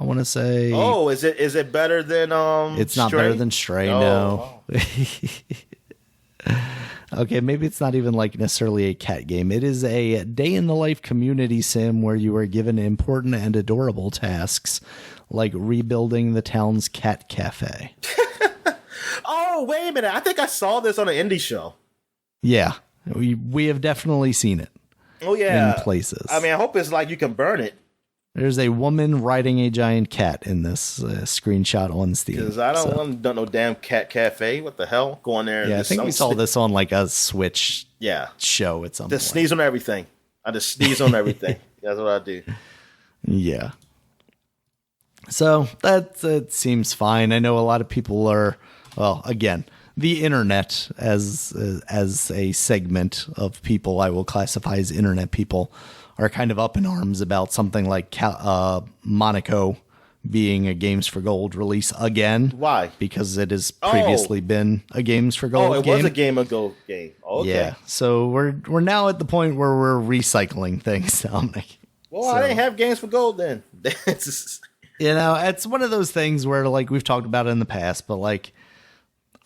Speaker 2: I want to say.
Speaker 1: Oh, is it better than
Speaker 2: It's not
Speaker 1: Stray?
Speaker 2: better than Stray. No. Okay, maybe it's not even like necessarily a cat game. It is a day in the life community sim where you are given important and adorable tasks like rebuilding the town's cat cafe.
Speaker 1: Oh, wait a minute. I think I saw this on an indie show.
Speaker 2: Yeah, we have definitely seen it.
Speaker 1: Oh yeah,
Speaker 2: in places.
Speaker 1: I mean, I hope it's like you can burn it.
Speaker 2: There's a woman riding a giant cat in this screenshot on Steam.
Speaker 1: Because I don't want no damn cat cafe. What the hell? Go on there. And
Speaker 2: I think we saw this on like a Switch show at some point.
Speaker 1: Just sneeze on everything. I just sneeze on everything. That's what I do. Yeah.
Speaker 2: So that seems fine. I know a lot of people are, well, again, the internet as a segment of people I will classify as internet people are kind of up in arms about something like Monaco being a Games for Gold release again.
Speaker 1: Why?
Speaker 2: Because it has previously been a Games for Gold game.
Speaker 1: Was a Game of Gold game. Okay.
Speaker 2: Yeah. So we're now at the point where we're recycling things, Dominic.
Speaker 1: Well, I didn't have Games for Gold then.
Speaker 2: You know, it's one of those things where like we've talked about it in the past, but like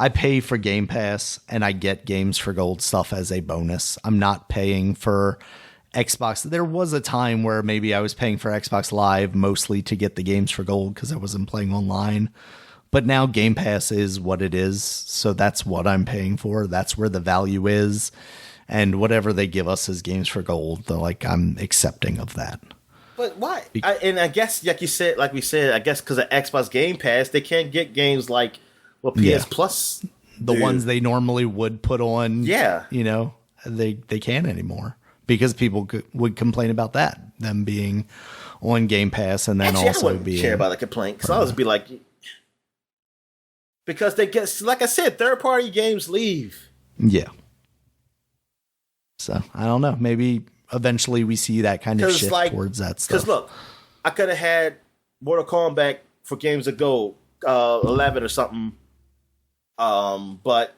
Speaker 2: I pay for Game Pass and I get Games for Gold stuff as a bonus. I'm not paying for Xbox. There was a time where maybe I was paying for Xbox Live mostly to get the Games for Gold because I wasn't playing online. But now Game Pass is what it is. So that's what I'm paying for. That's where the value is. And whatever they give us as Games for Gold, like I'm accepting of that.
Speaker 1: But why? I guess, like we said, I guess because of Xbox Game Pass, they can't get games like PS Plus.
Speaker 2: The ones they normally would put on.
Speaker 1: Yeah.
Speaker 2: You know, they can't anymore. Because people would complain about that, them being on Game Pass and then also
Speaker 1: I wouldn't
Speaker 2: being
Speaker 1: care about the complaint because I was be like, because they get, like I said, third-party games leave.
Speaker 2: Yeah. So I don't know. Maybe eventually we see that kind of shift towards that stuff.
Speaker 1: Because look, I could have had Mortal Kombat for Games of Gold 11 or something, but.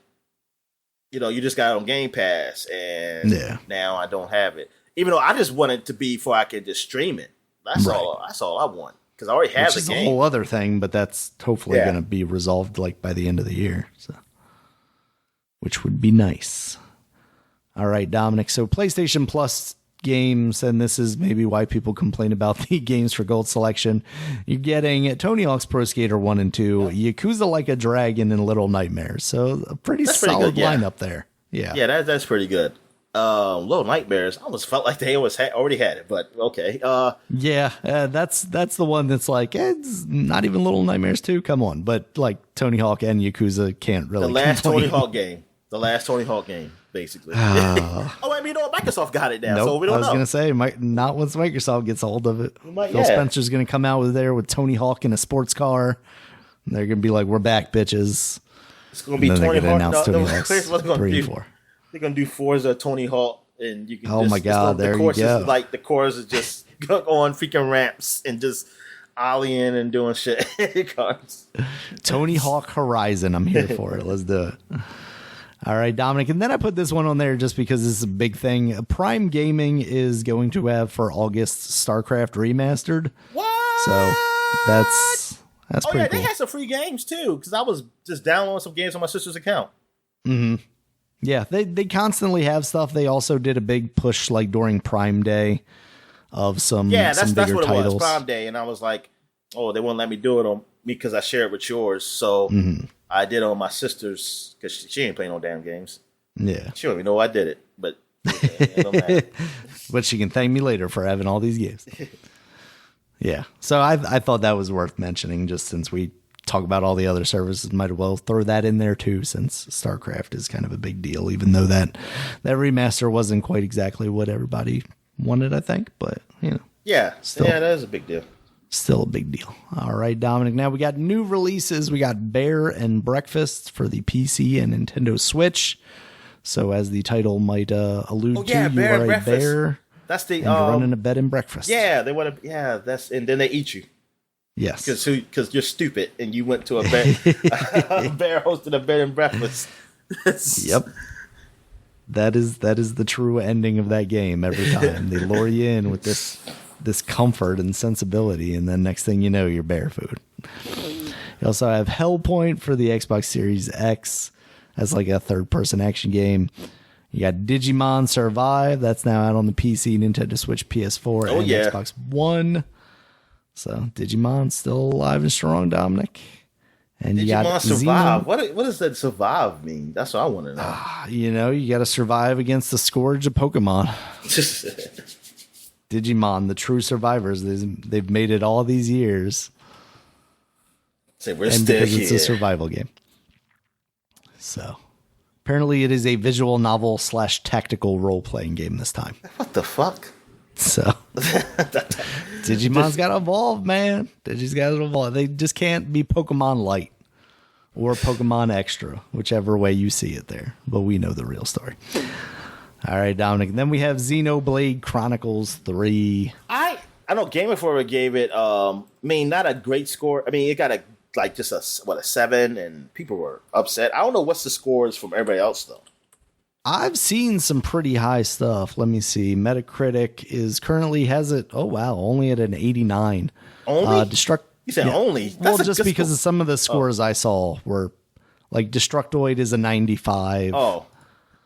Speaker 1: You know, you just got it on Game Pass, and now I don't have it. Even though I just want it to be before I can just stream it. That's all. That's all I want because I already have the game.
Speaker 2: Which is a whole other thing, but that's hopefully going to be resolved like by the end of the year. So, which would be nice. All right, Dominic. So PlayStation Plus games, and this is maybe why people complain about the games for gold selection. You're getting Tony Hawk's Pro Skater 1 and 2, Yakuza Like a Dragon, and Little Nightmares. So a pretty solid lineup there. Yeah,
Speaker 1: that's pretty good. Little Nightmares, I almost felt like they already had it, but okay.
Speaker 2: That's the one that's like, it's not even Little Nightmares 2. Come on, but like Tony Hawk and Yakuza can't really.
Speaker 1: The last Tony Hawk game, basically. I mean, Microsoft got it now, so we don't know. I was
Speaker 2: gonna say, not once Microsoft gets a hold of it. Phil Spencer's gonna come out with Tony Hawk in a sports car. And they're gonna be like, "We're back, bitches."
Speaker 1: It's gonna be Tony Hawk.
Speaker 2: Tony Hawk's 3 and 4.
Speaker 1: They're gonna do Forza Tony Hawk, and you can.
Speaker 2: Oh my god! There you go.
Speaker 1: Like the course is just on freaking ramps and just ollieing and doing shit.
Speaker 2: Tony Hawk Horizon. I'm here for it. Let's do it. All right, Dominic. And then I put this one on there just because this is a big thing. Prime Gaming is going to have for August StarCraft Remastered.
Speaker 1: What?
Speaker 2: So that's pretty cool.
Speaker 1: They had some free games too, because I was just downloading some games on my sister's account.
Speaker 2: Mm-hmm. Yeah, they constantly have stuff. They also did a big push like during Prime Day of some
Speaker 1: that's
Speaker 2: bigger
Speaker 1: what
Speaker 2: titles.
Speaker 1: It was, Prime Day, and I was like, oh, they won't let me do it on me because I share it with yours. So I did it on my sister's because she ain't playing no damn games.
Speaker 2: Yeah,
Speaker 1: she don't even know I did it, but it don't matter.
Speaker 2: But she can thank me later for having all these games. Yeah, so I thought that was worth mentioning, just since we talk about all the other services, might as well throw that in there too, since StarCraft is kind of a big deal, even though that remaster wasn't quite exactly what everybody wanted, I think, but still,
Speaker 1: that is a big deal.
Speaker 2: Still a big deal. All right, Dominic. Now we got new releases. We got Bear and Breakfast for the PC and Nintendo Switch. So as the title might allude to, you are a bear.
Speaker 1: That's the
Speaker 2: and you're running a bed and breakfast.
Speaker 1: Yeah, they want to. Yeah, and then they eat you.
Speaker 2: Yes,
Speaker 1: because you're stupid and you went to a bear hosted a bed and breakfast.
Speaker 2: Yep, that is the true ending of that game every time. They lure you in with this comfort and sensibility, and then next thing you know, you're bear food. You also have Hellpoint for the Xbox Series X as like a third-person action game. You got Digimon Survive, that's now out on the PC, Nintendo Switch, PS4, and Xbox One. So Digimon still alive and strong, Dominic. And you got
Speaker 1: Survive. What does that survive mean? That's what I want to know.
Speaker 2: You got to survive against the scourge of Pokemon. Digimon, the true survivors. They've made it all these years.
Speaker 1: Because
Speaker 2: it's a survival game. So apparently it is a visual novel / tactical role-playing game this time.
Speaker 1: What the fuck?
Speaker 2: So Digimon's got to evolve, man. Digi's got to evolve. They just can't be Pokemon Light or Pokemon Extra, whichever way you see it there. But we know the real story. All right, Dominic. Then we have Xenoblade Chronicles 3.
Speaker 1: I know Game Informer gave it, not a great score. I mean, it got just a 7, and people were upset. I don't know what's the scores from everybody else, though.
Speaker 2: I've seen some pretty high stuff. Let me see. Metacritic is currently has it. Oh wow, only at an 89.
Speaker 1: Only? You said only?
Speaker 2: That's just because of some of the scores I saw were like Destructoid is a 95.
Speaker 1: Oh,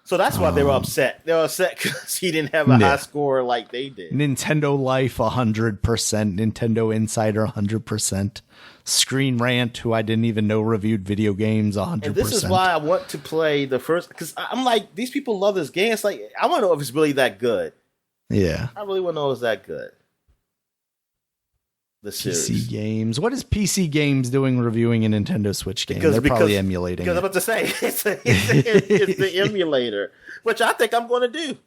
Speaker 1: so that's why they were upset. They were upset because he didn't have a high score like they did.
Speaker 2: Nintendo Life 100%. Nintendo Insider 100%. Screen Rant, who I didn't even know reviewed video games, 100%.
Speaker 1: And this is why I want to play the first, because I'm like, these people love this game. It's like, I want to know if it's really that good.
Speaker 2: Yeah.
Speaker 1: I really want to know if it's that good. The series.
Speaker 2: PC Games. What is PC Games doing reviewing a Nintendo Switch game? They're probably emulating it.
Speaker 1: Because I'm about to say, it's the emulator, which I think I'm going to do.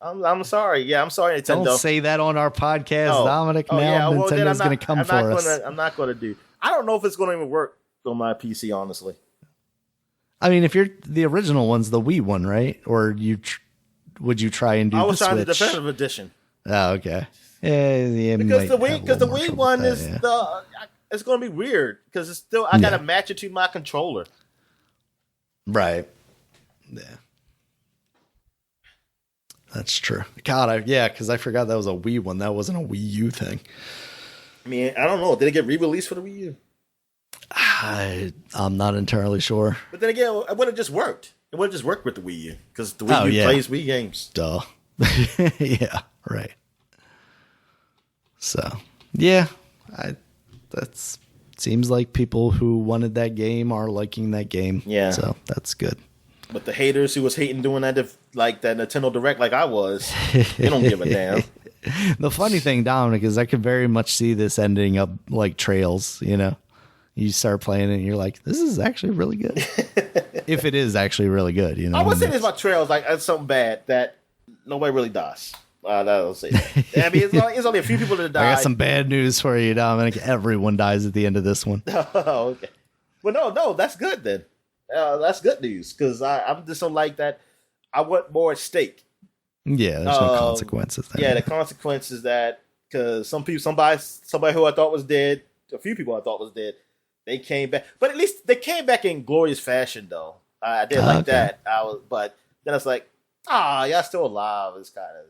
Speaker 1: I'm sorry. Yeah, I'm sorry, Nintendo.
Speaker 2: Don't say that on our podcast, Dominic. Nintendo's going to come for us.
Speaker 1: I'm not going to do. I don't know if it's going to even work on my PC, honestly.
Speaker 2: I mean, if you're the original one's the Wii one, right? Or would you try and do?
Speaker 1: I was trying
Speaker 2: Switch?
Speaker 1: the definitive edition.
Speaker 2: Oh, okay. Yeah,
Speaker 1: because the Wii one is it's going to be weird because it's still I got to match it to my controller.
Speaker 2: Right. Yeah. That's true. God, because I forgot that was a Wii one. That wasn't a Wii U thing.
Speaker 1: I mean, I don't know. Did it get re-released for the Wii U?
Speaker 2: I'm not entirely sure.
Speaker 1: But then again, it would have just worked. It would have just worked with the Wii U because the Wii U plays Wii games.
Speaker 2: Duh. Yeah. Right. So, yeah, that's seems like people who wanted that game are liking that game.
Speaker 1: Yeah.
Speaker 2: So that's good.
Speaker 1: But the haters who was hating doing that, like that Nintendo Direct, like I was, they don't give a damn.
Speaker 2: The funny thing, Dominic, is I could very much see this ending up like Trails. You know, you start playing it and you're like, this is actually really good. If it is actually really good, you know.
Speaker 1: I would say this about Trails, like it's something bad that nobody really does. I'll say that. I mean, it's only a few people that die.
Speaker 2: I got some bad news for you, Dominic. Everyone dies at the end of this one.
Speaker 1: Oh, okay. Well, no, that's good then. That's good news because I'm just don't like that. I want more at stake.
Speaker 2: Yeah, there's no consequences there.
Speaker 1: Yeah, the consequences that because somebody who I thought was dead, a few people I thought was dead, they came back. But at least they came back in glorious fashion, though. I did like that. But then it's like, y'all still alive. It's kind of.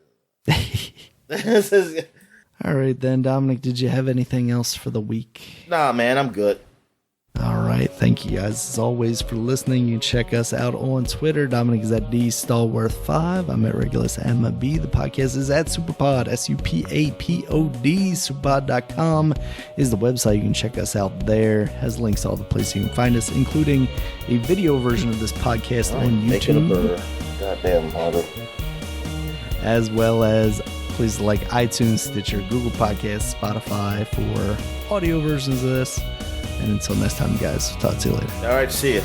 Speaker 2: All right, then, Dominic, did you have anything else for the week?
Speaker 1: Nah, man, I'm good.
Speaker 2: All right, thank you guys as always for listening. You can check us out on Twitter. Dominic is at DStallworth5. I'm at Regulus MB. The podcast is at Superpod, SUPAPOD. Superpod.com is the website. You can check us out there. Has links to all the places you can find us, including a video version of this podcast on YouTube.
Speaker 1: Goddamn harder.
Speaker 2: As well as places like iTunes, Stitcher, Google Podcasts, Spotify for audio versions of this. And until next time, guys, talk to you later.
Speaker 1: All right, see you.